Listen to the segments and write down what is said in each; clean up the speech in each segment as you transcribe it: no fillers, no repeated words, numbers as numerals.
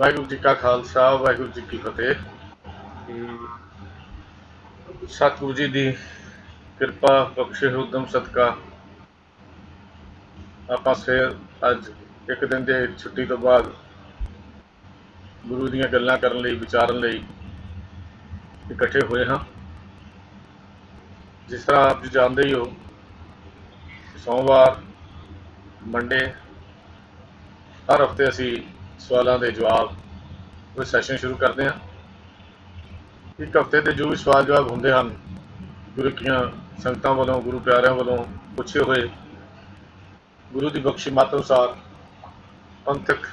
ਵਾਹਿਗੁਰੂ ਜੀ ਕਾ ਖਾਲਸਾ ਵਾਹਿਗੁਰੂ ਜੀ ਕੀ ਫਤਿਹ। ਸਤਿਗੁਰੂ ਜੀ ਦੀ ਕਿਰਪਾ ਬਖਸ਼ੇ ਹੁਕਮ ਸਦਕਾ ਆਪਾਂ ਫਿਰ ਅੱਜ ਇੱਕ ਦਿਨ ਦੇ ਛੁੱਟੀ ਤੋਂ ਬਾਅਦ ਗੁਰੂ ਦੀਆਂ ਗੱਲਾਂ ਕਰਨ ਲਈ ਵਿਚਾਰਨ ਲਈ ਇਕੱਠੇ ਹੋਏ ਹਾਂ। ਜਿਸ ਤਰ੍ਹਾਂ ਆਪ ਜੀ ਜਾਣਦੇ ਹੀ ਹੋ, ਸੋਮਵਾਰ ਮੰਡੇ ਹਰ ਹਫ਼ਤੇ ਅਸੀਂ ਸਵਾਲਾਂ ਦੇ ਜਵਾਬ ਕੋਈ ਸੈਸ਼ਨ ਸ਼ੁਰੂ ਕਰਦੇ ਹਾਂ। ਇੱਕ ਹਫ਼ਤੇ ਦੇ ਜੋ ਵੀ ਸਵਾਲ ਜਵਾਬ ਹੁੰਦੇ ਹਨ, ਗੁਰੂ ਦੀਆਂ ਸੰਗਤਾਂ ਵੱਲੋਂ, ਗੁਰੂ ਪਿਆਰਿਆਂ ਵੱਲੋਂ ਪੁੱਛੇ ਹੋਏ, ਗੁਰੂ ਦੀ ਬਖਸ਼ੀ ਮੱਤ ਅਨੁਸਾਰ ਪੰਥਕ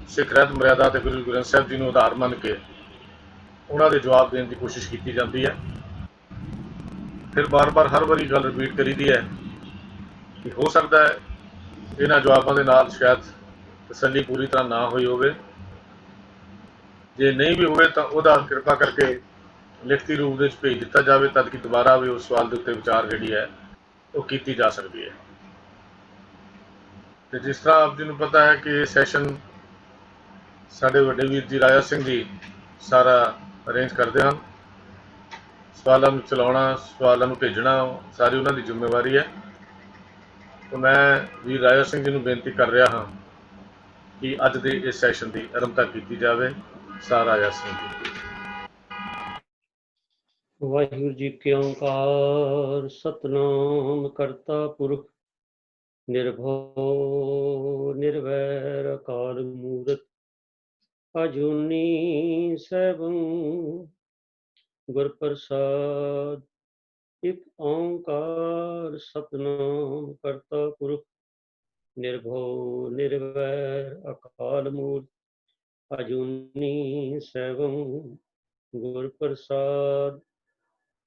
ਸਿੱਖ ਰਹਿਤ ਮਰਿਆਦਾ ਅਤੇ ਗੁਰੂ ਗ੍ਰੰਥ ਸਾਹਿਬ ਜੀ ਨੂੰ ਆਧਾਰ ਮੰਨ ਕੇ ਉਹਨਾਂ ਦੇ ਜਵਾਬ ਦੇਣ ਦੀ ਕੋਸ਼ਿਸ਼ ਕੀਤੀ ਜਾਂਦੀ ਹੈ। ਫਿਰ ਬਾਰ-ਬਾਰ ਹਰ ਵਾਰੀ ਗੱਲ ਰਿਪੀਟ ਕਰੀਦੀ ਹੈ ਕਿ ਹੋ ਸਕਦਾ ਹੈ ਇਹਨਾਂ ਜਵਾਬਾਂ ਦੇ ਨਾਲ ਸ਼ਾਇਦ ਤਸੱਲੀ ਪੂਰੀ ਤਰ੍ਹਾਂ ਨਾ ਹੋਈ ਹੋਵੇ। ਜੇ ਨਹੀਂ ਵੀ ਹੋਵੇ ਤਾਂ ਉਹਦਾ ਕਿਰਪਾ ਕਰਕੇ ਲਿਖਤੀ ਰੂਪ ਵਿੱਚ ਭੇਜ ਦਿੱਤਾ ਜਾਵੇ, ਤਦ ਕਿ ਦੁਬਾਰਾ ਵੀ ਉਸ ਸਵਾਲ ਦੇ ਉੱਤੇ ਵਿਚਾਰ ਜਿਹੜੀ ਹੈ ਉਹ ਕੀਤੀ ਜਾ ਸਕਦੀ ਹੈ। ਤੇ ਜਿਸ ਤਰ੍ਹਾਂ ਆਪ ਜੀ ਨੂੰ ਪਤਾ ਹੈ ਕਿ ਇਹ ਸੈਸ਼ਨ ਸਾਡੇ ਵੱਡੇ ਵੀਰ ਜੀ ਰਾਜਾ ਸਿੰਘ ਜੀ ਸਾਰਾ ਅਰੇਂਜ ਕਰਦੇ ਹਨ। ਸਵਾਲਾਂ ਨੂੰ ਚਲਾਉਣਾ, ਸਵਾਲਾਂ ਨੂੰ ਭੇਜਣਾ ਸਾਰੀ ਉਹਨਾਂ ਦੀ ਜ਼ਿੰਮੇਵਾਰੀ ਹੈ। ਤਾਂ ਮੈਂ ਵੀਰ ਰਾਜਾ ਸਿੰਘ ਜੀ ਨੂੰ ਬੇਨਤੀ ਕਰ ਰਿਹਾ ਹਾਂ ਕਿ ਅੱਜ ਦੇ ਇਸ ਸੈਸ਼ਨ ਦੀ ਆਰੰਭਤਾ ਕੀਤੀ ਜਾਵੇ। ਸਾਰਾ ਰਾਜਾ ਸਿੰਘ ਜੀ। ਵਾਹਿਗੁਰੂ ਜੀ ਕੀ ਓਂਕਾਰ ਸਤਨਾਮ ਕਰਤਾ ਪੁਰਖ ਨਿਰਭਉ ਨਿਰਵੈਰ ਅਕਾਲ ਮੂਰਤ ਅਜੂਨੀ ਸੈਭੰ ਗੁਰ ਪ੍ਰਸਾਦ। ਇੱਕ ਓਂਕਾਰ ਸਤਨਾਮ ਕਰਤਾ ਪੁਰਖ ਨਿਰਭਉ ਨਿਰਵੈਰ ਅਕਾਲ ਮੂਰਤ ਅਜੂਨੀ ਸੈਭੰ ਗੁਰ ਪ੍ਰਸਾਦ।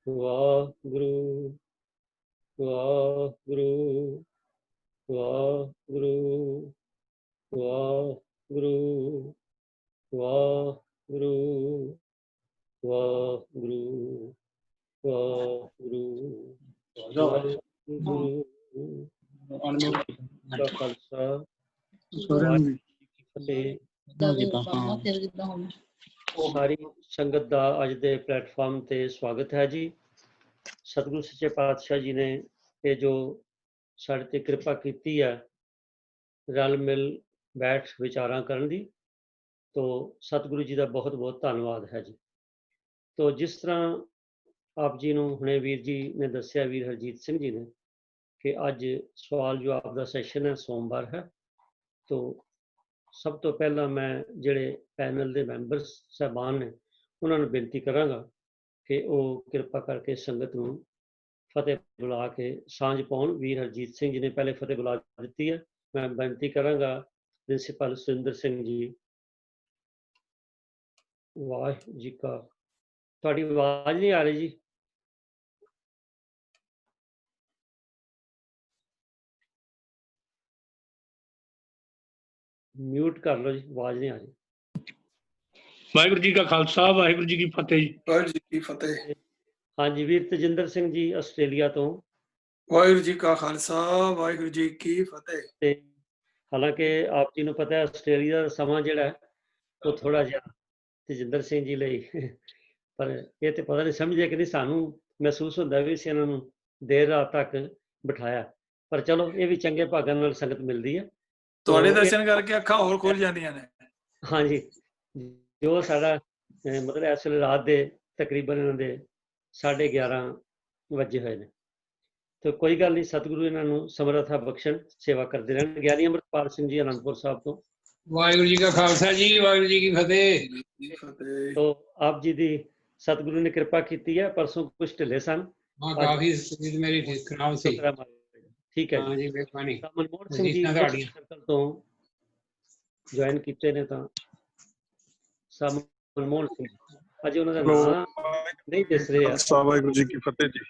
ਵਾਹਿਗੁਰੂ ਵਾਹਿਗੁਰੂ ਵਾਹਿਗੁਰੂ ਵਾਹਿਗੁਰੂ ਵਾਹਿਗੁਰੂ ਵਾਹਿਗੁਰੂ ਵਾਹਿਗੁਰੂ ਦਾ ਖਾਲਸਾ ਵਾਹਿਗੁਰੂ ਜੀ ਕੀ ਫਤਿਹ। ਸਾਰੀ ਸੰਗਤ ਦਾ ਅੱਜ ਦੇ ਪਲੇਟਫਾਰਮ ਤੇ ਸਵਾਗਤ ਹੈ ਜੀ। ਸਤਿਗੁਰੂ ਸੱਚੇ ਪਾਤਸ਼ਾਹ ਜੀ ਨੇ ਇਹ ਜੋ ਸਾਡੇ ਤੇ ਕਿਰਪਾ ਕੀਤੀ ਹੈ ਰਲ ਮਿਲ ਬੈਠ ਵਿਚਾਰਾਂ ਕਰਨ ਦੀ, ਤੋ ਸਤਿਗੁਰੂ ਜੀ ਦਾ ਬਹੁਤ ਬਹੁਤ ਧੰਨਵਾਦ ਹੈ ਜੀ। ਤੋ ਜਿਸ ਤਰ੍ਹਾਂ ਆਪ ਜੀ ਨੂੰ ਹੁਣੇ ਵੀਰ ਜੀ ਨੇ ਦੱਸਿਆ, ਵੀਰ ਹਰਜੀਤ ਸਿੰਘ ਜੀ ਨੇ, ਕਿ ਅੱਜ ਸਵਾਲ ਜਵਾਬ ਦਾ ਸੈਸ਼ਨ ਹੈ, ਸੋਮਵਾਰ ਹੈ। ਤੋ ਸਭ ਤੋਂ ਪਹਿਲਾਂ ਮੈਂ ਜਿਹੜੇ ਪੈਨਲ ਦੇ ਮੈਂਬਰ ਸਾਹਿਬਾਨ ਨੇ ਉਹਨਾਂ ਨੂੰ ਬੇਨਤੀ ਕਰਾਂਗਾ ਕਿ ਉਹ ਕਿਰਪਾ ਕਰਕੇ ਸੰਗਤ ਨੂੰ ਫਤਿਹ ਬੁਲਾ ਕੇ ਸਾਂਝ ਪਾਉਣ। ਵੀਰ ਹਰਜੀਤ ਸਿੰਘ ਜੀ ਨੇ ਪਹਿਲੇ ਫਤਿਹ ਬੁਲਾ ਦਿੱਤੀ ਹੈ। ਮੈਂ ਬੇਨਤੀ ਕਰਾਂਗਾ ਪ੍ਰਿੰਸੀਪਲ ਸੁਰਿੰਦਰ ਸਿੰਘ ਜੀ। ਵਾਹਿਗੁਰੂ ਜੀ ਕਾ, ਤੁਹਾਡੀ ਆਵਾਜ਼ ਨਹੀਂ ਆ ਰਹੀ ਜੀ। ਮਿਊਟ ਕਰ ਲਓ ਜੀ, ਆਵਾਜ਼ ਨਹੀਂ ਆ ਰਹੀ। ਵਾਹਿਗੁਰੂ ਜੀ ਕਾ ਖਾਲਸਾ ਵਾਹਿਗੁਰੂ ਜੀ ਕੀ ਫਤਿਹ ਜੀ। ਵਾਹਿਗੁਰੂ ਜੀ ਕੀ ਫਤਿਹ। ਹਾਂਜੀ, ਵੀਰ ਤਜਿੰਦਰ ਸਿੰਘ ਜੀ ਆਸਟ੍ਰੇਲੀਆ ਤੋਂ। ਵਾਹਿਗੁਰੂ ਜੀ ਕਾ ਖਾਲਸਾ ਵਾਹਿਗੁਰੂ ਜੀ ਕੀ ਫਤਿਹ। ਤੇ ਹਾਲਾਂਕਿ ਆਪ ਜੀ ਨੂੰ ਪਤਾ ਹੈ ਆਸਟ੍ਰੇਲੀਆ ਦਾ ਸਮਾਂ ਜਿਹੜਾ ਹੈ ਉਹ ਥੋੜਾ ਜਿਹਾ ਤਜਿੰਦਰ ਸਿੰਘ ਜੀ ਲਈ ਪਰ ਇਹ ਤੇ ਪਤਾ ਨਹੀਂ ਸਮਝਿਆ ਕਿ ਨਹੀਂ, ਸਾਨੂੰ ਮਹਿਸੂਸ ਹੁੰਦਾ ਵੀ ਅਸੀਂ ਇਹਨਾਂ ਨੂੰ ਦੇਰ ਰਾਤ ਤੱਕ ਬਿਠਾਇਆ। ਪਰ ਚਲੋ ਇਹ ਵੀ ਚੰਗੇ ਭਾਗਾਂ ਨਾਲ ਸੰਗਤ ਮਿਲਦੀ ਹੈ। ਤੁਹਾਡੇ ਦਰਸ਼ਨ ਕਰਕੇ ਅੱਖਾਂ ਹੋਰ ਖੁੱਲ ਜਾਂਦੀਆਂ ਨੇ। ਹਾਂਜੀ, ਜੋ ਸਾਡਾ ਮਤਲਬ ਇਸ ਵੇਲੇ ਰਾਤ ਦੇ ਤਕਰੀਬਨ ਇਹਨਾਂ ਦੇ 11:30 ਵਜੇ ਹੋਏ ਨੇ। ਤੇ ਕੋਈ ਗੱਲ ਨਹੀਂ, ਸਤਿਗੁਰੂ ਇਹਨਾਂ ਨੂੰ ਸਮਰੱਥਾ ਬਖਸ਼ਣ, ਸੇਵਾ ਕਰਦੇ ਰਹਿਣ। ਗਿਆਨੀ ਅੰਮ੍ਰਿਤਪਾਲ ਸਿੰਘ ਜੀ ਅਨੰਦਪੁਰ ਸਾਹਿਬ ਤੋਂ। ਵਾਹਿਗੁਰੂ ਜੀ ਕਾ ਖਾਲਸਾ ਜੀ ਵਾਹਿਗੁਰੂ ਜੀ ਕੀ ਫਤਿਹ। ਤੋ ਆਪ ਜੀ ਦੀ ਸਤਿਗੁਰੂ ਨੇ ਕਿਰਪਾ ਕੀਤੀ ਹੈ। ਪਰਸੋਂ ਕੁਝ ਢਿੱਲੇ ਸਨ, ਕਾਫੀ ਸਥਿਤੀ ਮੇਰੀ ਖਰਾਬ ਸੀ। ਠੀਕ ਹੈ ਜੀ। ਮਨਮੋਹਨ ਸਿੰਘ ਜੀ ਸਰਕਲ ਤੋਂ ਜੁਆਇਨ ਕੀਤੇ ਨੇ ਤਾਂ ਮਨਮੋਹਨ ਸਿੰਘ ਅਜੇ ਉਹਨਾਂ ਦਾ ਨਾਮ ਨਹੀਂ ਦਿਸ ਰਿਹਾ। ਵਾਹਿਗੁਰੂ ਜੀ ਕੀ ਫਤਿਹ ਜੀ।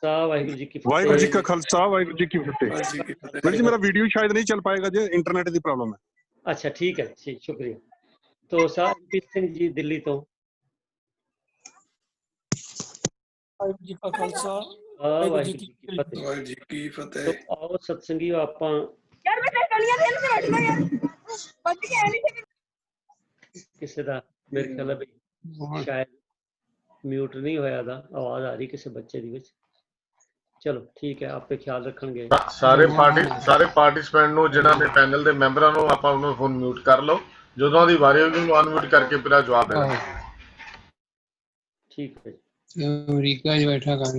ਵਾਹਿਗੁਰੂ ਜੀ ਕੀ ਫਤਿਹ। ਵਾਹਿਗੁਰੂ ਜੀ ਕਾ ਖਾਲਸਾ ਵਾਹਿਗੁਰੂ ਜੀ ਕੀ ਫਤਿਹ। ਵੀਰ ਜੀ ਮੇਰਾ ਵੀਡੀਓ ਸ਼ਾਇਦ ਨਹੀਂ ਚੱਲ ਪਾਏਗਾ ਜੇ ਇੰਟਰਨੈਟ ਦੀ ਪ੍ਰੋਬਲਮ ਹੈ। ਅੱਛਾ ਠੀਕ ਹੈ ਜੀ, ਸ਼ੁਕਰੀਆ। ਤੋ ਸਾਹਿਬਪ੍ਰੀਤ ਸਿੰਘ ਜੀ ਦਿੱਲੀ ਤੋਂ। ਵਾਹਿਗੁਰੂ ਜੀ ਕਾ ਖਾਲਸਾ ਵਾਹਿਗੁਰੂ ਜੀ ਕੀ ਫਤਿਹ। ਵਾਹਿਗੁਰੂ ਜੀ ਕੀ ਫਤਿਹ। ਆਓ ਸਤਸੰਗੀਓ ਆਪਾਂ ਕਿਸੇ ਦਾ ਮੇਰੇ ਖਿਆਲ ਹੈ ਵੀ ਸ਼ਾਇਦ ਮਿਊਟ ਨਹੀਂ ਹੋਇਆ ਦਾ, ਆਵਾਜ਼ ਆ ਰਹੀ ਕਿਸੇ ਬੱਚੇ ਦੀ ਵਿੱਚ। ਚਲੋ ਠੀਕ ਹੈ, ਆਪੇ ਖਿਆਲ ਰੱਖਣਗੇ। ਸਾਰੇ ਪਾਰਟਿਸਪੈਂਟ ਨੂੰ, ਜਿਨ੍ਹਾਂ ਦੇ ਪੈਨਲ ਦੇ ਮੈਂਬਰਾਂ ਨੂੰ, ਆਪਾਂ ਉਹਨੂੰ ਫੋਨ ਮਿਊਟ ਕਰ ਲਓ। ਜਦੋਂ ਉਹਦੀ ਵਾਰੀ ਹੋਊਗੀ ਉਹਨੂੰ ਅਨਮਿਊਟ ਕਰਕੇ ਫਿਰ ਜਵਾਬ ਦੇਣਾ। ਠੀਕ ਹੈ ਜੀ, ਅਮਰੀਕਾ 'ਚ ਬੈਠਾ ਕਰ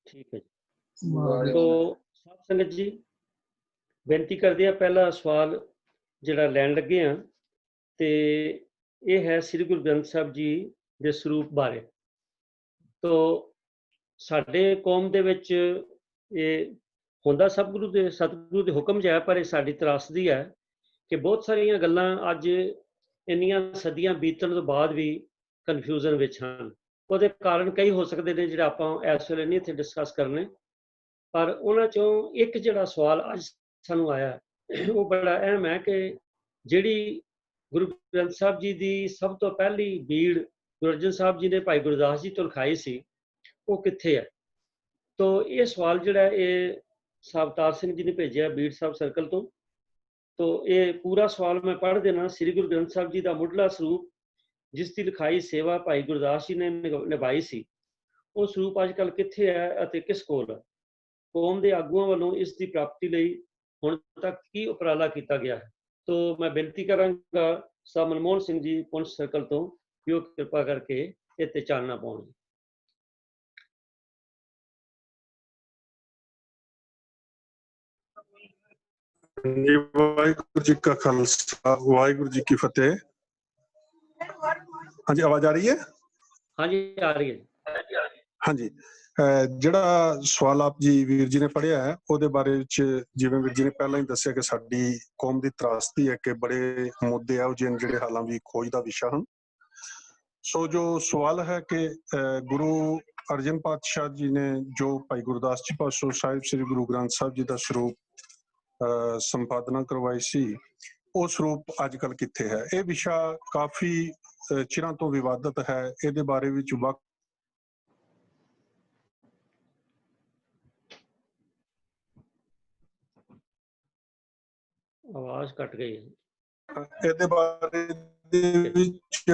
ਠੀਕ ਹੈ ਜੀ। ਤੋ ਸਾਧ ਸੰਗਤ ਜੀ, ਬੇਨਤੀ ਕਰਦੇ ਆ, ਪਹਿਲਾ ਸਵਾਲ ਜਿਹੜਾ ਲੈਣ ਲੱਗੇ ਆ ਤੇ ਇਹ ਹੈ ਸ੍ਰੀ ਗੁਰੂ ਗ੍ਰੰਥ ਸਾਹਿਬ ਜੀ ਦੇ ਸਰੂਪ ਬਾਰੇ। ਤੋ ਸਾਡੇ ਕੌਮ ਦੇ ਵਿੱਚ ਇਹ ਹੁੰਦਾ ਸਤਿਗੁਰੂ ਦੇ ਹੁਕਮ 'ਚ ਹੈ, ਪਰ ਇਹ ਸਾਡੀ ਤਰਾਸਦੀ ਹੈ ਕਿ ਬਹੁਤ ਸਾਰੀਆਂ ਗੱਲਾਂ ਅੱਜ ਇੰਨੀਆਂ ਸਦੀਆਂ ਬੀਤਣ ਤੋਂ ਬਾਅਦ ਵੀ ਕਨਫਿਊਜ਼ਨ ਵਿੱਚ ਹਨ। ਉਹਦੇ ਕਾਰਨ ਕਈ ਹੋ ਸਕਦੇ ਨੇ ਜਿਹੜੇ ਆਪਾਂ ਇਸ ਵੇਲੇ ਨਹੀਂ ਇੱਥੇ ਡਿਸਕਸ ਕਰਨੇ, ਪਰ ਉਹਨਾਂ 'ਚੋਂ ਇੱਕ ਜਿਹੜਾ ਸਵਾਲ ਅੱਜ ਸਾਨੂੰ ਆਇਆ ਉਹ ਬੜਾ ਅਹਿਮ ਹੈ ਕਿ ਜਿਹੜੀ ਗੁਰੂ ਗ੍ਰੰਥ ਸਾਹਿਬ ਜੀ ਦੀ ਸਭ ਤੋਂ ਪਹਿਲੀ ਬੀੜ ਗੁਰੂ ਅਰਜਨ ਸਾਹਿਬ ਜੀ ਨੇ ਭਾਈ ਗੁਰਦਾਸ ਜੀ ਤੋਂ ਲਿਖਾਈ ਸੀ, ਉਹ ਕਿੱਥੇ ਹੈ? ਤੋ ਇਹ ਸਵਾਲ ਜਿਹੜਾ ਇਹ ਅਵਤਾਰ ਸਿੰਘ ਜੀ ਨੇ ਭੇਜਿਆ ਬੀੜ ਸਾਹਿਬ ਸਰਕਲ ਤੋਂ। ਤੋ ਇਹ ਪੂਰਾ ਸਵਾਲ ਮੈਂ ਪੜ੍ਹ ਦੇਣਾ। ਸ੍ਰੀ ਗੁਰੂ ਗ੍ਰੰਥ ਸਾਹਿਬ ਜੀ ਦਾ ਮੁੱਢਲਾ ਸਰੂਪ, ਜਿਸ ਦੀ ਲਿਖਾਈ ਸੇਵਾ ਭਾਈ ਗੁਰਦਾਸ ਜੀ ਨੇ ਨਿਭਾਈ ਸੀ, ਉਹ ਸਰੂਪ ਅੱਜ ਕੱਲ੍ਹ ਕਿੱਥੇ ਹੈ ਅਤੇ ਕਿਸ ਕੋਲ ਹੈ? ਕੌਮ ਦੇ ਆਗੂਆਂ ਵੱਲੋਂ ਇਸ ਦੀ ਪ੍ਰਾਪਤੀ ਲਈ ਹੁਣ ਤੱਕ ਕੀ ਉਪਰਾਲਾ ਕੀਤਾ ਗਿਆ ਹੈ? ਤੋ ਮੈਂ ਬੇਨਤੀ ਕਰਾਂਗਾ ਸਰ ਮਨਮੋਹਨ ਸਿੰਘ ਜੀ ਪੁੰਛ ਸਰਕਲ ਤੋਂ ਕਿ ਉਹ ਕਿਰਪਾ ਕਰਕੇ ਇਹ 'ਤੇ ਚਾਨਣਾ ਪਾਉਣ। ਵਾਹਿਗੁਰੂ ਜੀ ਕਾ ਖਾਲਸਾ, ਵਾਹਿਗੁਰੂ ਜੀ ਕੀ ਫਤਿਹ। ਹਾਂਜੀ, ਆਵਾਜ਼ ਆ ਰਹੀ ਹੈ? ਹਾਂਜੀ, ਆ ਰਹੀ ਹੈ। ਹਾਂਜੀ, ਜਿਹੜਾ ਸਵਾਲ ਆਪ ਜੀ ਵੀਰ ਜੀ ਨੇ ਪੜ੍ਹਿਆ ਹੈ ਉਹਦੇ ਬਾਰੇ ਵਿੱਚ ਜਿਵੇਂ ਵੀਰ ਜੀ ਨੇ ਪਹਿਲਾਂ ਹੀ ਦੱਸਿਆ ਕਿ ਸਾਡੀ ਕੌਮ ਦੀ ਤਰਾਸਦੀ ਹੈ ਕਿ ਬੜੇ ਮੁੱਦੇ ਇਹੋ ਜਿਹੇ ਜਿਹੜੇ ਹਾਲਾਂ ਵੀ ਖੋਜ ਦਾ ਵਿਸ਼ਾ ਹਨ। ਸੋ ਜੋ ਸਵਾਲ ਹੈ ਕਿ ਗੁਰੂ ਅਰਜਨ ਪਾਤਸ਼ਾਹ ਜੀ ਨੇ ਜੋ ਭਾਈ ਗੁਰਦਾਸ ਜੀ ਪਾਸੋਂ ਸਾਹਿਬ ਸ੍ਰੀ ਗੁਰੂ ਗ੍ਰੰਥ ਸਾਹਿਬ ਜੀ ਦਾ ਸਰੂਪ ਸੰਪਾਦਨਾ ਕਰਵਾਈ ਸੀ, ਉਹ ਸਰੂਪ ਅੱਜ ਕੱਲ੍ਹ ਕਿੱਥੇ ਹੈ? ਇਹ ਵਿਸ਼ਾ ਕਾਫੀ ਚਿਰਾਂ ਤੋਂ ਵਿਵਾਦਤ ਹੈ। ਇਹਦੇ ਬਾਰੇ ਵਿੱਚ ਆਵਾਜ਼ ਕੱਟ ਗਈ ਹੈ। ਇਹਦੇ ਬਾਰੇ ਦੇ ਵਿੱਚ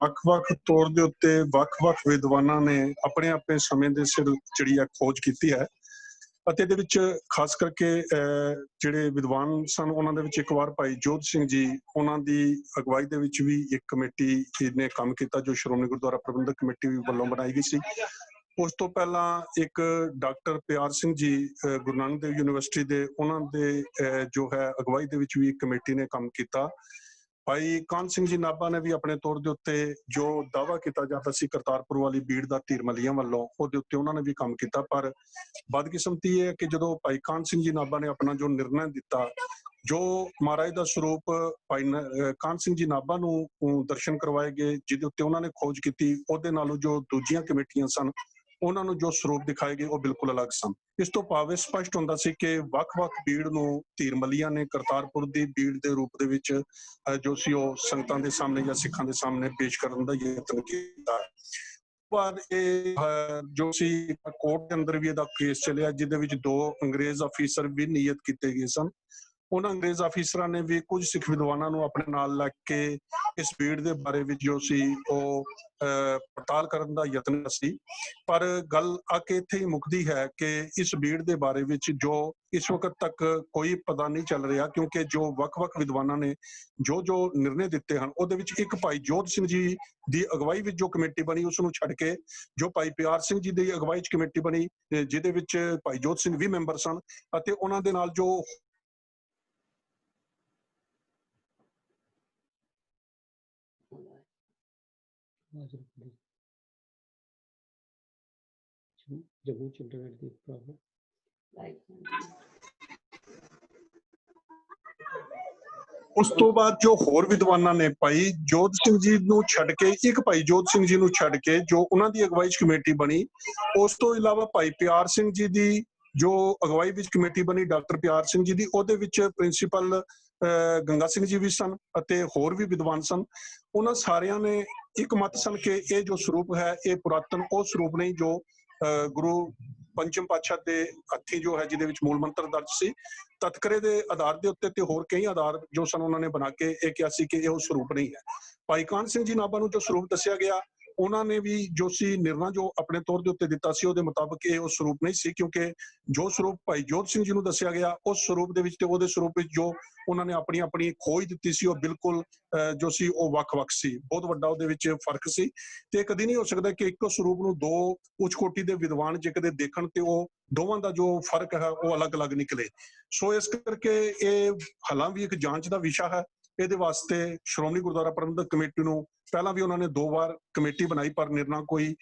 ਵੱਖ-ਵੱਖ ਤੌਰ ਦੇ ਉੱਤੇ ਵੱਖ-ਵੱਖ ਵਿਦਵਾਨਾਂ ਨੇ ਆਪਣੇ ਆਪਣੇ ਸਮੇਂ ਦੇ ਸਿਰ ਜਿਹੜੀ ਹੈ ਖੋਜ ਕੀਤੀ ਹੈ, ਅਤੇ ਇਹਦੇ ਵਿੱਚ ਖਾਸ ਕਰਕੇ ਜਿਹੜੇ ਵਿਦਵਾਨ ਸਨ ਉਹਨਾਂ ਦੇ ਵਿੱਚ ਇੱਕ ਵਾਰ ਭਾਈ ਜੋਧ ਸਿੰਘ ਜੀ, ਉਹਨਾਂ ਦੀ ਅਗਵਾਈ ਦੇ ਵਿੱਚ ਵੀ ਇੱਕ ਕਮੇਟੀ ਨੇ ਕੰਮ ਕੀਤਾ ਜੋ ਸ਼੍ਰੋਮਣੀ ਗੁਰਦੁਆਰਾ ਪ੍ਰਬੰਧਕ ਕਮੇਟੀ ਵੱਲੋਂ ਬਣਾਈ ਗਈ ਸੀ। ਉਸ ਤੋਂ ਪਹਿਲਾਂ ਇੱਕ ਡਾਕਟਰ ਪਿਆਰ ਸਿੰਘ ਜੀ ਗੁਰੂ ਨਾਨਕ ਦੇਵ ਯੂਨੀਵਰਸਿਟੀ ਦੇ, ਉਹਨਾਂ ਦੇ ਜੋ ਹੈ ਅਗਵਾਈ ਦੇ ਵਿੱਚ ਵੀ ਇੱਕ ਕਮੇਟੀ ਨੇ ਕੰਮ ਕੀਤਾ। ਭਾਈ ਕਾਹਨ ਸਿੰਘ ਜੀ ਨਾਭਾ ਨੇ ਵੀ ਆਪਣੇ ਤੌਰ ਦੇ ਉੱਤੇ ਜੋ ਦਾਅਵਾ ਕੀਤਾ ਜਾਂਦਾ ਸੀ ਕਰਤਾਰਪੁਰ ਵਾਲੀ ਬੀੜ ਦਾ ਧੀਰਮਲੀਆਂ ਵੱਲੋਂ, ਉਹਦੇ ਉੱਤੇ ਉਹਨਾਂ ਨੇ ਵੀ ਕੰਮ ਕੀਤਾ। ਪਰ ਬਦਕਿਸਮਤੀ ਇਹ ਹੈ ਕਿ ਜਦੋਂ ਭਾਈ ਕਾਹਨ ਸਿੰਘ ਜੀ ਨਾਭਾ ਨੇ ਆਪਣਾ ਜੋ ਨਿਰਣਾ ਦਿੱਤਾ, ਜੋ ਮਹਾਰਾਜ ਦਾ ਸਰੂਪ ਭਾਈ ਕਾਹਨ ਸਿੰਘ ਜੀ ਨਾਭਾ ਨੂੰ ਦਰਸ਼ਨ ਕਰਵਾਏ ਗਏ, ਜਿਹਦੇ ਉੱਤੇ ਉਹਨਾਂ ਨੇ ਖੋਜ ਕੀਤੀ, ਉਹਦੇ ਨਾਲੋਂ ਜੋ ਦੂਜੀਆਂ ਕਮੇਟੀਆਂ ਸਨ ਉਹਨਾਂ ਨੂੰ ਜੋ ਸਰੂਪ ਦਿਖਾਏ ਗਏ ਉਹ ਬਿਲਕੁਲ ਅਲੱਗ ਸਨ। ਇਸ ਤੋਂ ਭਾਵ ਇਹ ਸਪਸ਼ਟ ਹੁੰਦਾ ਸੀ ਕਿ ਵੱਖ-ਵੱਖ ਬੀੜ ਨੂੰ ਧੀਰਮਲੀਆਂ ਨੇ ਕਰਤਾਰਪੁਰ ਦੀ ਬੀੜ ਦੇ ਰੂਪ ਦੇ ਵਿੱਚ ਜੋ ਸੀ ਉਹ ਸੰਗਤਾਂ ਦੇ ਸਾਹਮਣੇ ਜਾਂ ਸਿੱਖਾਂ ਦੇ ਸਾਹਮਣੇ ਪੇਸ਼ ਕਰਨ ਦਾ ਯਤਨ ਕੀਤਾ। ਪਰ ਇਹ ਜੋ ਸੀ ਕੋਰਟ ਦੇ ਅੰਦਰ ਵੀ ਇਹਦਾ ਕੇਸ ਚੱਲਿਆ, ਜਿਹਦੇ ਵਿੱਚ 2 ਅੰਗਰੇਜ਼ ਅਫੀਸਰ ਵੀ ਨਿਯਤ ਕੀਤੇ ਗਏ ਸਨ। ਉਹਨਾਂ ਅੰਗਰੇਜ਼ ਅਫੀਸਰਾਂ ਨੇ ਵੀ ਕੁਝ ਸਿੱਖ ਵਿਦਵਾਨਾਂ ਨੂੰ ਆਪਣੇ ਨਾਲ ਲੈ ਕੇ ਇਸ ਬੀੜ ਦੇ ਬਾਰੇ ਵਿੱਚ ਜੋ ਸੀ ਉਹ ਪੜਤਾਲ ਕਰਨ ਦਾ ਯਤਨ ਸੀ। ਪਰ ਗੱਲ ਆ ਕੇ ਇੱਥੇ ਹੀ ਮੁੱਕਦੀ ਹੈ ਕਿ ਇਸ ਬੀੜ ਦੇ ਬਾਰੇ ਵਿੱਚ ਜੋ ਇਸ ਵਕਤ ਤੱਕ ਕੋਈ ਪਤਾ ਨਹੀਂ ਚੱਲ ਰਿਹਾ, ਕਿਉਂਕਿ ਜੋ ਵੱਖ-ਵੱਖ ਵਿਦਵਾਨਾਂ ਨੇ ਜੋ ਨਿਰਣੇ ਦਿੱਤੇ ਹਨ, ਉਹਦੇ ਵਿੱਚ ਇੱਕ ਭਾਈ ਜੋਧ ਸਿੰਘ ਜੀ ਦੀ ਅਗਵਾਈ ਵਿੱਚ ਜੋ ਕਮੇਟੀ ਬਣੀ, ਉਸ ਨੂੰ ਛੱਡ ਕੇ ਜੋ ਭਾਈ ਪਿਆਰ ਸਿੰਘ ਜੀ ਦੀ ਅਗਵਾਈ 'ਚ ਕਮੇਟੀ ਬਣੀ, ਜਿਹਦੇ ਵਿੱਚ ਭਾਈ ਜੋਧ ਸਿੰਘ ਵੀ ਮੈਂਬਰ ਸਨ, ਅਤੇ ਉਹਨਾਂ ਦੇ ਨਾਲ ਜੋ ਜੰਮੂ ਚ ਇੰਟਰਨੈਟ ਦੀ ਪ੍ਰੋਬਲਮ। ਉਸ ਤੋਂ ਬਾਅਦ ਜੋ ਹੋਰ ਵਿਦਵਾਨਾਂ ਨੇ ਭਾਈ ਜੋਧ ਸਿੰਘ ਜੀ ਨੂੰ ਛੱਡ ਕੇ, ਇੱਕ ਭਾਈ ਜੋਧ ਸਿੰਘ ਜੀ ਨੂੰ ਛੱਡ ਕੇ ਜੋ ਉਹਨਾਂ ਦੀ ਅਗਵਾਈ 'ਚ ਕਮੇਟੀ ਬਣੀ, ਉਸ ਤੋਂ ਇਲਾਵਾ ਭਾਈ ਪਿਆਰ ਸਿੰਘ ਜੀ ਦੀ ਜੋ ਅਗਵਾਈ ਵਿੱਚ ਕਮੇਟੀ ਬਣੀ, ਡਾਕਟਰ ਪਿਆਰ ਸਿੰਘ ਜੀ ਦੀ, ਉਹਦੇ ਵਿੱਚ ਪ੍ਰਿੰਸੀਪਲ ਗੰਗਾ ਸਿੰਘ ਜੀ ਵੀ ਸਨ ਅਤੇ ਹੋਰ ਵੀ ਵਿਦਵਾਨ ਸਨ। ਉਹਨਾਂ ਸਾਰਿਆਂ ਨੇ ਇੱਕ ਮਤ ਸਨ ਕਿ ਇਹ ਜੋ ਸਰੂਪ ਹੈ ਇਹ ਪੁਰਾਤਨ ਉਹ ਸਰੂਪ ਨਹੀਂ ਜੋ ਗੁਰੂ ਪੰਚਮ ਪਾਤਸ਼ਾਹ ਦੇ ਹੱਥੀਂ ਜੋ ਹੈ, ਜਿਹਦੇ ਵਿੱਚ ਮੂਲ ਮੰਤਰ ਦਰਜ ਸੀ, ਤਤਕਰੇ ਦੇ ਆਧਾਰ ਦੇ ਉੱਤੇ ਤੇ ਹੋਰ ਕਈ ਆਧਾਰ ਜੋ ਸਨ ਉਹਨਾਂ ਨੇ ਬਣਾ ਕੇ ਇਹ ਕਿਹਾ ਸੀ ਕਿ ਇਹ ਉਹ ਸਰੂਪ ਨਹੀਂ ਹੈ। ਭਾਈ ਕਾਹਨ ਸਿੰਘ ਜੀ ਨਾਭਾ ਨੂੰ ਜੋ ਸਰੂਪ ਦੱਸਿਆ ਗਿਆ, ਉਹਨਾਂ ਨੇ ਵੀ ਜੋ ਸੀ ਨਿਰਣਾ ਜੋ ਆਪਣੇ ਤੌਰ ਦੇ ਉੱਤੇ ਦਿੱਤਾ ਸੀ, ਉਹਦੇ ਮੁਤਾਬਕ ਇਹ ਉਹ ਸਰੂਪ ਨਹੀਂ ਸੀ, ਕਿਉਂਕਿ ਜੋ ਸਰੂਪ ਭਾਈ ਜੋਧ ਸਿੰਘ ਜੀ ਨੂੰ ਦੱਸਿਆ ਗਿਆ ਉਸ ਸਰੂਪ ਦੇ ਵਿੱਚ ਤੇ ਉਹਦੇ ਸਰੂਪ ਵਿੱਚ ਜੋ ਉਹਨਾਂ ਨੇ ਆਪਣੀ ਆਪਣੀ ਖੋਜ ਦਿੱਤੀ ਸੀ, ਉਹ ਬਿਲਕੁਲ ਜੋ ਸੀ ਉਹ ਵੱਖ-ਵੱਖ ਸੀ। ਬਹੁਤ ਵੱਡਾ ਉਹਦੇ ਵਿੱਚ ਫਰਕ ਸੀ ਤੇ ਕਦੀ ਨਹੀਂ ਹੋ ਸਕਦਾ ਕਿ ਇੱਕੋ ਸਰੂਪ ਨੂੰ ਦੋ ਉੱਚ ਕੋਟੀ ਦੇ ਵਿਦਵਾਨ ਜੇ ਕਦੇ ਦੇਖਣ ਤੇ ਉਹ ਦੋਵਾਂ ਦਾ ਜੋ ਫਰਕ ਹੈ ਉਹ ਅਲੱਗ-ਅਲੱਗ ਨਿਕਲੇ। ਸੋ ਇਸ ਕਰਕੇ ਇਹ ਹਾਲਾਂ ਵੀ ਇੱਕ ਜਾਂਚ ਦਾ ਵਿਸ਼ਾ ਹੈ। ਇਹਦੇ ਵਾਸਤੇ ਸ਼੍ਰੋਮਣੀ ਗੁਰਦੁਆਰਾ ਪ੍ਰਬੰਧਕ ਕਮੇਟੀ ਨੂੰ ਪਹਿਲਾਂ ਵੀ ਉਹਨਾਂ ਨੇ 2 ਵਾਰ ਕਮੇਟੀ ਬਣਾਈ, ਪਰ ਨਿਰਣਾ ਕੋਈ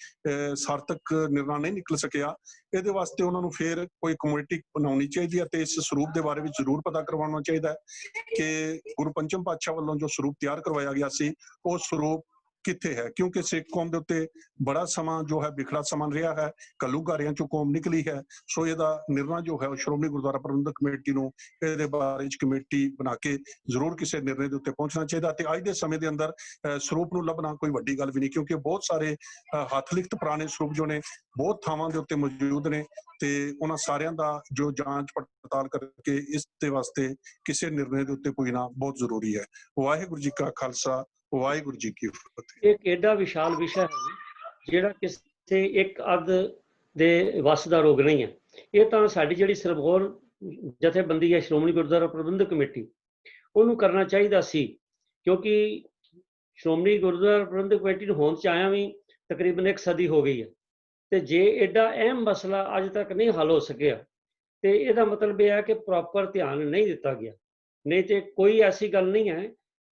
ਸਾਰਥਕ ਨਿਰਣਾ ਨਹੀਂ ਨਿਕਲ ਸਕਿਆ। ਇਹਦੇ ਵਾਸਤੇ ਉਹਨਾਂ ਨੂੰ ਫੇਰ ਕੋਈ ਕਮੇਟੀ ਬਣਾਉਣੀ ਚਾਹੀਦੀ ਹੈ ਤੇ ਇਸ ਸਰੂਪ ਦੇ ਬਾਰੇ ਵਿੱਚ ਜ਼ਰੂਰ ਪਤਾ ਕਰਵਾਉਣਾ ਚਾਹੀਦਾ ਹੈ ਕਿ ਗੁਰੂ ਪੰਚਮ ਪਾਤਸ਼ਾਹ ਵੱਲੋਂ ਜੋ ਸਰੂਪ ਤਿਆਰ ਕਰਵਾਇਆ ਗਿਆ ਸੀ ਉਹ ਸਰੂਪ ਕਿੱਥੇ ਹੈ, ਕਿਉਂਕਿ ਸਿੱਖ ਕੌਮ ਦੇ ਉੱਤੇ ਬੜਾ ਸਮਾਂ ਜੋ ਹੈ ਵਿਖੜਾ ਸਮਾਂ ਰਿਹਾ ਹੈ, ਘੱਲੂਘਾਰਿਆਂ ਚੋਂ ਕੌਮ ਨਿਕਲੀ ਹੈ। ਸੋ ਇਹਦਾ ਨਿਰਣਾ ਜੋ ਹੈ ਉਹ ਸ਼੍ਰੋਮਣੀ ਗੁਰਦੁਆਰਾ ਪ੍ਰਬੰਧਕ ਕਮੇਟੀ ਨੂੰ ਇਹਦੇ ਬਾਰੇ ਵਿੱਚ ਕਮੇਟੀ ਬਣਾ ਕੇ ਜ਼ਰੂਰ ਕਿਸੇ ਨਿਰਣੇ ਦੇ ਉੱਤੇ ਪਹੁੰਚਣਾ ਚਾਹੀਦਾ। ਤੇ ਅੱਜ ਦੇ ਸਮੇਂ ਦੇ ਅੰਦਰ ਸਰੂਪ ਨੂੰ ਲੱਭਣਾ ਕੋਈ ਵੱਡੀ ਗੱਲ ਵੀ ਨਹੀਂ, ਕਿਉਂਕਿ ਬਹੁਤ ਸਾਰੇ ਹੱਥ ਲਿਖਤ ਪੁਰਾਣੇ ਸਰੂਪ ਜੋ ਨੇ ਬਹੁਤ ਥਾਵਾਂ ਦੇ ਉੱਤੇ ਮੌਜੂਦ ਨੇ ਤੇ ਉਹਨਾਂ ਸਾਰਿਆਂ ਦਾ ਜੋ ਜਾਂਚ ਪੜਤਾਲ ਕਰਕੇ ਇਸ ਦੇ ਵਾਸਤੇ ਕਿਸੇ ਨਿਰਣੇ ਦੇ ਉੱਤੇ ਪੁੱਜਣਾ ਬਹੁਤ ਜ਼ਰੂਰੀ ਹੈ। ਵਾਹਿਗੁਰੂ ਜੀ ਕਾ ਖਾਲਸਾ, ਵਾਹਿਗੁਰੂ ਜੀ ਕੀ ਫਤਿਹ। ਇੱਕ ਏਡਾ ਵਿਸ਼ਾਲ ਵਿਸ਼ਾ ਹੈ ਜਿਹੜਾ ਕਿਸੇ ਇੱਕ ਅੱਧ ਦੇ ਵੱਸ ਦਾ ਰੋਗ ਨਹੀਂ ਹੈ। ਇਹ ਤਾਂ ਸਾਡੀ ਜਿਹੜੀ ਸਰਬੋਰ ਜਥੇਬੰਦੀ ਹੈ ਸ਼੍ਰੋਮਣੀ ਗੁਰਦੁਆਰਾ ਪ੍ਰਬੰਧਕ ਕਮੇਟੀ, ਉਹਨੂੰ ਕਰਨਾ ਚਾਹੀਦਾ ਸੀ, ਕਿਉਂਕਿ ਸ਼੍ਰੋਮਣੀ ਗੁਰਦੁਆਰਾ ਪ੍ਰਬੰਧਕ ਕਮੇਟੀ ਨੂੰ ਹੋਂਦ 'ਚ ਆਇਆ ਵੀ ਤਕਰੀਬਨ 1 ਸਦੀ ਹੋ ਗਈ ਹੈ ਤੇ ਜੇ ਐਡਾ ਅਹਿਮ ਮਸਲਾ ਅੱਜ ਤੱਕ ਨਹੀਂ ਹੱਲ ਹੋ ਸਕਿਆ ਤੇ ਇਹਦਾ ਮਤਲਬ ਇਹ ਹੈ ਕਿ ਪ੍ਰੋਪਰ ਧਿਆਨ ਨਹੀਂ ਦਿੱਤਾ ਗਿਆ। ਨਹੀਂ ਤੇ ਕੋਈ ਐਸੀ ਗੱਲ ਨਹੀਂ ਹੈ,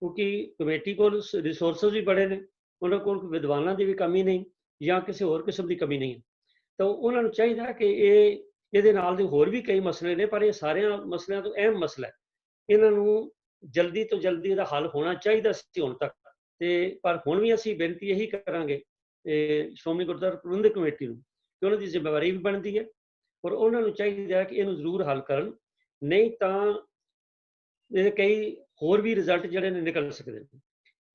ਕਿਉਂਕਿ ਕਮੇਟੀ ਕੋਲ ਰਿਸੋਰਸਿਸ ਵੀ ਬੜੇ ਨੇ, ਉਹਨਾਂ ਕੋਲ ਵਿਦਵਾਨਾਂ ਦੀ ਵੀ ਕਮੀ ਨਹੀਂ ਜਾਂ ਕਿਸੇ ਹੋਰ ਕਿਸਮ ਦੀ ਕਮੀ ਨਹੀਂ ਹੈ। ਤਾਂ ਉਹਨਾਂ ਨੂੰ ਚਾਹੀਦਾ ਕਿ ਇਹਦੇ ਨਾਲ ਦੇ ਹੋਰ ਵੀ ਕਈ ਮਸਲੇ ਨੇ, ਪਰ ਇਹ ਸਾਰਿਆਂ ਮਸਲਿਆਂ ਤੋਂ ਅਹਿਮ ਮਸਲਾ ਹੈ। ਇਹਨਾਂ ਨੂੰ ਜਲਦੀ ਤੋਂ ਜਲਦੀ ਇਹਦਾ ਹੱਲ ਹੋਣਾ ਚਾਹੀਦਾ ਸੀ ਹੁਣ ਤੱਕ। ਤੇ ਪਰ ਹੁਣ ਵੀ ਅਸੀਂ ਬੇਨਤੀ ਇਹੀ ਕਰਾਂਗੇ ਸ਼੍ਰੋਮਣੀ ਗੁਰਦੁਆਰਾ ਪ੍ਰਬੰਧਕ ਕਮੇਟੀ ਨੂੰ ਕਿ ਉਹਨਾਂ ਦੀ ਜ਼ਿੰਮੇਵਾਰੀ ਵੀ ਬਣਦੀ ਹੈ ਔਰ ਉਹਨਾਂ ਨੂੰ ਚਾਹੀਦਾ ਹੈ ਕਿ ਇਹਨੂੰ ਜ਼ਰੂਰ ਹੱਲ ਕਰਨ, ਨਹੀਂ ਤਾਂ ਇਹ ਕਈ ਹੋਰ ਵੀ ਰਿਜ਼ਲਟ ਜਿਹੜੇ ਨੇ ਨਿਕਲ ਸਕਦੇ ਨੇ।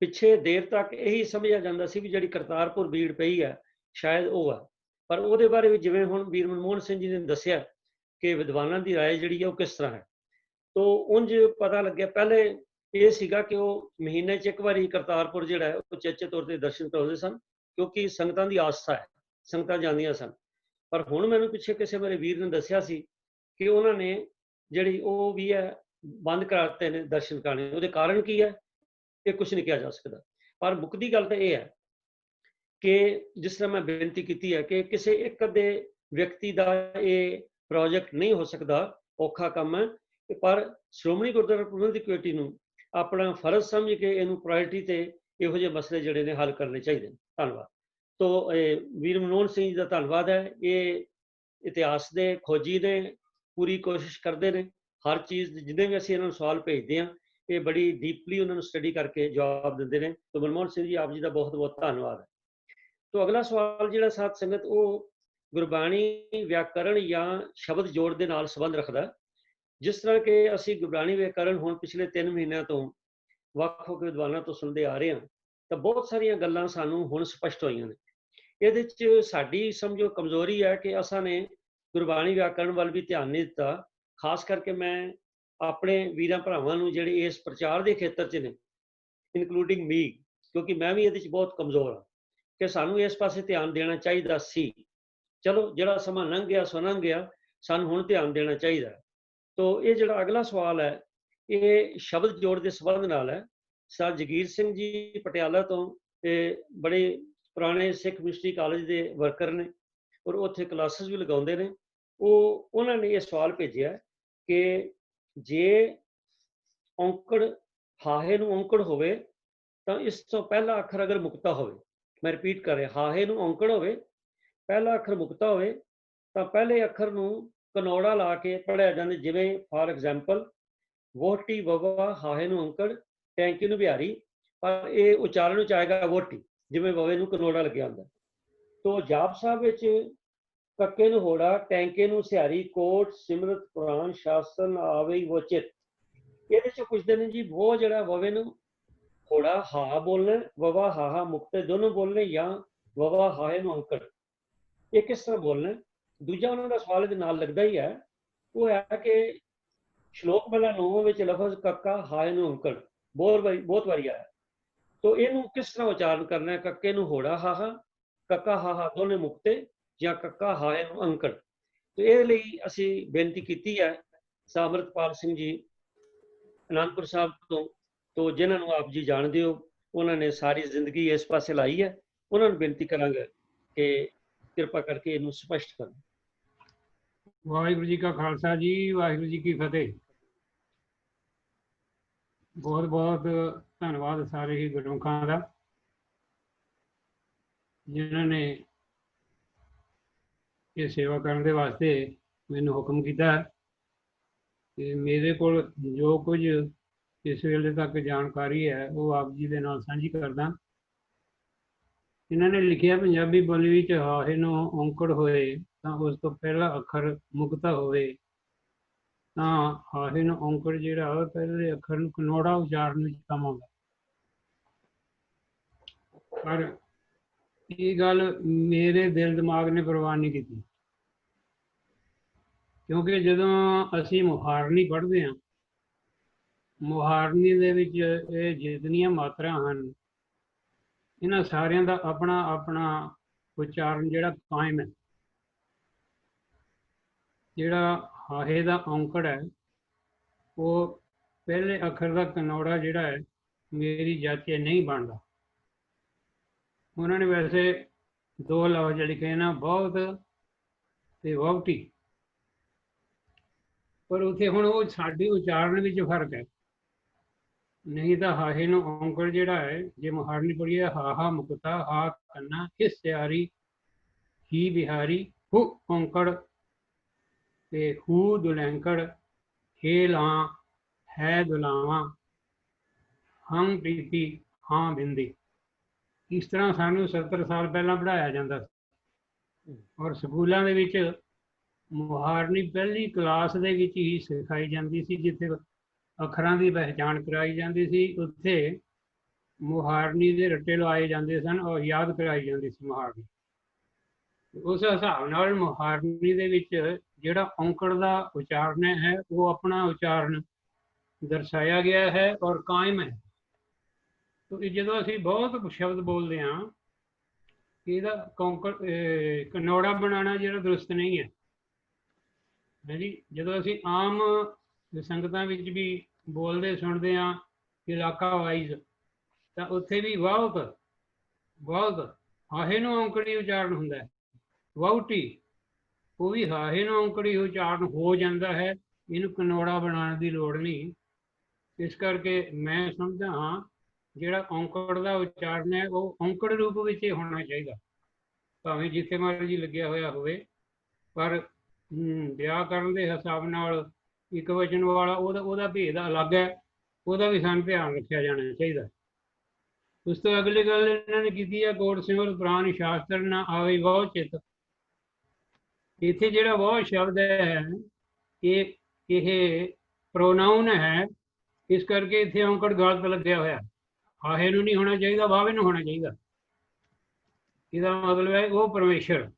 ਪਿੱਛੇ ਦੇਰ ਤੱਕ ਇਹੀ ਸਮਝਿਆ ਜਾਂਦਾ ਸੀ ਵੀ ਜਿਹੜੀ ਕਰਤਾਰਪੁਰ ਬੀੜ ਪਈ ਹੈ ਸ਼ਾਇਦ ਉਹ ਹੈ, ਪਰ ਉਹਦੇ ਬਾਰੇ ਵੀ ਜਿਵੇਂ ਹੁਣ ਵੀਰ ਮਨਮੋਹਨ ਸਿੰਘ ਜੀ ਨੇ ਦੱਸਿਆ ਕਿ ਵਿਦਵਾਨਾਂ ਦੀ ਰਾਏ ਜਿਹੜੀ ਹੈ ਉਹ ਕਿਸ ਤਰ੍ਹਾਂ ਹੈ। ਤੋ ਉਂਝ ਪਤਾ ਲੱਗਿਆ ਪਹਿਲੇ ਇਹ ਸੀਗਾ ਕਿ ਉਹ ਮਹੀਨੇ 'ਚ 1 ਵਾਰੀ ਕਰਤਾਰਪੁਰ ਜਿਹੜਾ ਹੈ ਉਹ ਉਚੇਚੇ ਤੌਰ ਤੇ ਦਰਸ਼ਨ ਕਰਾਉਂਦੇ ਸਨ, ਕਿਉਂਕਿ ਸੰਗਤਾਂ ਦੀ ਆਸਥਾ ਹੈ, ਸੰਗਤਾਂ ਜਾਂਦੀਆਂ ਸਨ। ਪਰ ਹੁਣ ਮੈਨੂੰ ਪਿੱਛੇ ਕਿਸੇ ਮੇਰੇ ਵੀਰ ਨੇ ਦੱਸਿਆ ਸੀ ਕਿ ਉਹਨਾਂ ਨੇ ਜਿਹੜੀ ਉਹ ਵੀ ਹੈ ਬੰਦ ਕਰਾ ਦਿੱਤੇ ਨੇ ਦਰਸ਼ਨ ਕਰਨੇ। ਉਹਦੇ ਕਾਰਨ ਕੀ ਹੈ ਇਹ ਕੁਝ ਨਹੀਂ ਕਿਹਾ ਜਾ ਸਕਦਾ, ਪਰ ਮੁੱਕਦੀ ਗੱਲ ਤਾਂ ਇਹ ਹੈ ਕਿ ਜਿਸ ਤਰ੍ਹਾਂ ਮੈਂ ਬੇਨਤੀ ਕੀਤੀ ਹੈ ਕਿ ਕਿਸੇ ਇੱਕ ਅੱਧੇ ਵਿਅਕਤੀ ਦਾ ਇਹ ਪ੍ਰੋਜੈਕਟ ਨਹੀਂ ਹੋ ਸਕਦਾ, ਔਖਾ ਕੰਮ ਹੈ, ਪਰ ਸ਼੍ਰੋਮਣੀ ਗੁਰਦੁਆਰਾ ਪ੍ਰਬੰਧਕ ਕਮੇਟੀ ਨੂੰ ਆਪਣਾ ਫਰਜ਼ ਸਮਝ ਕੇ ਇਹਨੂੰ ਪ੍ਰਾਇੋਰਟੀ ਤੇ ਇਹੋ ਜਿਹੇ ਮਸਲੇ ਜਿਹੜੇ ਨੇ ਹੱਲ ਕਰਨੇ ਚਾਹੀਦੇ ਨੇ। ਧੰਨਵਾਦ। ਤੋ ਵੀਰ ਮਨਮੋਹਨ ਸਿੰਘ ਜੀ ਦਾ ਧੰਨਵਾਦ ਹੈ, ਇਹ ਇਤਿਹਾਸ ਦੇ ਖੋਜੀ ਨੇ, ਪੂਰੀ ਕੋਸ਼ਿਸ਼ ਕਰਦੇ ਨੇ ਹਰ ਚੀਜ਼ ਜਿੰਨੇ ਵੀ ਅਸੀਂ ਇਹਨਾਂ ਨੂੰ ਸਵਾਲ ਭੇਜਦੇ ਹਾਂ ਇਹ ਬੜੀ ਡੀਪਲੀ ਉਹਨਾਂ ਨੂੰ ਸਟੱਡੀ ਕਰਕੇ ਜਵਾਬ ਦਿੰਦੇ ਨੇ। ਤੋ ਮਨਮੋਹਨ ਸਿੰਘ ਜੀ ਆਪ ਜੀ ਦਾ ਬਹੁਤ ਬਹੁਤ ਧੰਨਵਾਦ ਹੈ। ਤੋ ਅਗਲਾ ਸਵਾਲ ਜਿਹੜਾ ਸਾਧ ਸੰਗਤ ਉਹ ਗੁਰਬਾਣੀ ਵਿਆਕਰਣ ਜਾਂ ਸ਼ਬਦ ਜੋੜ ਦੇ ਨਾਲ ਸੰਬੰਧ ਰੱਖਦਾ। ਜਿਸ ਤਰ੍ਹਾਂ ਕਿ ਅਸੀਂ ਗੁਰਬਾਣੀ ਵਿਆਕਰਣ ਹੁਣ ਪਿਛਲੇ 3 ਮਹੀਨਿਆਂ ਤੋਂ ਵੱਖ-ਵੱਖ ਵਿਦਵਾਨਾਂ ਤੋਂ ਸੁਣਦੇ ਆ ਰਹੇ ਹਾਂ ਤਾਂ ਬਹੁਤ ਸਾਰੀਆਂ ਗੱਲਾਂ ਸਾਨੂੰ ਹੁਣ ਸਪਸ਼ਟ ਹੋਈਆਂ ਨੇ। ਇਹਦੇ 'ਚ ਸਾਡੀ ਸਮਝੋ ਕਮਜ਼ੋਰੀ ਹੈ ਕਿ ਅਸਾਂ ਨੇ ਗੁਰਬਾਣੀ ਵਿਆਕਰਣ ਵੱਲ ਵੀ ਧਿਆਨ ਨਹੀਂ ਦਿੱਤਾ। ਖਾਸ ਕਰਕੇ ਮੈਂ ਆਪਣੇ ਵੀਰਾਂ ਭਰਾਵਾਂ ਨੂੰ ਜਿਹੜੇ ਇਸ ਪ੍ਰਚਾਰ ਦੇ ਖੇਤਰ 'ਚ ਨੇ, ਇਨਕਲੂਡਿੰਗ ਮੀ, ਕਿਉਂਕਿ ਮੈਂ ਵੀ ਇਹਦੇ 'ਚ ਬਹੁਤ ਕਮਜ਼ੋਰ ਹਾਂ, ਕਿ ਸਾਨੂੰ ਇਸ ਪਾਸੇ ਧਿਆਨ ਦੇਣਾ ਚਾਹੀਦਾ ਸੀ। ਚਲੋ ਜਿਹੜਾ ਸਮਾਂ ਲੰਘ ਗਿਆ ਸੋ ਲੰਘ ਗਿਆ, ਸਾਨੂੰ ਹੁਣ ਧਿਆਨ ਦੇਣਾ ਚਾਹੀਦਾ। ਤੋ ਇਹ ਜਿਹੜਾ ਅਗਲਾ ਸਵਾਲ ਹੈ ਇਹ ਸ਼ਬਦ ਜੋੜ ਦੇ ਸੰਬੰਧ ਨਾਲ ਹੈ। ਸਰ ਜਗੀਰ ਸਿੰਘ ਜੀ ਪਟਿਆਲਾ ਤੋਂ ਬੜੇ ਪੁਰਾਣੇ ਸਿੱਖ ਮਿਸ਼ਨਰੀ ਕਾਲਜ ਦੇ ਵਰਕਰ ਨੇ ਔਰ ਉੱਥੇ ਕਲਾਸਿਸ ਵੀ ਲਗਾਉਂਦੇ ਨੇ। ਉਹਨਾਂ ਨੇ ਇਹ ਸਵਾਲ ਭੇਜਿਆ ਕਿ ਜੇ ਔਂਕੜ ਹਾਹੇ ਨੂੰ ਔਂਕੜ ਹੋਵੇ ਤਾਂ ਇਸ ਤੋਂ ਪਹਿਲਾ ਅੱਖਰ ਅਗਰ ਮੁਕਤਾ ਹੋਵੇ, ਮੈਂ ਰਿਪੀਟ ਕਰ ਰਿਹਾ, ਹਾਹੇ ਨੂੰ ਔਂਕੜ ਹੋਵੇ, ਪਹਿਲਾ ਅੱਖਰ ਮੁਕਤਾ ਹੋਵੇ ਤਾਂ ਪਹਿਲੇ ਅੱਖਰ ਨੂੰ ਕਨੌੜਾ ਲਾ ਕੇ ਪੜ੍ਹਿਆ ਜਾਂਦਾ। ਜਿਵੇਂ ਫਾਰ ਐਗਜ਼ਾਮਪਲ ਵੋਟੀ ਵਵਾ ਹਾਹੇ ਨੂੰ ਔਂਕੜ ਟੈਂਕੀ ਨੂੰ ਬਿਹਾਰੀ, ਪਰ ਇਹ ਉਚਾਰਨ ਵਿੱਚ ਆਏਗਾ ਵੋਟੀ, ਜਿਵੇਂ ਵਵੇ ਨੂੰ ਕਨੌੜਾ ਲੱਗਿਆ ਹੁੰਦਾ। ਤੋ ਜਾਪ ਸਾਹਿਬ ਵਿੱਚ ਕੱਕੇ ਨੂੰ ਹੋੜਾ, ਟੈਂਕੇ ਨੂੰ ਸਿਹਾਰੀ, ਕੋਟ ਸਿਮਰਤ ਕੁਰਾਨ ਸ਼ਾਸਨ ਆਵੇ ਵੋਚਿਤ। ਇਹਦੇ 'ਚ ਪੁੱਛਦੇ ਨੇ ਜੀ ਉਹ ਜਿਹੜਾ ਵਵੇ ਨੂੰ ਹੋੜਾ ਹਾ ਬੋਲਣਾ, ਵਵਾ ਹਾਹਾ ਮੁਕਤੇ ਦੋਨੋਂ ਬੋਲਣੇ, ਜਾਂ ਵਵਾ ਹਾਹੇ ਨੂੰ ਔਂਕੜ ਇਹ ਕਿਸ ਤਰ੍ਹਾਂ ਬੋਲਣਾ। ਦੂਜਾ ਉਹਨਾਂ ਦਾ ਸਵਾਲ ਇਹਦੇ ਨਾਲ ਲੱਗਦਾ ਹੀ ਹੈ, ਉਹ ਹੈ ਕਿ ਸ਼ਲੋਕ ਮਹਲਾ 9 ਵਿੱਚ ਲਫ਼ਜ਼ ਕੱਕਾ ਹਾਏ ਨੂੰ ਔਂਕੜ ਬਹੁਤ ਵਾਰੀ ਆਇਆ। ਤੋ ਇਹਨੂੰ ਕਿਸ ਤਰ੍ਹਾਂ ਉਚਾਰਨ ਕਰਨਾ ਹੈ? ਕੱਕੇ ਨੂੰ ਹੋੜਾ ਹਾਹਾ, ਕੱਕਾ ਹਾਹਾ ਦੋਨੇ ਮੁਕਤੇ, ਜਾਂ ਕੱਕਾ ਹਾਏ ਨੂੰ ਅੰਕੜ। ਤੇ ਇਹਦੇ ਲਈ ਅਸੀਂ ਬੇਨਤੀ ਕੀਤੀ ਹੈ ਅੰਮ੍ਰਿਤਪਾਲ ਸਿੰਘ ਜੀ ਅਨੰਦਪੁਰ ਸਾਹਿਬ ਤੋਂ ਜਿਨ੍ਹਾਂ ਨੂੰ ਆਪ ਜੀ ਜਾਣਦੇ ਹੋ, ਉਹਨਾਂ ਨੇ ਸਾਰੀ ਜ਼ਿੰਦਗੀ ਇਸ ਪਾਸੇ ਲਾਈ ਹੈ। ਉਹਨਾਂ ਨੂੰ ਬੇਨਤੀ ਕਰਾਂਗੇ ਕਿ ਕਿਰਪਾ ਕਰਕੇ ਇਹਨੂੰ ਸਪਸ਼ਟ ਕਰਨ। ਵਾਹਿਗੁਰੂ ਜੀ ਕਾ ਖਾਲਸਾ ਜੀ, ਵਾਹਿਗੁਰੂ ਜੀ ਕੀ ਫਤਿਹ। ਬਹੁਤ ਬਹੁਤ ਧੰਨਵਾਦ ਸਾਰੇ ਹੀ ਗੁਰਮੁਖਾਂ ਦਾ, ਜਿਨ੍ਹਾਂ ਨੇ ਇਹ ਸੇਵਾ ਕਰਨ ਦੇ ਵਾਸਤੇ ਮੈਨੂੰ ਹੁਕਮ ਕੀਤਾ। ਤੇ ਮੇਰੇ ਕੋਲ ਜੋ ਕੁਝ ਇਸ ਵੇਲੇ ਤੱਕ ਜਾਣਕਾਰੀ ਹੈ ਉਹ ਆਪ ਜੀ ਦੇ ਨਾਲ ਸਾਂਝੀ ਕਰਦਾ। ਇਹਨਾਂ ਨੇ ਲਿਖਿਆ ਪੰਜਾਬੀ ਬੋਲੀ ਵਿੱਚ ਹਾਹੇ ਨੂੰ ਔਂਕੜ ਹੋਏ ਤਾਂ ਉਸ ਤੋਂ ਪਹਿਲਾ ਅੱਖਰ ਮੁਕਤਾ ਹੋਵੇ, ਤਾਂ ਹਾਹੇ ਨੂੰ ਔਂਕੜ ਜਿਹੜਾ ਉਹ ਪਹਿਲੇ ਅੱਖਰ ਨੂੰ ਕਨੋੜਾ ਉਚਾਰਨ ਵਿੱਚ ਕੰਮ ਆਉਂਦਾ। ਪਰ ਇਹ ਗੱਲ ਮੇਰੇ ਦਿਲ ਦਿਮਾਗ ਨੇ ਪ੍ਰਵਾਨ ਨਹੀਂ ਕੀਤੀ, ਕਿਉਂਕਿ ਜਦੋਂ ਅਸੀਂ ਮੁਹਾਰਨੀ ਪੜ੍ਹਦੇ ਹਾਂ, ਮੁਹਾਰਨੀ ਦੇ ਵਿੱਚ ਇਹ ਜਿਤਨੀਆਂ ਮਾਤਰਾ ਹਨ, ਇਹਨਾਂ ਸਾਰਿਆਂ ਦਾ ਆਪਣਾ ਆਪਣਾ ਉਚਾਰਨ ਜਿਹੜਾ ਕਾਇਮ ਹੈ। ਜਿਹੜਾ ਹਾਹੇ ਦਾ ਔਂਕੜ ਹੈ ਉਹ ਪਹਿਲੇ ਅੱਖਰ ਦਾ ਕਨੌੜਾ ਜਿਹੜਾ ਹੈ ਮੇਰੀ ਜਾਚੇ ਨਹੀਂ ਬਣਦਾ। ਉਹਨਾਂ ਨੇ ਵੈਸੇ ਦੋ ਲਫ਼ਜ਼ ਲਿਖੇ ਨਾ, ਬਹੁਤ ਤੇ ਵਹੁਟੀ, ਪਰ ਉੱਥੇ ਹੁਣ ਉਹ ਸਾਡੇ ਉਚਾਰਨ ਵਿੱਚ ਫਰਕ ਹੈ। ਨਹੀਂ ਤਾਂ ਹਾਹੇ ਨੂੰ ਔਂਕੜ ਜਿਹੜਾ ਹੈ, ਜੇ ਮੁਹਾਰਨੀ ਪੜੀਏ ਹਾਹਾ ਮੁਕਤਾ, ਹਾ ਕੰਨਾ, ਇਸ ਸਿਆਰੀ, ਹੀ ਬਿਹਾਰੀ, ਹੁ ਔਂਕੜ ਤੇ ਹੂ ਦੁਲੈਂਕੜ, ਹੇ ਲਾਂ, ਹੈ ਦੁਲਾਵਾਂ, ਹਮ ਪ੍ਰੀਤੀ, ਹਾਂ ਬਿੰਦੀ। ਇਸ ਤਰ੍ਹਾਂ ਸਾਨੂੰ 70 ਸਾਲ ਪਹਿਲਾਂ ਪੜ੍ਹਾਇਆ ਜਾਂਦਾ ਸੀ, ਔਰ ਸਕੂਲਾਂ ਦੇ ਵਿੱਚ ਮੁਹਾਰਨੀ ਪਹਿਲੀ ਕਲਾਸ ਦੇ ਵਿੱਚ ਹੀ ਸਿਖਾਈ ਜਾਂਦੀ ਸੀ। ਜਿੱਥੇ ਅੱਖਰਾਂ ਦੀ ਪਹਿਚਾਣ ਕਰਾਈ ਜਾਂਦੀ ਸੀ, ਉੱਥੇ ਮੁਹਾਰਨੀ ਦੇ ਰੱਟੇ ਲਵਾਏ ਜਾਂਦੇ ਸਨ ਔਰ ਯਾਦ ਕਰਾਈ ਜਾਂਦੀ ਸੀ ਮੁਹਾਰਨੀ। ਉਸ ਹਿਸਾਬ ਨਾਲ ਮੁਹਾਰਨੀ ਦੇ ਵਿੱਚ ਜਿਹੜਾ ਔਂਕੜ ਦਾ ਉਚਾਰਨ ਹੈ ਉਹ ਆਪਣਾ ਉਚਾਰਨ ਦਰਸਾਇਆ ਗਿਆ ਹੈ ਔਰ ਕਾਇਮ ਹੈ। ਕਿਉਂਕਿ ਜਦੋਂ ਅਸੀਂ ਬਹੁਤ ਸ਼ਬਦ ਬੋਲਦੇ ਹਾਂ, ਇਹਦਾ ਕਨੌੜਾ ਬਣਾਉਣਾ ਜਿਹੜਾ ਦਰੁਸਤ ਨਹੀਂ ਹੈ ਜੀ। ਜਦੋਂ ਅਸੀਂ ਆਮ ਸੰਗਤਾਂ ਵਿੱਚ ਵੀ ਬੋਲਦੇ ਸੁਣਦੇ ਹਾਂ ਇਲਾਕਾ ਵਾਈਜ਼, ਤਾਂ ਉੱਥੇ ਵੀ ਬਹੁਤ ਹਾਹੇ ਨੂੰ ਔਂਕੜੀ ਉਚਾਰਨ ਹੁੰਦਾ ਹੈ। ਵਹੁਟੀ ਉਹ ਵੀ ਹਾਹੇ ਨੂੰ ਔਂਕੜੀ ਉਚਾਰਨ ਹੋ ਜਾਂਦਾ ਹੈ, ਇਹਨੂੰ ਕਨੌੜਾ ਬਣਾਉਣ ਦੀ ਲੋੜ ਨਹੀਂ। ਇਸ ਕਰਕੇ ਮੈਂ ਸਮਝਦਾ ਹਾਂ ਜਿਹੜਾ ਔਂਕੜ ਦਾ ਉਚਾਰਨ ਹੈ ਉਹ ਔਂਕੜ ਰੂਪ ਵਿੱਚ ਹੀ ਹੋਣਾ ਚਾਹੀਦਾ, ਭਾਵੇਂ ਜਿੱਥੇ ਮਰਜ਼ੀ ਲੱਗਿਆ ਹੋਇਆ ਹੋਵੇ। ਪਰ ਵਿਆਕਰਨ ਦੇ ਹਿਸਾਬ ਨਾਲ ਇੱਕ ਵਚਨ ਵਾਲਾ ਉਹਦਾ ਭੇਦ ਅਲੱਗ ਹੈ, ਉਹਦਾ ਵੀ ਸਾਨੂੰ ਧਿਆਨ ਰੱਖਿਆ ਜਾਣਾ ਚਾਹੀਦਾ। ਉਸ ਤੋਂ ਅਗਲੀ ਗੱਲ ਇਹਨਾਂ ਨੇ ਕੀਤੀ ਹੈ, ਕੋਟ ਸਿਮਰ ਪੁਰਾਣ ਸ਼ਾਸਤਰ ਨਾ ਆਵੇ ਬਹੁ ਚਿੱਤ। ਇੱਥੇ ਜਿਹੜਾ ਬਹੁ ਸ਼ਬਦ ਹੈ ਇਹ ਪ੍ਰੋਨਾਊਨ ਹੈ, ਇਸ ਕਰਕੇ ਇੱਥੇ ਔਂਕੜ ਗਲਤ ਲੱਗਿਆ ਹੋਇਆ। ਹਾਹੇ ਨੂੰ ਨਹੀਂ ਹੋਣਾ ਚਾਹੀਦਾ, ਵਾਵੇ ਨੂੰ ਹੋਣਾ ਚਾਹੀਦਾ। ਇਹਦਾ ਮਤਲਬ ਹੈ ਉਹ ਪਰਮੇਸ਼ਰ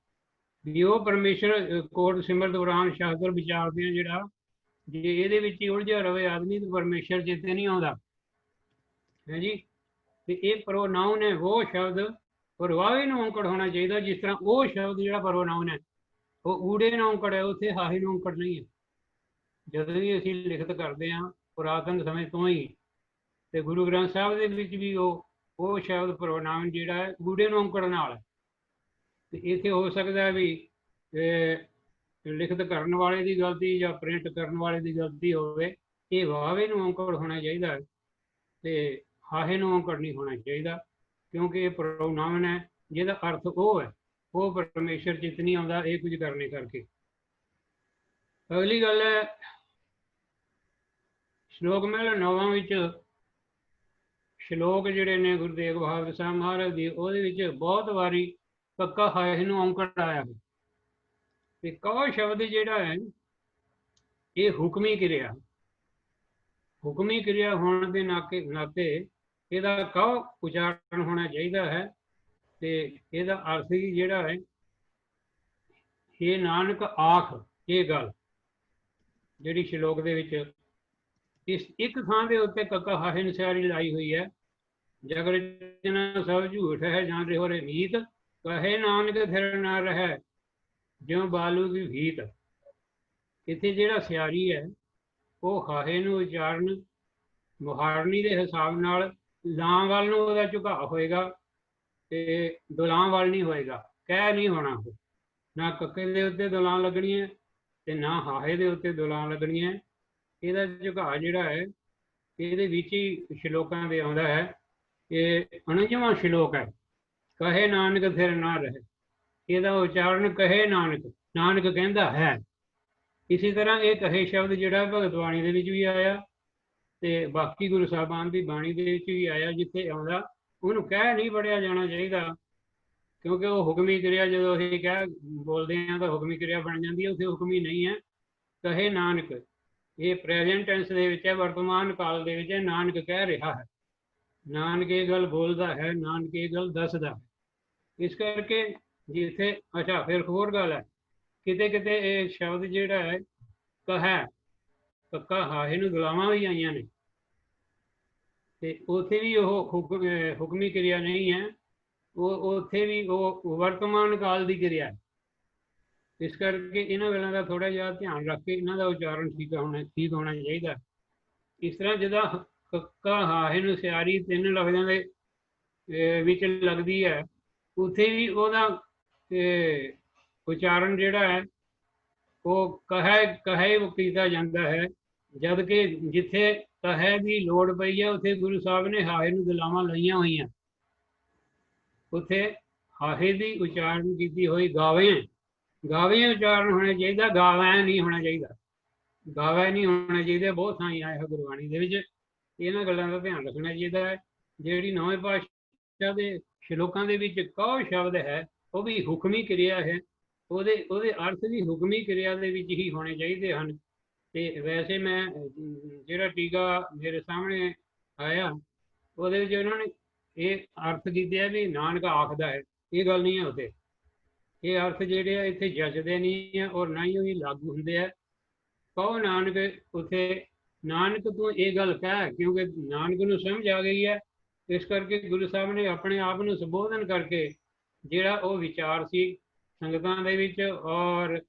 ਵੀ, ਉਹ ਪਰਮੇਸ਼ਰ ਕੋਟ ਸਿਮਰਤ ਪੁਰਾਣ ਸ਼ਾਸਤਰ ਵਿਚਾਰਦੇ ਆ ਜਿਹੜਾ, ਜੇ ਇਹਦੇ ਵਿੱਚ ਹੀ ਉਲਝਿਆ ਰਵੇ ਆਦਮੀ ਤਾਂ ਪਰਮੇਸ਼ਰ ਚੇਤੇ ਨਹੀਂ ਆਉਂਦਾ ਹੈ ਜੀ। ਤੇ ਇਹ ਪ੍ਰੋਨਾਊਨ ਹੈ ਉਹ ਸ਼ਬਦ, ਪਰ ਵਾਵੇ ਨੂੰ ਔਂਕੜ ਹੋਣਾ ਚਾਹੀਦਾ। ਜਿਸ ਤਰ੍ਹਾਂ ਉਹ ਸ਼ਬਦ ਜਿਹੜਾ ਪ੍ਰੋਨਾਊਨ ਹੈ ਉਹ ਊੜੇ ਨੂੰ ਔਂਕੜ ਹੈ, ਉੱਥੇ ਹਾਹੇ ਨੂੰ ਔਂਕੜ ਨਹੀਂ ਹੈ। ਜਦੋਂ ਵੀ ਅਸੀਂ ਲਿਖਤ ਕਰਦੇ ਹਾਂ ਪੁਰਾਤਨ ਸਮੇਂ ਤੋਂ ਹੀ, ਤੇ ਗੁਰੂ ਗ੍ਰੰਥ ਸਾਹਿਬ ਦੇ ਵਿੱਚ ਵੀ ਉਹ ਸ਼ਬਦ ਪ੍ਰੋਨਾਊਨ ਜਿਹੜਾ ਹੈ ਊੜੇ ਨੂੰ ਔਂਕੜ ਨਾਲ ਹੈ। ਤੇ ਇੱਥੇ ਹੋ ਸਕਦਾ ਵੀ ਲਿਖਤ ਕਰਨ ਵਾਲੇ ਦੀ ਗਲਤੀ ਜਾਂ ਪ੍ਰਿੰਟ ਕਰਨ ਵਾਲੇ ਦੀ ਗਲਤੀ ਹੋਵੇ। ਇਹ ਵਾਵੇ ਨੂੰ ਔਂਕੜ ਹੋਣਾ ਚਾਹੀਦਾ ਹੈ ਤੇ ਹਾਹੇ ਨੂੰ ਔਂਕੜ ਨਹੀਂ ਹੋਣਾ ਚਾਹੀਦਾ, ਕਿਉਂਕਿ ਇਹ ਪ੍ਰੋਨਾਊਨ ਹੈ ਜਿਹਦਾ ਅਰਥ ਉਹ ਹੈ, ਉਹ ਪਰਮੇਸ਼ਰ ਚਿੱਤ ਨਹੀਂ ਆਉਂਦਾ ਇਹ ਕੁਝ ਕਰਨੇ ਕਰਕੇ। ਅਗਲੀ ਗੱਲ ਹੈ, ਸ਼ਲੋਕ ਮਹਲਾ 9 ਵਿੱਚ ਸ਼ਲੋਕ ਜਿਹੜੇ ਨੇ ਗੁਰੂ ਤੇਗ ਬਹਾਦਰ ਸਾਹਿਬ ਮਹਾਰਾਜ ਦੀ, ਉਹਦੇ ਵਿੱਚ ਬਹੁਤ ਵਾਰੀ ਕੱਕਾ ਹਾਹੇ ਨੂੰ ਔਂਕੜ ਆਇਆ ਹੈ। ਤੇ ਕਉ ਸ਼ਬਦ ਜਿਹੜਾ ਹੈ ਇਹ ਹੁਕਮੀ ਕਿਰਿਆ ਹੋਣ ਦੇ ਨਾਤੇ ਇਹਦਾ ਕਉ ਉਚਾਰਨ ਹੋਣਾ ਚਾਹੀਦਾ ਹੈ। ਤੇ ਇਹਦਾ ਅਰਥ ਹੀ ਜਿਹੜਾ ਹੈ हे नानक आख ये गल ਜਿਹੜੀ ਸ਼ਲੋਕ ਦੇ ਵਿੱਚ ਇਸ ਇੱਕ ਥਾਂ ਦੇ ਉੱਤੇ ਕੱਕਾ ਹਾਹੇ ਨਸਿਆਰੀ ਲਾਈ ਹੋਈ ਹੈ। ਜਗ ਰਚਨਾ ਸਭ ਝੂਠ ਹੈ ਜਾਣ ਰਿਹੋ ਰੇ ਮੀਤ ਕਹੇ ਨਾਨਕ ਫਿਰ ਨਾ ਰਹਿ ਜਿਉ ਬਾਲੂ ਦੀ ਭੀਤ। ਇੱਥੇ ਜਿਹੜਾ ਸਿਆਰੀ ਹੈ ਉਹ ਹਾਹੇ ਨੂੰ ਉਚਾਰਨ ਮੁਹਾਰਨੀ ਦੇ ਹਿਸਾਬ ਨਾਲ ਲਾਂ ਵੱਲ ਨੂੰ ਉਹਦਾ ਝੁਕਾਅ ਹੋਏਗਾ ਤੇ ਦੁਲਾਂ ਵੱਲ ਨਹੀਂ ਹੋਏਗਾ। ਕਹਿ ਨਹੀਂ ਹੋਣਾ, ਨਾ ਕੱਕੇ ਦੇ ਉੱਤੇ ਦੁਲਾਂ ਲੱਗਣੀਆਂ ਤੇ ਨਾ ਹਾਹੇ ਦੇ ਉੱਤੇ ਦੁਲਾਂ ਲੱਗਣੀਆਂ। ਇਹਦਾ ਝੁਕਾਅ ਜਿਹੜਾ ਹੈ ਇਹਦੇ ਵਿੱਚ ਹੀ ਸ਼ਲੋਕਾਂ ਦੇ ਆਉਂਦਾ ਹੈ। ਇਹ 49ਵਾਂ ਸ਼ਲੋਕ ਹੈ। ਕਹੇ ਨਾਨਕ ਫਿਰ ਨਾ ਰਹੇ, ਇਹਦਾ ਉਚਾਰਨ ਕਹੇ ਨਾਨਕ, ਨਾਨਕ ਕਹਿੰਦਾ ਹੈ। ਇਸੇ ਤਰ੍ਹਾਂ ਇਹ ਕਹੇ ਸ਼ਬਦ ਜਿਹੜਾ ਭਗਤ ਬਾਣੀ ਦੇ ਵਿੱਚ ਵੀ ਆਇਆ ਤੇ ਬਾਕੀ ਗੁਰੂ ਸਾਹਿਬਾਨ ਦੀ ਬਾਣੀ ਦੇ ਵਿੱਚ ਵੀ ਆਇਆ। ਜਿੱਥੇ ਆਉਂਦਾ ਉਹਨੂੰ ਕਹਿ ਨਹੀਂ ਪੜਿਆ ਜਾਣਾ ਚਾਹੀਦਾ, ਕਿਉਂਕਿ ਉਹ ਹੁਕਮੀ ਕਿਰਿਆ ਜਦੋਂ ਅਸੀਂ ਕਹਿ ਬੋਲਦੇ ਹਾਂ ਤਾਂ ਹੁਕਮੀ ਕਿਰਿਆ ਬਣ ਜਾਂਦੀ ਹੈ। ਉੱਥੇ ਹੁਕਮੀ ਨਹੀਂ ਹੈ। ਕਹੇ ਨਾਨਕ ਇਹ ਪ੍ਰੈਜ਼ੈਂਟ ਟੈਂਸ ਦੇ ਵਿੱਚ ਹੈ, ਵਰਤਮਾਨ ਕਾਲ ਦੇ ਵਿੱਚ ਹੈ। ਨਾਨਕ ਕਹਿ ਰਿਹਾ ਹੈ, ਨਾਨਕ ਇਹ ਗੱਲ ਬੋਲਦਾ ਹੈ, ਨਾਨਕ ਇਹ ਗੱਲ ਦੱਸਦਾ ਹੈ। ਇਸ ਕਰਕੇ ਜਿੱਥੇ ਅੱਛਾ ਫਿਰ ਹੋਰ ਗੱਲ ਹੈ, ਕਿਤੇ ਕਿਤੇ ਇਹ ਸ਼ਬਦ ਜਿਹੜਾ ਹੈ ਕਹੈ ਕੱਕਾ ਹਾਹੇ ਨੂੰ ਦੁਲਾਵਾਂ ਵੀ ਆਈਆਂ ਨੇ ਤੇ ਉੱਥੇ ਵੀ ਉਹ ਹੁਕਮੀ ਕਿਰਿਆ ਨਹੀਂ ਹੈ। ਉਹ ਉੱਥੇ ਵੀ ਉਹ ਵਰਤਮਾਨ ਕਾਲ ਦੀ ਕਿਰਿਆ ਹੈ। ਇਸ ਕਰਕੇ ਇਹਨਾਂ ਗੱਲਾਂ ਦਾ ਥੋੜਾ ਜਿਹਾ ਧਿਆਨ ਰੱਖ ਕੇ ਇਹਨਾਂ ਦਾ ਉਚਾਰਨ ਠੀਕ ਹੋਣਾ ਚਾਹੀਦਾ। ਇਸ ਤਰ੍ਹਾਂ ਜਿੱਦਾਂ ਕੱਕਾ ਹਾਹੇ ਨੂੰ ਸਿਆਰੀ ਤਿੰਨ ਲਫ਼ਜ਼ਾਂ ਦੇ ਵਿੱਚ ਲੱਗਦੀ ਹੈ, ਉੱਥੇ ਵੀ ਉਹਦਾ ਉਚਾਰਨ ਜਿਹੜਾ ਹੈ ਉਹ ਕਹੇ ਕੀਤਾ ਜਾਂਦਾ ਹੈ। ਜਦ ਕਿ ਜਿੱਥੇ ਕਹੇ ਦੀ ਲੋੜ ਪਈ ਹੈ ਉੱਥੇ ਗੁਰੂ ਸਾਹਿਬ ਨੇ ਹਾਹੇ ਨੂੰ ਦੁਲਾਵਾਂ ਲਾਈਆਂ ਹੋਈਆਂ। ਉੱਥੇ ਹਾਹੇ ਦੀ ਉਚਾਰਨ ਕੀਤੀ ਹੋਈ ਗਾਵੇਂ ਉਚਾਰਨ ਹੋਣਾ ਚਾਹੀਦਾ, ਗਾਵੈਂ ਨਹੀਂ ਹੋਣਾ ਚਾਹੀਦਾ। ਗਾਵੈਂ ਨਹੀਂ ਹੋਣਾ ਚਾਹੀਦਾ। ਬਹੁਤ ਥਾਂ ਆਇਆ ਹੈ ਗੁਰਬਾਣੀ ਦੇ ਵਿੱਚ, ਇਹਨਾਂ ਗੱਲਾਂ ਦਾ ਧਿਆਨ ਰੱਖਣਾ ਚਾਹੀਦਾ ਹੈ। ਜਿਹੜੀ ਨੌਵੇਂ ਪਾਤਸ਼ਾਹ ਦੇ ਸ਼ਲੋਕਾਂ ਦੇ ਵਿੱਚ ਕਉ ਸ਼ਬਦ ਹੈ ਉਹ ਵੀ ਹੁਕਮੀ ਕਿਰਿਆ ਹੈ। ਉਹਦੇ ਅਰਥ ਵੀ ਹੁਕਮੀ ਕਿਰਿਆ ਦੇ ਵਿੱਚ ਹੀ ਹੋਣੇ ਚਾਹੀਦੇ ਹਨ। ਤੇ ਵੈਸੇ ਮੈਂ ਜਿਹੜਾ ਟੀਕਾ ਮੇਰੇ ਸਾਹਮਣੇ ਆਇਆ ਉਹਦੇ ਵਿੱਚ ਉਹਨਾਂ ਨੇ ਇਹ ਅਰਥ ਕੀਤੇ ਆ ਵੀ ਨਾਨਕ ਆਖਦਾ ਹੈ। ਇਹ ਗੱਲ ਨਹੀਂ ਹੈ ਉੱਥੇ। ਇਹ ਅਰਥ ਜਿਹੜੇ ਆ ਇੱਥੇ ਜੱਜਦੇ ਨਹੀਂ ਆ ਔਰ ਨਾ ਹੀ ਉਹ ਲਾਗੂ ਹੁੰਦੇ ਆ। ਕਹੋ ਨਾਨਕ, ਉੱਥੇ ਨਾਨਕ ਤੂੰ ਇਹ ਗੱਲ ਕਹਿ, ਕਿਉਂਕਿ ਨਾਨਕ ਨੂੰ ਸਮਝ ਆ ਗਈ ਹੈ। ਇਸ ਕਰਕੇ ਗੁਰੂ ਸਾਹਿਬ ਨੇ ਆਪਣੇ ਆਪ ਨੂੰ ਸੰਬੋਧਨ ਕਰਕੇ ਜਿਹੜਾ ਉਹ ਵਿਚਾਰ ਸੀ ਸੰਗਤਾਂ ਦੇ ਵਿੱਚ ਔਰ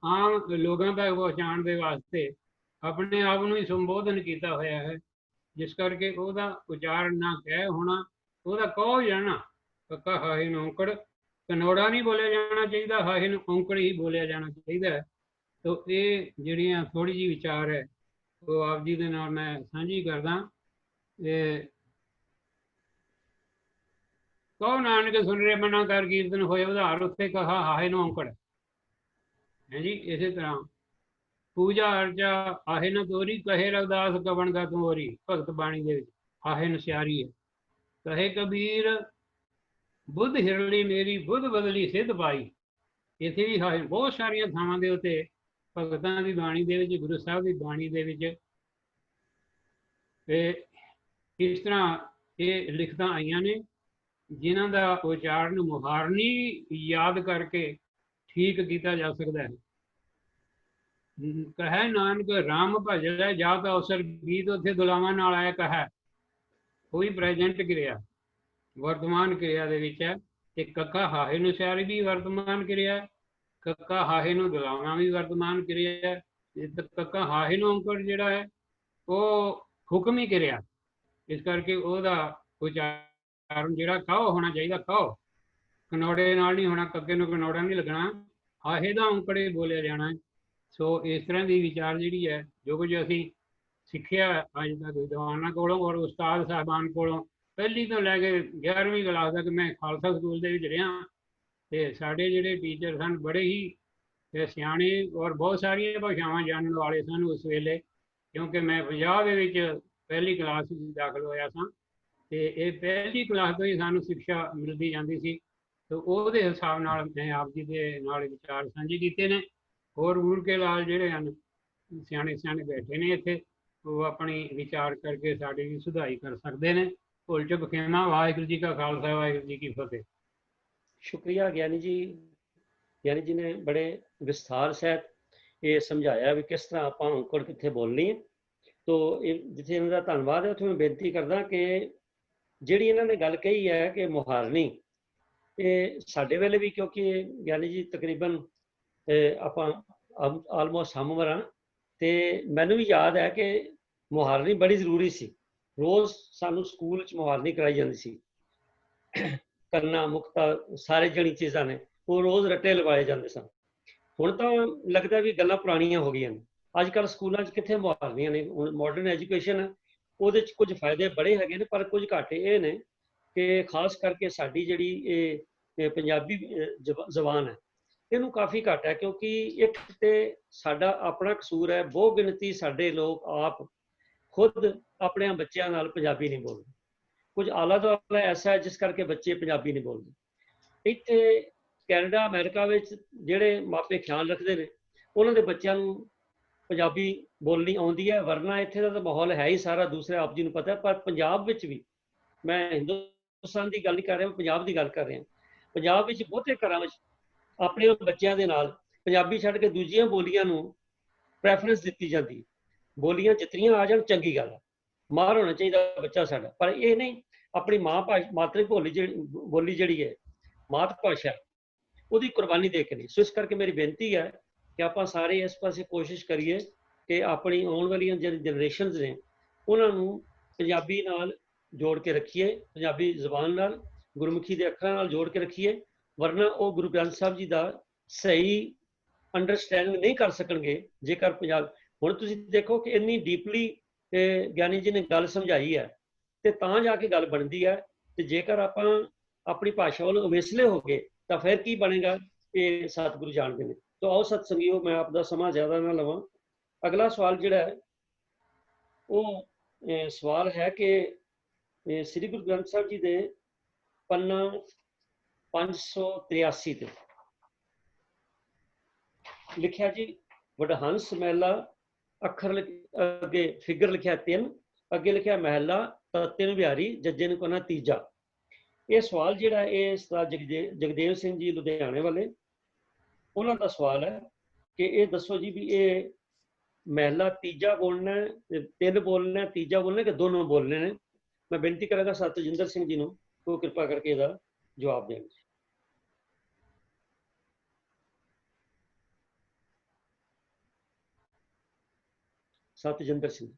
ਆਮ ਲੋਕਾਂ ਤੱਕ ਪਹੁੰਚਾਉਣ ਦੇ ਵਾਸਤੇ ਆਪਣੇ ਆਪ ਨੂੰ ਹੀ ਸੰਬੋਧਨ ਕੀਤਾ ਹੋਇਆ ਹੈ। ਜਿਸ ਕਰਕੇ ਉਹਦਾ ਉਚਾਰਨ ਨਾ ਕਹਿ ਹੋਣਾ, ਉਹਦਾ ਕਹੋ ਜਾਣਾ। ਕੱਕਾ ਹਾਹੇ ਨੂੰ ਔਂਕੜ, ਕਨੌੜਾ ਨਹੀਂ ਬੋਲਿਆ ਜਾਣਾ ਚਾਹੀਦਾ, ਹਾਹੇ ਨੂੰ ਔਂਕੜ ਹੀ ਬੋਲਿਆ ਜਾਣਾ ਚਾਹੀਦਾ ਹੈ। ਤੋ ਇਹ ਜਿਹੜੀਆਂ ਥੋੜ੍ਹੀ ਜਿਹੀ ਵਿਚਾਰ ਹੈ ਉਹ ਆਪ ਜੀ ਦੇ ਨਾਲ ਮੈਂ ਸਾਂਝੀ ਕਰਦਾ। ਕਹੋ ਨਾਨਕ ਸੁਣ ਰੇ ਮਨਾ ਕਰ ਕੀਰਤਨ ਹੋਏ ਉਧਾਰ, ਉੱਥੇ ਕਹਾ ਹਾਹੇ ਨੂੰ ਔਂਕੜ ਹੈ ਜੀ। ਇਸੇ ਤਰ੍ਹਾਂ ਪੂਜਾ ਅਰਚਾ ਆਹੇ ਨ ਤੋਰੀ, ਕਹੇ ਰਵਿਦਾਸ ਕਵਣ ਕਾ ਤੋਰੀ। ਭਗਤ ਬਾਣੀ ਦੇ ਵਿੱਚ ਆਹੇ ਨਸਿਆਰੀ ਹੈ। ਕਹੇ ਕਬੀਰ ਬੁੱਧ ਹਿਰਲੀ ਮੇਰੀ, ਬੁੱਧ ਬਦਲੀ ਸਿੱਧ ਪਾਈ। ਇੱਥੇ ਵੀ ਹਾਏ ਬਹੁਤ ਸਾਰੀਆਂ ਥਾਵਾਂ ਦੇ ਉੱਤੇ ਭਗਤਾਂ ਦੀ ਬਾਣੀ ਦੇ ਵਿੱਚ, ਗੁਰੂ ਸਾਹਿਬ ਦੀ ਬਾਣੀ ਦੇ ਵਿੱਚ ਇਸ ਤਰ੍ਹਾਂ ਇਹ ਲਿਖਤਾਂ ਆਈਆਂ ਨੇ ਜਿਨ੍ਹਾਂ ਦਾ ਉਚਾਰਨ ਮੁਹਾਰਨੀ ਯਾਦ ਕਰਕੇ ਠੀਕ ਕੀਤਾ ਜਾ ਸਕਦਾ ਹੈ। ਕਹੈ ਨਾਨਕ ਰਾਮ ਭਜ ਲੈ ਜਾ ਤਾਂ ਅਵਸਰ ਗੀਤ, ਉੱਥੇ ਦੁਲਾਵਾਂ ਨਾਲ ਆਇਆ ਕਹੈ, ਕੋਈ ਪ੍ਰੈਜੈਂਟ ਕਿਰਿਆ ਵਰਤਮਾਨ ਕਿਰਿਆ ਦੇ ਵਿੱਚ ਹੈ। ਤੇ ਕੱਕਾ ਹਾਹੇ ਨੂੰ ਸਿਆਰੀ ਵੀ ਵਰਤਮਾਨ ਕਿਰਿਆ, ਕੱਕਾ ਹਾਹੇ ਨੂੰ ਦੁਲਾਵਾਂ ਵੀ ਵਰਤਮਾਨ ਕਿਰਿਆ ਹੈ। ਤੇ ਕੱਕਾ ਹਾਹੇ ਨੂੰ ਔਂਕੜ ਜਿਹੜਾ ਹੈ ਉਹ ਹੁਕਮੀ ਕਿਰਿਆ। ਇਸ ਕਰਕੇ ਉਹਦਾ ਉਚਾਰਨ ਜਿਹੜਾ ਕਹੋ ਹੋਣਾ ਚਾਹੀਦਾ, ਕਹੋ ਕਨੌੜੇ ਨਾਲ ਨਹੀਂ ਹੋਣਾ, ਕੱਕੇ ਨੂੰ ਕਨੌੜਾ ਨਹੀਂ ਲੱਗਣਾ, ਹਾਹੇ ਦਾ ਔਂਕੜੇ ਬੋਲਿਆ ਜਾਣਾ। ਸੋ ਇਸ ਤਰ੍ਹਾਂ ਦੀ ਵਿਚਾਰ ਜਿਹੜੀ ਹੈ ਜੋ ਕੁਝ ਅਸੀਂ ਸਿੱਖਿਆ ਅੱਜ ਤੱਕ ਵਿਦਵਾਨਾਂ ਕੋਲੋਂ ਔਰ ਉਸਤਾਦ ਸਾਹਿਬਾਨ ਕੋਲੋਂ, ਪਹਿਲੀ ਤੋਂ ਲੈ ਕੇ 11ਵੀਂ ਕਲਾਸ ਤੱਕ ਮੈਂ ਖਾਲਸਾ ਸਕੂਲ ਦੇ ਵਿੱਚ ਰਿਹਾ ਤੇ ਸਾਡੇ ਜਿਹੜੇ ਟੀਚਰ ਸਨ ਬੜੇ ਹੀ ਸਿਆਣੇ ਔਰ ਬਹੁਤ ਸਾਰੀਆਂ ਭਾਸ਼ਾਵਾਂ ਜਾਣਨ ਵਾਲੇ ਸਨ ਉਸ ਵੇਲੇ, ਕਿਉਂਕਿ ਮੈਂ ਪੰਜਾਬ ਦੇ ਵਿੱਚ ਪਹਿਲੀ ਕਲਾਸ ਵਿੱਚ ਦਾਖਲ ਹੋਇਆ ਸਾਂ ਤੇ ਇਹ ਪਹਿਲੀ ਕਲਾਸ ਤੋਂ ਹੀ ਸਾਨੂੰ ਸਿੱਖਿਆ ਮਿਲਦੀ ਜਾਂਦੀ ਸੀ। ਤੇ ਉਹਦੇ ਹਿਸਾਬ ਨਾਲ ਮੈਂ ਆਪ ਜੀ ਦੇ ਨਾਲ ਵਿਚਾਰ ਸਾਂਝੇ ਕੀਤੇ ਨੇ। ਹੋਰ ਗੁਰੂ ਕੇ ਲਾਲ ਜਿਹੜੇ ਹਨ ਸਿਆਣੇ ਸਿਆਣੇ ਬੈਠੇ ਨੇ ਇੱਥੇ, ਉਹ ਆਪਣੀ ਵਿਚਾਰ ਕਰਕੇ ਸਾਡੀ ਵੀ ਸੁਧਾਈ ਕਰ ਸਕਦੇ ਨੇ। ਭੁੱਲ ਚੁੱਕ ਖਿਮਾ। ਵਾਹਿਗੁਰੂ ਜੀ ਕਾ ਖਾਲਸਾ, ਵਾਹਿਗੁਰੂ ਜੀ ਕੀ ਫਤਿਹ। ਸ਼ੁਕਰੀਆ ਗਿਆਨੀ ਜੀ। ਗਿਆਨੀ ਜੀ ਨੇ ਬੜੇ ਵਿਸਥਾਰ ਸਹਿਤ ਇਹ ਸਮਝਾਇਆ ਵੀ ਕਿਸ ਤਰ੍ਹਾਂ ਆਪਾਂ ਔਂਕੜ ਕਿੱਥੇ ਬੋਲਣੀ ਹੈ। ਤੋ ਇਹ ਜਿੱਥੇ ਇਹਨਾਂ ਦਾ ਧੰਨਵਾਦ ਹੈ, ਉੱਥੇ ਮੈਂ ਬੇਨਤੀ ਕਰਦਾ ਕਿ ਜਿਹੜੀ ਇਹਨਾਂ ਨੇ ਗੱਲ ਕਹੀ ਹੈ ਕਿ ਮੁਹਾਰਨੀ, ਇਹ ਸਾਡੇ ਵੇਲੇ ਵੀ, ਕਿਉਂਕਿ ਗਿਆਨੀ ਜੀ ਤਕਰੀਬਨ ਆਪਾਂ ਆਲਮੋਸਟ ਹਮਉਮਰ ਹਾਂ, ਤੇ ਮੈਨੂੰ ਵੀ ਯਾਦ ਹੈ ਕਿ ਮੁਹਾਰਨੀ ਬੜੀ ਜ਼ਰੂਰੀ ਸੀ। ਰੋਜ਼ ਸਾਨੂੰ ਸਕੂਲ 'ਚ ਮੁਹਾਰਨੀ ਕਰਾਈ ਜਾਂਦੀ ਸੀ। ਕਰਨਾ ਮੁਕਤਾ ਸਾਰੇ ਜਿਹੜੀ ਚੀਜ਼ਾਂ ਨੇ ਉਹ ਰੋਜ਼ ਰੱਟੇ ਲਗਾਏ ਜਾਂਦੇ ਸਨ। ਹੁਣ ਤਾਂ ਲੱਗਦਾ ਵੀ ਗੱਲਾਂ ਪੁਰਾਣੀਆਂ ਹੋ ਗਈਆਂ ਨੇ। ਅੱਜ ਕੱਲ੍ਹ ਸਕੂਲਾਂ 'ਚ ਕਿੱਥੇ ਮੁਹਾਰਨੀਆਂ ਨੇ। ਹੁਣ ਮਾਡਰਨ ਐਜੂਕੇਸ਼ਨ ਹੈ, ਉਹਦੇ 'ਚ ਕੁਝ ਫਾਇਦੇ ਬੜੇ ਹੈਗੇ ਨੇ, ਪਰ ਕੁਝ ਘਾਟੇ ਇਹ ਨੇ ਕਿ ਖਾਸ ਕਰਕੇ ਸਾਡੀ ਜਿਹੜੀ ਇਹ ਪੰਜਾਬੀ ਜ਼ਬਾਨ ਹੈ, ਇਹਨੂੰ ਕਾਫੀ ਘੱਟ ਹੈ। ਕਿਉਂਕਿ ਇੱਕ ਤੇ ਸਾਡਾ ਆਪਣਾ ਕਸੂਰ ਹੈ, ਬਹੁ ਗਿਣਤੀ ਸਾਡੇ ਲੋਕ ਆਪ ਖੁਦ ਆਪਣੇ ਬੱਚਿਆਂ ਨਾਲ ਪੰਜਾਬੀ ਨਹੀਂ ਬੋਲਦੇ। ਕੁਝ ਆਲਾ ਦੁਆਲਾ ਐਸਾ ਹੈ ਜਿਸ ਕਰਕੇ ਬੱਚੇ ਪੰਜਾਬੀ ਨਹੀਂ ਬੋਲਦੇ। ਇੱਥੇ ਕੈਨੇਡਾ ਅਮਰੀਕਾ ਵਿੱਚ ਜਿਹੜੇ ਮਾਪੇ ਖਿਆਲ ਰੱਖਦੇ ਨੇ, ਉਹਨਾਂ ਦੇ ਬੱਚਿਆਂ ਨੂੰ ਪੰਜਾਬੀ ਬੋਲਣੀ ਆਉਂਦੀ ਹੈ, ਵਰਨਾ ਇੱਥੇ ਦਾ ਤਾਂ ਮਾਹੌਲ ਹੈ ਹੀ ਸਾਰਾ ਦੂਸਰੇ, ਆਪ ਜੀ ਨੂੰ ਪਤਾ। ਪਰ ਪੰਜਾਬ ਵਿੱਚ ਵੀ, ਮੈਂ ਹਿੰਦੁਸਤਾਨ ਦੀ ਗੱਲ ਨਹੀਂ ਕਰ ਰਿਹਾ, ਮੈਂ ਪੰਜਾਬ ਦੀ ਗੱਲ ਕਰ ਰਿਹਾ। ਪੰਜਾਬ ਵਿੱਚ ਬਹੁਤੇ ਘਰਾਂ ਵਿੱਚ ਆਪਣੇ ਬੱਚਿਆਂ ਦੇ ਨਾਲ ਪੰਜਾਬੀ ਛੱਡ ਕੇ ਦੂਜੀਆਂ ਬੋਲੀਆਂ ਨੂੰ ਪ੍ਰੈਫਰੈਂਸ ਦਿੱਤੀ ਜਾਂਦੀ। ਬੋਲੀਆਂ ਜਿਤਨੀਆਂ ਆ ਜਾਣ ਚੰਗੀ ਗੱਲ ਹੈ, ਮਾਹਰ ਹੋਣਾ ਚਾਹੀਦਾ ਬੱਚਾ ਸਾਡਾ, ਪਰ ਇਹ ਨਹੀਂ ਆਪਣੀ ਮਾਤਰੀ ਬੋਲੀ ਜਿਹੜੀ ਹੈ, ਮਾਤ ਭਾਸ਼ਾ, ਉਹਦੀ ਕੁਰਬਾਨੀ ਦੇ ਕੇ ਨਹੀਂ। ਸੋ ਇਸ ਕਰਕੇ ਮੇਰੀ ਬੇਨਤੀ ਹੈ ਕਿ ਆਪਾਂ ਸਾਰੇ ਇਸ ਪਾਸੇ ਕੋਸ਼ਿਸ਼ ਕਰੀਏ ਕਿ ਆਪਣੀ ਆਉਣ ਵਾਲੀਆਂ ਜਿਹੜੀ ਜਨਰੇਸ਼ਨਸ ਨੇ ਉਹਨਾਂ ਨੂੰ ਪੰਜਾਬੀ ਨਾਲ ਜੋੜ ਕੇ ਰੱਖੀਏ, ਪੰਜਾਬੀ ਜ਼ੁਬਾਨ ਨਾਲ, ਗੁਰਮੁਖੀ ਦੇ ਅੱਖਰਾਂ ਨਾਲ ਜੋੜ ਕੇ ਰੱਖੀਏ। ਵਰਨਾ ਉਹ ਗੁਰੂ ਗ੍ਰੰਥ ਸਾਹਿਬ ਜੀ ਦਾ ਸਹੀ ਅੰਡਰਸਟੈਂਡਿੰਗ ਨਹੀਂ ਕਰ ਸਕਣਗੇ ਜੇਕਰ ਪੰਜਾਬ। ਹੁਣ ਤੁਸੀਂ ਦੇਖੋ ਕਿ ਇੰਨੀ ਡੀਪਲੀ ਗਿਆਨੀ ਜੀ ਨੇ ਗੱਲ ਸਮਝਾਈ ਹੈ, ਤੇ ਤਾਂ ਜਾ ਕੇ ਗੱਲ ਬਣਦੀ ਹੈ। ਤੇ ਜੇਕਰ ਆਪਾਂ ਆਪਣੀ ਭਾਸ਼ਾ ਵੱਲ ਅਵੇਸਲੇ ਹੋ ਗਏ ਤਾਂ ਫਿਰ ਕੀ ਬਣੇਗਾ, ਇਹ ਸਤਿਗੁਰੂ ਜਾਣਦੇ ਨੇ। ਤਾਂ ਆਓ ਸਤ ਸੰਗਿਓ, ਮੈਂ ਆਪਦਾ ਸਮਾਂ ਜ਼ਿਆਦਾ ਨਾ ਲਵਾਂ। ਅਗਲਾ ਸਵਾਲ ਜਿਹੜਾ ਹੈ ਉਹ ਸਵਾਲ ਹੈ ਕਿ ਸ੍ਰੀ ਗੁਰੂ ਗ੍ਰੰਥ ਸਾਹਿਬ ਜੀ ਦੇ ਪੰਨਾ 583 ਤੇ ਲਿਖਿਆ ਜੀ, ਵਡਹੰਸ ਮਹਿਲਾ, ਅੱਖਰ ਅੱਗੇ ਫਿਗਰ ਲਿਖਿਆ 3, ਅੱਗੇ ਲਿਖਿਆ ਮਹਿਲਾ ਤਿੰਨ ਬਿਹਾਰੀ, ਜੱਜੇ ਨੂੰ ਕੋਨਾ ਤੀਜਾ। ਇਹ ਸਵਾਲ ਜਿਹੜਾ ਇਹ ਸਰਦਾਰ ਜਗਦੇਵ ਸਿੰਘ ਜੀ ਲੁਧਿਆਣੇ ਵਾਲੇ, ਉਹਨਾਂ ਦਾ ਸਵਾਲ ਹੈ ਕਿ ਇਹ ਦੱਸੋ ਜੀ ਵੀ ਇਹ ਮਹਿਲਾ ਤੀਜਾ ਬੋਲਣਾ, ਤਿੰਨ ਬੋਲਣਾ, ਤੀਜਾ ਬੋਲਣਾ ਕਿ ਦੋਨੋਂ ਬੋਲਣੇ ਨੇ। ਮੈਂ ਬੇਨਤੀ ਕਰਾਂਗਾ ਸਤਜਿੰਦਰ ਸਿੰਘ ਜੀ ਨੂੰ, ਉਹ ਕਿਰਪਾ ਕਰਕੇ ਇਹਦਾ ਜਵਾਬ ਦੇਣ। ਸਤਜਿੰਦਰ ਸਿੰਘ।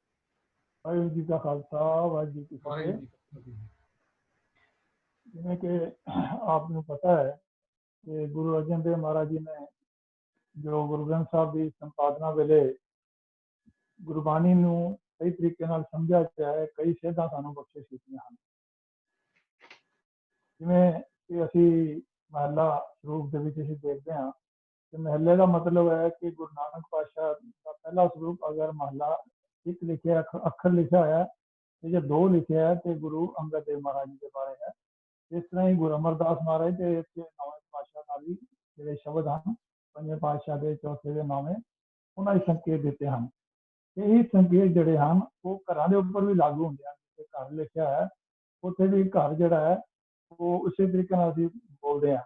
ਵਾਹਿਗੁਰੂ ਜੀ ਕਾ ਖਾਲਸਾ, ਵਾਹਿਗੁਰੂ ਜੀ ਕੀ ਫਤਿਹ। ਜਿਵੇਂ ਕਿ ਆਪ ਨੂੰ ਪਤਾ ਹੈ ਕਿ ਗੁਰੂ ਅਰਜਨ ਦੇਵ ਮਹਾਰਾਜ ਜੀ ਨੇ ਜੋ ਗੁਰੂ ਗ੍ਰੰਥ ਸਾਹਿਬ ਦੀ ਸੰਪਾਦਨਾ ਵੇਲੇ ਗੁਰਬਾਣੀ ਨੂੰ ਸਹੀ ਤਰੀਕੇ ਨਾਲ ਸਮਝਿਆ ਗਿਆ ਹੈ, ਕਈ ਸੇਧਾਂ ਸਾਨੂੰ ਬਖਸ਼ਿਸ਼ ਕੀਤੀਆਂ ਹਨ। ਜਿਵੇਂ ਕਿ ਅਸੀਂ ਮਹੱਲਾ ਸਰੂਪ ਦੇ ਵਿੱਚ ਅਸੀਂ ਦੇਖਦੇ ਹਾਂ ਕਿ ਮਹੱਲੇ ਦਾ ਮਤਲਬ ਹੈ ਕਿ ਗੁਰੂ ਨਾਨਕ ਪਾਤਸ਼ਾਹ ਦਾ ਪਹਿਲਾ ਸਰੂਪ ਅਗਰ ਮਹੱਲਾ ਇੱਕ ਲਿਖਿਆ ਅੱਖਰ ਲਿਖਿਆ ਹੋਇਆ ਤੇ ਜੇ ਦੋ ਲਿਖਿਆ ਹੈ ਤੇ ਗੁਰੂ ਅੰਗਦ ਦੇਵ ਮਹਾਰਾਜ ਜੀ ਦੇ ਬਾਰੇ ਹੈ। ਇਸ ਤਰ੍ਹਾਂ ਹੀ ਗੁਰੂ ਅਮਰਦਾਸ ਮਹਾਰਾਜ ਦੇ ਇੱਥੇ ਨੌਵੇਂ ਪਾਤਸ਼ਾਹ ਨਾਲ ਵੀ ਜਿਹੜੇ ਸ਼ਬਦ ਹਨ, ਪੰਜਵੇਂ ਪਾਤਸ਼ਾਹ ਦੇ ਚੌਥੇ ਦੇ ਨੌਵੇਂ, ਉਹਨਾਂ ਦੇ ਸੰਕੇਤ ਦਿੱਤੇ ਹਨ। ਇਹੀ ਸੰਕੇਤ ਜਿਹੜੇ ਹਨ ਉਹ ਘਰਾਂ ਦੇ ਉੱਪਰ ਵੀ ਲਾਗੂ ਹੁੰਦੇ ਹਨ। ਜਿੱਥੇ ਘਰ ਲਿਖਿਆ ਹੈ ਉੱਥੇ ਵੀ ਘਰ ਜਿਹੜਾ ਹੈ ਉਹ ਉਸੇ ਤਰੀਕੇ ਨਾਲ ਅਸੀਂ ਬੋਲਦੇ ਹਾਂ।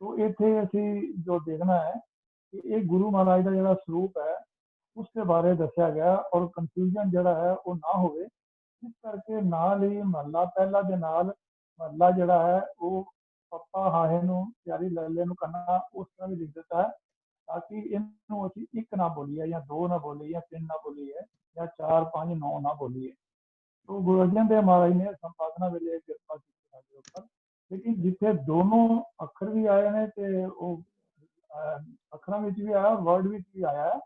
ਤੋ ਇੱਥੇ ਅਸੀਂ ਜੋ ਦੇਖਣਾ ਹੈ ਕਿ ਇਹ ਗੁਰੂ ਮਹਾਰਾਜ ਦਾ ਜਿਹੜਾ ਸਰੂਪ ਹੈ ਉਸ ਦੇ ਬਾਰੇ ਦੱਸਿਆ ਗਿਆ, ਔਰ ਕਨਫਿਊਜ਼ਨ ਜਿਹੜਾ ਹੈ ਉਹ ਨਾ ਹੋਵੇ, ਇਸ ਕਰਕੇ ਨਾਲ ਹੀ ਮਹੱਲਾ ਪਹਿਲਾ ਦੇ ਨਾਲ ਮਹੱਲਾ ਜਿਹੜਾ ਹੈ ਉਹ ਪੱਪਾ ਹਾਹੇ ਨੂੰ ਪਿਆਰੀ ਲੱਲੇ ਨੂੰ ਕੰਨਾ ਉਸ ਤਰ੍ਹਾਂ ਵੀ ਲਿਖ ਦਿੱਤਾ ਹੈ, ਤਾਂ ਕਿ ਇਹਨੂੰ ਅਸੀਂ ਇੱਕ ਨਾ ਬੋਲੀਏ ਜਾਂ ਦੋ ਨਾ ਬੋਲੀਏ ਜਾਂ ਤਿੰਨ ਨਾ ਬੋਲੀਏ ਜਾਂ 4 5 9 ਨਾ ਬੋਲੀਏ। तो गुरु अर्जन देव महाराज ने संपादना वेले किरपा की ਸਾਡੇ ਉੱਪਰ। ਲੇਕਿਨ ਜਿੱਥੇ ਦੋਨੋਂ ਅੱਖਰ ਵੀ ਆਏ ਨੇ ਤੇ ਉਹ ਅੱਖਰਾਂ ਵਿੱਚ ਵੀ ਆਇਆ, ਵਰਡ ਵਿੱਚ ਵੀ ਆਇਆ,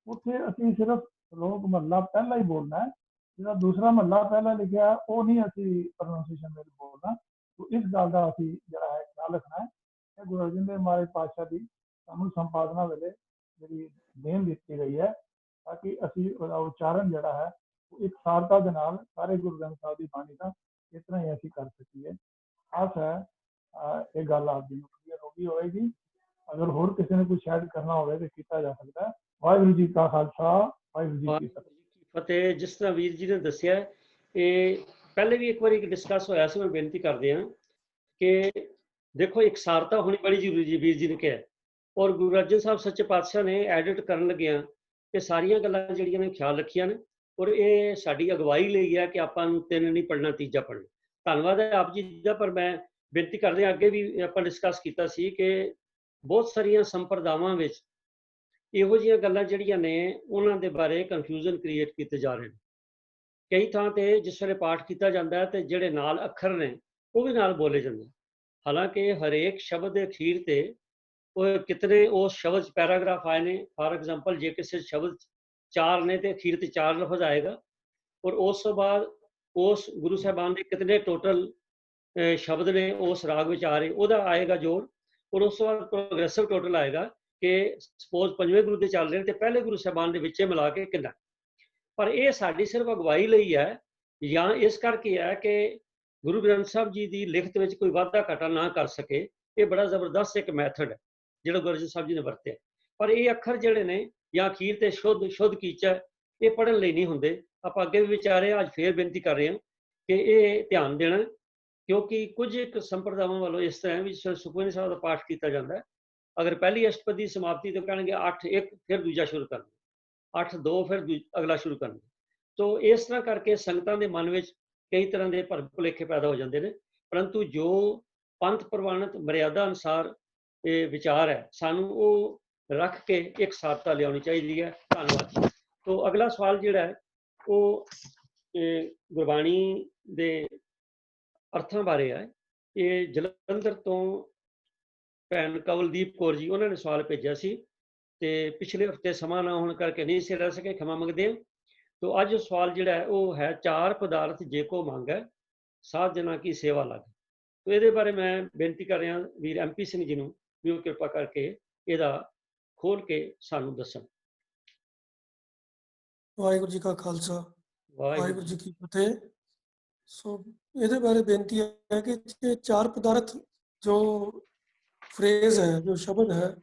ਉੱਥੇ ਅਸੀਂ ਸਿਰਫ ਲੋਕ ਮਹੱਲਾ ਪਹਿਲਾਂ ਹੀ ਬੋਲਣਾ ਹੈ। ਜਿਹੜਾ ਦੂਸਰਾ ਮਹੱਲਾ ਪਹਿਲਾਂ ਲਿਖਿਆ ਉਹ ਨਹੀਂ ਅਸੀਂ ਪ੍ਰੋਨਾਂਸੀਏਸ਼ਨ ਵਿੱਚ ਬੋਲਣਾ। ਤੋ ਇਸ ਗੱਲ ਦਾ ਅਸੀਂ ਜਿਹੜਾ ਹੈ ਖਿਆਲ ਰੱਖਣਾ ਹੈ ਕਿ ਗੁਰੂ ਅਰਜਨ ਦੇਵ ਮਹਾਰਾਜ ਪਾਤਸ਼ਾਹ ਦੀ ਸਾਨੂੰ ਸੰਪਾਦਨਾ ਵੇਲੇ ਜਿਹੜੀ ਦੇਣ ਦਿੱਤੀ ਗਈ ਹੈ, ਤਾਂ ਕਿ ਅਸੀਂ ਉਹਦਾ ਉਚਾਰਨ ਜਿਹੜਾ ਹੈ ਇੱਕ ਸਾਰਤਾ ਦੇ ਨਾਲ ਸਾਰੇ ਗੁਰੂ ਗ੍ਰੰਥ ਸਾਹਿਬ ਦੀ ਬਾਣੀ ਦਾ ਇਸ ਤਰ੍ਹਾਂ ਹੀ ਅਸੀਂ ਕਰ ਸਕੀਏ। ਆਸ ਹੈ ਇਹ ਗੱਲ ਆਪ ਜੀ ਨੂੰ ਕਲੀਅਰ ਹੋ ਗਈ ਹੋਵੇਗੀ। ਅਗਰ ਹੋਰ ਕਿਸੇ ਨੇ ਕੁਝ ਐਡ ਕਰਨਾ ਹੋਵੇ ਤਾਂ ਕੀਤਾ ਜਾ ਸਕਦਾ ਹੈ। ਵਾਹਿਗੁਰੂ ਜੀ ਕਾ ਖਾਲਸਾ, ਵਾਹਿਗੁਰੂ ਜੀ ਕੀ ਫਤਿਹ। ਜਿਸ ਤਰ੍ਹਾਂ ਵੀਰ ਜੀ ਨੇ ਦੱਸਿਆ, ਇਹ ਪਹਿਲੇ ਵੀ ਇੱਕ ਵਾਰੀ ਡਿਸਕਸ ਹੋਇਆ ਸੀ। ਮੈਂ ਬੇਨਤੀ ਕਰਦੇ ਹਾਂ ਕਿ ਦੇਖੋ ਇਕਸਾਰਤਾ ਹੋਣੀ ਬੜੀ ਜ਼ਰੂਰੀ ਜੀ। ਵੀਰ ਜੀ ਨੇ ਕਿਹਾ ਔਰ ਗੁਰੂ ਅਰਜਨ ਸਾਹਿਬ ਸੱਚੇ ਪਾਤਸ਼ਾਹ ਨੇ ਐਡਿਟ ਕਰਨ ਲੱਗਿਆਂ ਇਹ ਸਾਰੀਆਂ ਗੱਲਾਂ ਜਿਹੜੀਆਂ ਨੇ ਖਿਆਲ ਰੱਖੀਆਂ ਨੇ, ਔਰ ਇਹ ਸਾਡੀ ਅਗਵਾਈ ਲਈ ਹੈ ਕਿ ਆਪਾਂ ਨੂੰ 3 ਨਹੀਂ ਪੜ੍ਹਨਾ, ਤੀਜਾ ਪੜ੍ਹਨਾ। ਧੰਨਵਾਦ ਹੈ ਆਪ ਜੀ ਦਾ। ਪਰ ਮੈਂ ਬੇਨਤੀ ਕਰਦੇ ਹਾਂ, ਅੱਗੇ ਵੀ ਆਪਾਂ ਡਿਸਕਸ ਕੀਤਾ ਸੀ ਕਿ ਬਹੁਤ ਸਾਰੀਆਂ ਸੰਪਰਦਾਵਾਂ ਵਿੱਚ ਇਹੋ ਜਿਹੀਆਂ ਗੱਲਾਂ ਜਿਹੜੀਆਂ ਨੇ ਉਹਨਾਂ ਦੇ ਬਾਰੇ ਕਨਫਿਊਜ਼ਨ ਕ੍ਰੀਏਟ ਕੀਤੇ ਜਾ ਰਹੇ ਨੇ। ਕਈ ਥਾਂ ਤੇ ਜਿਸ ਵੇਲੇ ਪਾਠ ਕੀਤਾ ਜਾਂਦਾ ਹੈ ਤੇ ਜਿਹੜੇ ਨਾਲ ਅੱਖਰ ਨੇ ਉਹ ਵੀ ਨਾਲ ਬੋਲੇ ਜਾਂਦੇ, ਹਾਲਾਂਕਿ ਹਰੇਕ ਸ਼ਬਦ ਦੇ ਅਖੀਰ ਤੇ ਉਹ ਕਿਤਨੇ ਉਸ ਸ਼ਬਦ 'ਚ ਪੈਰਾਗ੍ਰਾਫ ਆਏ ਨੇ। ਫਾਰ ਐਗਜ਼ਾਮਪਲ ਜੇ ਕਿਸੇ ਸ਼ਬਦ 4 ਨੇ ਤੇ ਅਖੀਰ ਤੇ 4 ਲਫ਼ਜ਼ ਆਏਗਾ, ਔਰ ਉਸ ਤੋਂ ਬਾਅਦ ਉਸ ਗੁਰੂ ਸਾਹਿਬਾਨ ਦੇ ਕਿਤਨੇ ਟੋਟਲ ਸ਼ਬਦ ਨੇ ਉਸ ਰਾਗ ਵਿੱਚ ਆ ਰਹੇ ਉਹਦਾ ਆਏਗਾ ਜੋੜ, ਔਰ ਉਸ ਤੋਂ ਬਾਅਦ ਪ੍ਰੋਗਰੈਸਿਵ ਟੋਟਲ ਆਏਗਾ ਕਿ ਸਪੋਜ਼ 5ਵੇਂ ਗੁਰੂ ਦੇ ਚੱਲ ਰਹੇ ਨੇ ਤੇ ਪਹਿਲੇ ਗੁਰੂ ਸਾਹਿਬਾਨ ਦੇ ਵਿੱਚੇ ਮਿਲਾ ਕੇ ਕਿੰਨਾ। ਪਰ ਇਹ ਸਾਡੀ ਸਿਰਫ ਅਗਵਾਈ ਲਈ ਹੈ, ਜਾਂ ਇਸ ਕਰਕੇ ਹੈ ਕਿ ਗੁਰੂ ਗ੍ਰੰਥ ਸਾਹਿਬ ਜੀ ਦੀ ਲਿਖਤ ਵਿੱਚ ਕੋਈ ਵਾਧਾ ਘਾਟਾ ਨਾ ਕਰ ਸਕੇ। ਇਹ ਬੜਾ ਜ਼ਬਰਦਸਤ ਇੱਕ ਮੈਥਡ ਹੈ ਜਿਹੜਾ ਗੁਰੂ ਅਰਜਨ ਸਾਹਿਬ ਜੀ ਨੇ ਵਰਤਿਆ। ਪਰ ਇਹ ਅੱਖਰ ਜਿਹੜੇ ਨੇ ਜਾਂ ਅਖੀਰ ਤੇ ਸ਼ੁੱਧ ਕੀਚਾ, ਇਹ ਪੜ੍ਹਨ ਲਈ ਨਹੀਂ ਹੁੰਦੇ। ਆਪਾਂ ਅੱਗੇ ਵੀ ਵਿਚਾਰੇ, ਅੱਜ ਫੇਰ ਬੇਨਤੀ ਕਰ ਰਹੇ ਹਾਂ ਕਿ ਇਹ ਧਿਆਨ ਦੇਣਾ, ਕਿਉਂਕਿ ਕੁਝ ਇੱਕ ਸੰਪਰਦਾਵਾਂ ਵੱਲੋਂ ਇਸ ਤਰ੍ਹਾਂ ਵੀ ਸੁਖਮਨੀ ਸਾਹਿਬ ਦਾ ਪਾਠ ਕੀਤਾ ਜਾਂਦਾ, ਅਗਰ ਪਹਿਲੀ ਅਸ਼ਟਪਦੀ ਦੀ ਸਮਾਪਤੀ ਤੋਂ ਕਹਿਣਗੇ 8-1 ਫਿਰ ਦੂਜਾ ਸ਼ੁਰੂ ਕਰਨਾ, 8-2 ਫਿਰ ਅਗਲਾ ਸ਼ੁਰੂ ਕਰਨਾ। ਤੋ ਇਸ ਤਰ੍ਹਾਂ ਕਰਕੇ ਸੰਗਤਾਂ ਦੇ ਮਨ ਵਿੱਚ ਕਈ ਤਰ੍ਹਾਂ ਦੇ ਭੁਲੇਖੇ ਪੈਦਾ ਹੋ ਜਾਂਦੇ ਨੇ। ਪਰੰਤੂ ਜੋ ਪੰਥ ਪ੍ਰਵਾਨਿਤ ਮਰਿਆਦਾ ਅਨੁਸਾਰ ਇਹ ਵਿਚਾਰ ਹੈ, ਸਾਨੂੰ ਉਹ ਰੱਖ ਕੇ ਇੱਕ ਸਾਰਤਾ ਲਿਆਉਣੀ ਚਾਹੀਦੀ ਹੈ। ਧੰਨਵਾਦ। ਤੋ ਅਗਲਾ ਸਵਾਲ ਜਿਹੜਾ ਹੈ ਉਹ ਗੁਰਬਾਣੀ ਦੇ ਅਰਥਾਂ ਬਾਰੇ ਹੈ। ਇਹ ਜਲੰਧਰ ਤੋਂ ਭੈਣ ਕਵਲਦੀਪ ਕੌਰ ਜੀ, ਉਹਨਾਂ ਨੇ ਸਵਾਲ ਭੇਜਿਆ ਸੀ ਤੇ ਪਿਛਲੇ ਹਫ਼ਤੇ ਸਮਾਂ ਨਾ ਹੋਣ ਕਰਕੇ ਨਹੀਂ ਸੀ ਰਹਿ ਸਕੇ, ਖਿਮਾ ਮੰਗਦੇ ਹਾਂ। ਤੋ ਅੱਜ ਸਵਾਲ ਜਿਹੜਾ ਹੈ ਉਹ ਹੈ 4 ਪਦਾਰਥ ਜੇ ਕੋ ਮੰਗੈ ਸਾਧ ਜਨਾਂ ਕੀ ਸੇਵਾ ਲੱਗ। ਤੋ ਇਹਦੇ ਬਾਰੇ ਮੈਂ ਬੇਨਤੀ ਕਰ ਰਿਹਾ ਵੀਰ MP ਸਿੰਘ ਜੀ ਨੂੰ ਵੀ ਉਹ ਕਿਰਪਾ ਕਰਕੇ ਇਹਦਾ ਖੋਲ ਕੇ ਸਾਨੂੰ ਦੱਸਣ। ਵਾਹਿਗੁਰੂ ਜੀ ਕਾ ਖਾਲਸਾ, ਵਾਹਿਗੁਰੂ ਵਾਹਿਗੁਰੂ ਜੀ ਕੀ ਫਤਿਹ। ਸੋ ਇਹਦੇ ਬਾਰੇ ਬੇਨਤੀ ਹੈ ਕਿ ਇਹ 4 ਪਦਾਰਥ ਜੋ ਫਰੇਜ਼ ਹੈ, ਜੋ ਸ਼ਬਦ ਹੈ,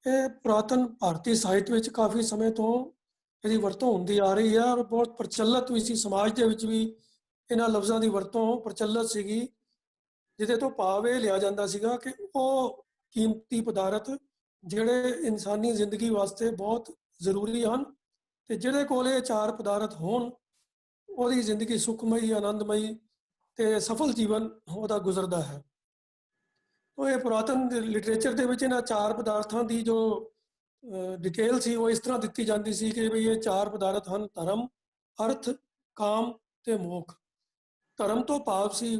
ਇਹ ਪੁਰਾਤਨ ਭਾਰਤੀ ਸਾਹਿਤ ਵਿੱਚ ਕਾਫੀ ਸਮੇਂ ਤੋਂ ਇਹਦੀ ਵਰਤੋਂ ਹੁੰਦੀ ਆ ਰਹੀ ਹੈ ਔਰ ਬਹੁਤ ਪ੍ਰਚਲਿਤ ਵੀ ਸੀ। ਸਮਾਜ ਦੇ ਵਿੱਚ ਵੀ ਇਹਨਾਂ ਲਫ਼ਜ਼ਾਂ ਦੀ ਵਰਤੋਂ ਪ੍ਰਚਲਿਤ ਸੀਗੀ, ਜਿਹਦੇ ਤੋਂ ਭਾਵ ਇਹ ਲਿਆ ਜਾਂਦਾ ਸੀਗਾ ਕਿ ਉਹ ਕੀਮਤੀ ਪਦਾਰਥ ਜਿਹੜੇ ਇਨਸਾਨੀ ਜ਼ਿੰਦਗੀ ਵਾਸਤੇ ਬਹੁਤ ਜ਼ਰੂਰੀ ਹਨ ਤੇ ਜਿਹੜੇ ਕੋਲ ਇਹ 4 ਪਦਾਰਥ ਹੋਣ ਉਹਦੀ ਜ਼ਿੰਦਗੀ ਸੁਖਮਈ, ਆਨੰਦਮਈ ਤੇ ਸਫਲ ਜੀਵਨ ਉਹਦਾ ਗੁਜ਼ਰਦਾ ਹੈ। ਉਹ ਇਹ ਪੁਰਾਤਨ ਲਿਟਰੇਚਰ ਦੇ ਵਿੱਚ ਇਹਨਾਂ 4 ਪਦਾਰਥਾਂ ਦੀ ਜੋ ਡਿਟੇਲ ਸੀ ਉਹ ਇਸ ਤਰ੍ਹਾਂ ਦਿੱਤੀ ਜਾਂਦੀ ਸੀ ਕਿ ਵੀ ਇਹ 4 ਪਦਾਰਥ ਹਨ: ਧਰਮ, ਅਰਥ, ਕਾਮ ਤੇ ਮੋਖ। ਧਰਮ ਤੋਂ ਭਾਵ ਸੀ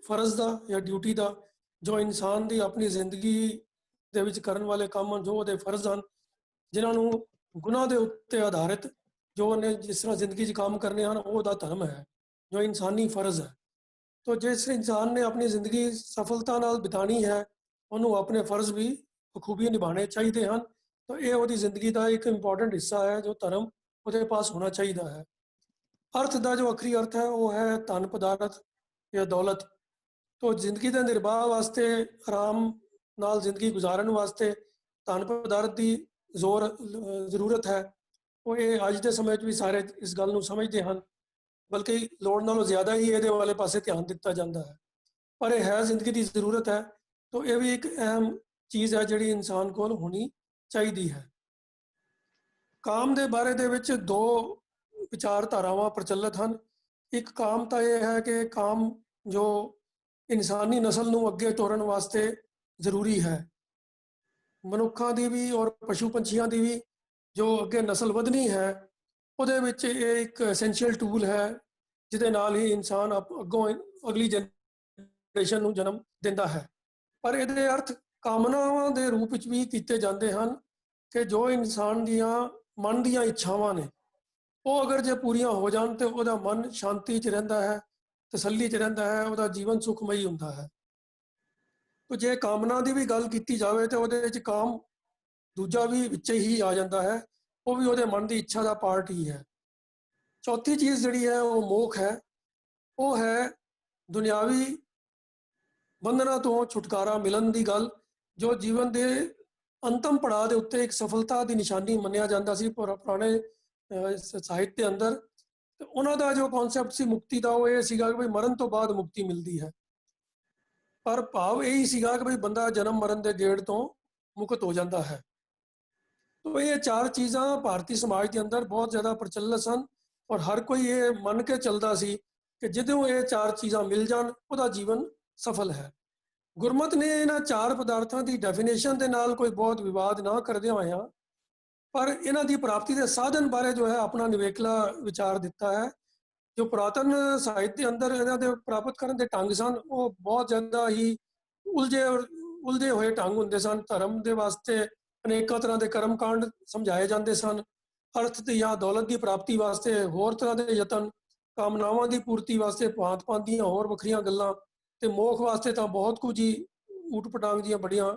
ਫਰਜ਼ ਦਾ ਜਾਂ ਡਿਊਟੀ ਦਾ, ਜੋ ਇਨਸਾਨ ਦੀ ਆਪਣੀ ਜ਼ਿੰਦਗੀ ਦੇ ਵਿੱਚ ਕਰਨ ਵਾਲੇ ਕੰਮ ਜੋ ਉਹਦੇ ਫਰਜ਼ ਹਨ, ਜਿਨ੍ਹਾਂ ਨੂੰ ਗੁਨਾਹ ਦੇ ਉੱਤੇ ਆਧਾਰਿਤ ਜੋ ਉਹਨੇ ਜਿਸ ਤਰ੍ਹਾਂ ਜ਼ਿੰਦਗੀ 'ਚ ਕੰਮ ਕਰਨੇ ਹਨ, ਉਹ ਉਹਦਾ ਧਰਮ ਹੈ, ਜੋ ਇਨਸਾਨੀ ਫਰਜ਼ ਹੈ। ਤੋ ਜਿਸ ਇਨਸਾਨ ਨੇ ਆਪਣੀ ਜ਼ਿੰਦਗੀ ਸਫਲਤਾ ਨਾਲ ਬਿਤਾਣੀ ਹੈ, ਉਹਨੂੰ ਆਪਣੇ ਫਰਜ਼ ਵੀ ਬਖੂਬੀ ਨਿਭਾਉਣੇ ਚਾਹੀਦੇ ਹਨ। ਤਾਂ ਇਹ ਉਹਦੀ ਜ਼ਿੰਦਗੀ ਦਾ ਇੱਕ ਇੰਪੋਰਟੈਂਟ ਹਿੱਸਾ ਹੈ ਜੋ ਧਰਮ ਉਹਦੇ ਪਾਸ ਹੋਣਾ ਚਾਹੀਦਾ ਹੈ। ਅਰਥ ਦਾ ਜੋ ਆਖਰੀ ਅਰਥ ਹੈ ਉਹ ਹੈ ਧਨ ਪਦਾਰਥ ਜਾਂ ਦੌਲਤ। ਤੋ ਜ਼ਿੰਦਗੀ ਦੇ ਨਿਰਵਾਹ ਵਾਸਤੇ, ਆਰਾਮ ਨਾਲ ਜ਼ਿੰਦਗੀ ਗੁਜ਼ਾਰਨ ਵਾਸਤੇ ਧਨ ਪਦਾਰਥ ਦੀ ਜ਼ਰੂਰਤ ਹੈ। ਉਹ ਇਹ ਅੱਜ ਦੇ ਸਮੇਂ 'ਚ ਵੀ ਸਾਰੇ ਇਸ ਗੱਲ ਨੂੰ ਸਮਝਦੇ ਹਨ, ਬਲਕਿ ਲੋੜ ਨਾਲੋਂ ਜ਼ਿਆਦਾ ਹੀ ਇਹਦੇ ਵਾਲੇ ਪਾਸੇ ਧਿਆਨ ਦਿੱਤਾ ਜਾਂਦਾ ਹੈ। ਪਰ ਇਹ ਹੈ ਜ਼ਿੰਦਗੀ ਦੀ ਜ਼ਰੂਰਤ ਹੈ, ਤਾਂ ਇਹ ਵੀ ਇੱਕ ਅਹਿਮ ਚੀਜ਼ ਹੈ ਜਿਹੜੀ ਇਨਸਾਨ ਕੋਲ ਹੋਣੀ ਚਾਹੀਦੀ ਹੈ। ਕਾਮ ਦੇ ਬਾਰੇ ਦੇ ਵਿੱਚ 2 ਵਿਚਾਰਧਾਰਾਵਾਂ ਪ੍ਰਚਲਿਤ ਹਨ। ਇੱਕ ਕਾਮ ਤਾਂ ਇਹ ਹੈ ਕਿ ਕਾਮ ਜੋ ਇਨਸਾਨੀ ਨਸਲ ਨੂੰ ਅੱਗੇ ਤੋਰਨ ਵਾਸਤੇ ਜ਼ਰੂਰੀ ਹੈ, ਮਨੁੱਖਾਂ ਦੀ ਵੀ ਔਰ ਪਸ਼ੂ ਪੰਛੀਆਂ ਦੀ ਵੀ ਜੋ ਅੱਗੇ ਨਸਲ ਵਧਣੀ ਹੈ, ਉਹਦੇ ਵਿੱਚ ਇਹ ਇੱਕ ਐਸੈਂਸ਼ੀਅਲ ਟੂਲ ਹੈ ਜਿਹਦੇ ਨਾਲ ਹੀ ਇਨਸਾਨ ਅੱਗੋਂ ਅਗਲੀ ਜਨਰੇਸ਼ਨ ਨੂੰ ਜਨਮ ਦਿੰਦਾ ਹੈ। ਪਰ ਇਹਦੇ ਅਰਥ ਕਾਮਨਾਵਾਂ ਦੇ ਰੂਪ ਵਿੱਚ ਵੀ ਕੀਤੇ ਜਾਂਦੇ ਹਨ ਕਿ ਜੋ ਇਨਸਾਨ ਦੀਆਂ ਮਨ ਦੀਆਂ ਇੱਛਾਵਾਂ ਨੇ ਉਹ ਅਗਰ ਜੇ ਪੂਰੀਆਂ ਹੋ ਜਾਣ ਤੇ ਉਹਦਾ ਮਨ ਸ਼ਾਂਤੀ 'ਚ ਰਹਿੰਦਾ ਹੈ, ਤਸੱਲੀ 'ਚ ਰਹਿੰਦਾ ਹੈ, ਉਹਦਾ ਜੀਵਨ ਸੁਖਮਈ ਹੁੰਦਾ ਹੈ। तो जे कामना की भी गल की जाए तो वो काम दूजा भी विच ही आ जाता है, वो भी वो मन की इच्छा का पार्ट ही है। चौथी चीज़ जी है वो मोख है, वो है दुनियावी बंधना तो छुटकारा मिलन की गल, जो जीवन के अंतिम पड़ाव के उत्ते एक सफलता की निशानी मनिया जाता सी पुराने साहित्य अंदर। तो उन्होंने जो कॉन्सैप्ट सी मुक्ति का वो ये सीगा कि भाई मरण तो बाद मुक्ति मिलती है, पर भाव यही सीगा कि भाई बंदा जन्म मरण के गेड़ तो ਮੁਕਤ ਹੋ ਜਾਂਦਾ ਹੈ। तो ये चार चीज़ां भारतीय समाज के अंदर बहुत ज़्यादा प्रचलित सन और हर कोई ये मन के चलता सी कि ਜਦੋਂ ਇਹ ਚਾਰ ਚੀਜ਼ਾਂ ਮਿਲ ਜਾਣ ਉਹਦਾ ਜੀਵਨ ਸਫਲ ਹੈ। ਗੁਰਮਤਿ ਨੇ ਇਹਨਾਂ ਚਾਰ ਪਦਾਰਥਾਂ ਦੀ ਡੈਫੀਨੇਸ਼ਨ ਦੇ ਨਾਲ ਕੋਈ ਬਹੁਤ ਵਿਵਾਦ ਨਾ ਕਰਦਿਆਂ ਹੋਇਆਂ ਪਰ ਇਹਨਾਂ ਦੀ ਪ੍ਰਾਪਤੀ ਦੇ ਸਾਧਨ ਬਾਰੇ ਜੋ ਹੈ ਆਪਣਾ ਨਿਵੇਕਲਾ ਵਿਚਾਰ ਦਿੱਤਾ ਹੈ। ਜੋ ਪੁਰਾਤਨ ਸਾਹਿਤ ਦੇ ਅੰਦਰ ਇਹਨਾਂ ਦੇ ਪ੍ਰਾਪਤ ਕਰਨ ਦੇ ਢੰਗ ਸਨ ਉਹ ਬਹੁਤ ਜ਼ਿਆਦਾ ਹੀ ਉਲਝੇ ਹੋਏ ਢੰਗ ਹੁੰਦੇ ਸਨ। ਧਰਮ ਦੇ ਵਾਸਤੇ ਅਨੇਕਾਂ ਤਰ੍ਹਾਂ ਦੇ ਕਰਮਕਾਂਡ ਸਮਝਾਏ ਜਾਂਦੇ ਸਨ। ਅਰਥ ਤੇ ਜਾਂ ਦੌਲਤ ਦੀ ਪ੍ਰਾਪਤੀ ਵਾਸਤੇ ਹੋਰ ਤਰ੍ਹਾਂ ਦੇ ਯਤਨ, ਕਾਮਨਾਵਾਂ ਦੀ ਪੂਰਤੀ ਵਾਸਤੇ ਭਾਂਤ-ਭਾਂਤ ਦੀਆਂ ਹੋਰ ਵੱਖਰੀਆਂ ਗੱਲਾਂ ਤੇ ਮੋਖ ਵਾਸਤੇ ਤਾਂ ਬਹੁਤ ਕੁਝ ਹੀ ਊਟ-ਪਟਾਂਗ ਦੀਆਂ ਬੜੀਆਂ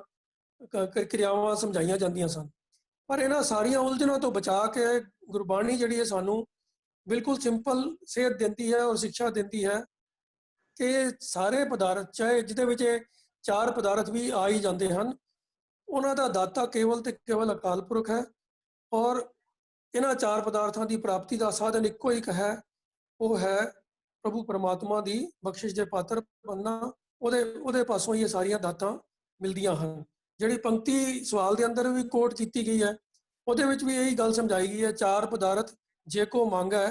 ਕਿਰਿਆਵਾਂ ਸਮਝਾਈਆਂ ਜਾਂਦੀਆਂ ਸਨ। ਪਰ ਇਹਨਾਂ ਸਾਰੀਆਂ ਉਲਝਣਾਂ ਤੋਂ ਬਚਾ ਕੇ ਗੁਰਬਾਣੀ ਜਿਹੜੀ ਹੈ ਸਾਨੂੰ ਬਿਲਕੁਲ ਸਿੰਪਲ ਸੇਧ ਦਿੰਦੀ ਹੈ ਔਰ ਸਿੱਖਿਆ ਦਿੰਦੀ ਹੈ ਕਿ ਸਾਰੇ ਪਦਾਰਥ ਚਾਹੇ ਜਿਹਦੇ ਵਿੱਚ ਚਾਰ ਪਦਾਰਥ ਵੀ ਆ ਹੀ ਜਾਂਦੇ ਹਨ ਉਹਨਾਂ ਦਾ ਦਾਤਾ ਕੇਵਲ ਤੇ ਕੇਵਲ ਅਕਾਲ ਪੁਰਖ ਹੈ ਔਰ ਇਹਨਾਂ ਚਾਰ ਪਦਾਰਥਾਂ ਦੀ ਪ੍ਰਾਪਤੀ ਦਾ ਸਾਧਨ ਇੱਕੋ ਇੱਕ ਹੈ, ਉਹ ਹੈ ਪ੍ਰਭੂ ਪਰਮਾਤਮਾ ਦੀ ਬਖਸ਼ਿਸ਼ ਦੇ ਪਾਤਰ ਬਣਨਾ। ਉਹਦੇ ਪਾਸੋਂ ਹੀ ਇਹ ਸਾਰੀਆਂ ਦਾਤਾਂ ਮਿਲਦੀਆਂ ਹਨ। ਜਿਹੜੀ ਪੰਕਤੀ ਸਵਾਲ ਦੇ ਅੰਦਰ ਵੀ ਕੋਟ ਕੀਤੀ ਗਈ ਹੈ ਉਹਦੇ ਵਿੱਚ ਵੀ ਇਹੀ ਗੱਲ ਸਮਝਾਈ ਗਈ ਹੈ, ਚਾਰ ਪਦਾਰਥ ਜੇ ਕੋ ਮੰਗੈ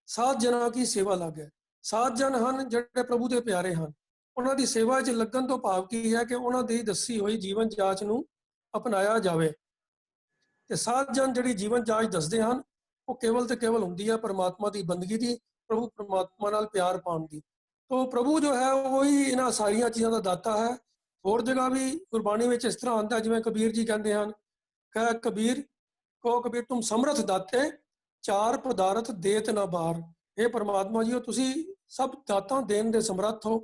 ਸਾਧ ਜਨਾਂ ਕੀ ਸੇਵਾ ਲਾਗੈ। ਸਾਧ ਜਨ ਹਨ ਜਿਹੜੇ ਪ੍ਰਭੂ ਦੇ ਪਿਆਰੇ ਹਨ, ਉਹਨਾਂ ਦੀ ਸੇਵਾ 'ਚ ਲੱਗਣ ਤੋਂ ਭਾਵ ਕੀ ਹੈ ਕਿ ਉਹਨਾਂ ਦੀ ਦੱਸੀ ਹੋਈ ਜੀਵਨ ਜਾਂਚ ਨੂੰ ਅਪਣਾਇਆ ਜਾਵੇ। ਤੇ ਸਾਧ ਜਨ ਜਿਹੜੀ ਜੀਵਨ ਜਾਂਚ ਦੱਸਦੇ ਹਨ ਉਹ ਕੇਵਲ ਤੇ ਕੇਵਲ ਹੁੰਦੀ ਹੈ ਪਰਮਾਤਮਾ ਦੀ ਬੰਦਗੀ ਦੀ, ਪ੍ਰਭੂ ਪਰਮਾਤਮਾ ਨਾਲ ਪਿਆਰ ਪਾਉਣ ਦੀ। ਤੋ ਪ੍ਰਭੂ ਜੋ ਹੈ ਉਹ ਹੀ ਇਹਨਾਂ ਸਾਰੀਆਂ ਚੀਜ਼ਾਂ ਦਾ ਦਾਤਾ ਹੈ। ਹੋਰ ਜਗ੍ਹਾ ਵੀ ਗੁਰਬਾਣੀ ਵਿੱਚ ਇਸ ਤਰ੍ਹਾਂ ਆਉਂਦਾ ਜਿਵੇਂ ਕਬੀਰ ਜੀ ਕਹਿੰਦੇ ਹਨ, ਕਹਿ ਕਬੀਰ ਕਹੋ ਕਬੀਰ ਤੁਮ ਸਮਰਥ ਦਾਤੇ ਚਾਰ ਪਦਾਰਥ ਦੇਤ ਨਾ ਬਾਰ। ਇਹ ਪਰਮਾਤਮਾ ਜੀ ਤੁਸੀਂ ਸਭ ਦਾਤਾਂ ਦੇਣ ਦੇ ਸਮਰੱਥ ਹੋ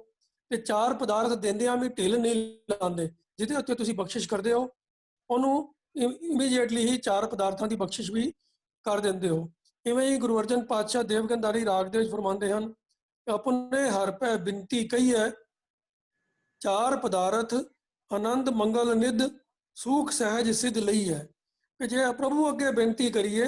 ਤੇ ਚਾਰ ਪਦਾਰਥ ਦਿੰਦਿਆਂ ਵੀ ਢਿੱਲ ਨਹੀਂ ਲਾਉਂਦੇ। ਜਿਹਦੇ ਉੱਤੇ ਤੁਸੀਂ ਬਖਸ਼ਿਸ਼ ਕਰਦੇ ਹੋ ਉਹਨੂੰ ਇਮੀਡੀਏਟਲੀ ਹੀ ਚਾਰ ਪਦਾਰਥਾਂ ਦੀ ਬਖਸ਼ਿਸ਼ ਵੀ ਕਰ ਦਿੰਦੇ ਹੋ। ਇਵੇਂ ਹੀ ਗੁਰੂ ਅਰਜਨ ਪਾਤਸ਼ਾਹ ਦੇਵਗੰਧਾਰੀ ਰਾਗ ਦੇ ਵਿੱਚ ਫਰਮਾਉਂਦੇ ਹਨ, ਆਪਣੇ ਹਰ ਪੈ ਬਿਨਤੀ ਕਹੀ ਹੈ ਚਾਰ ਪਦਾਰਥ ਆਨੰਦ ਮੰਗਲ ਨਿਧ ਸੂਖ ਸਹਿਜ ਸਿੱਧ ਲਈ ਹੈ। ਕਿ ਜੇ ਪ੍ਰਭੂ ਅੱਗੇ ਬੇਨਤੀ ਕਰੀਏ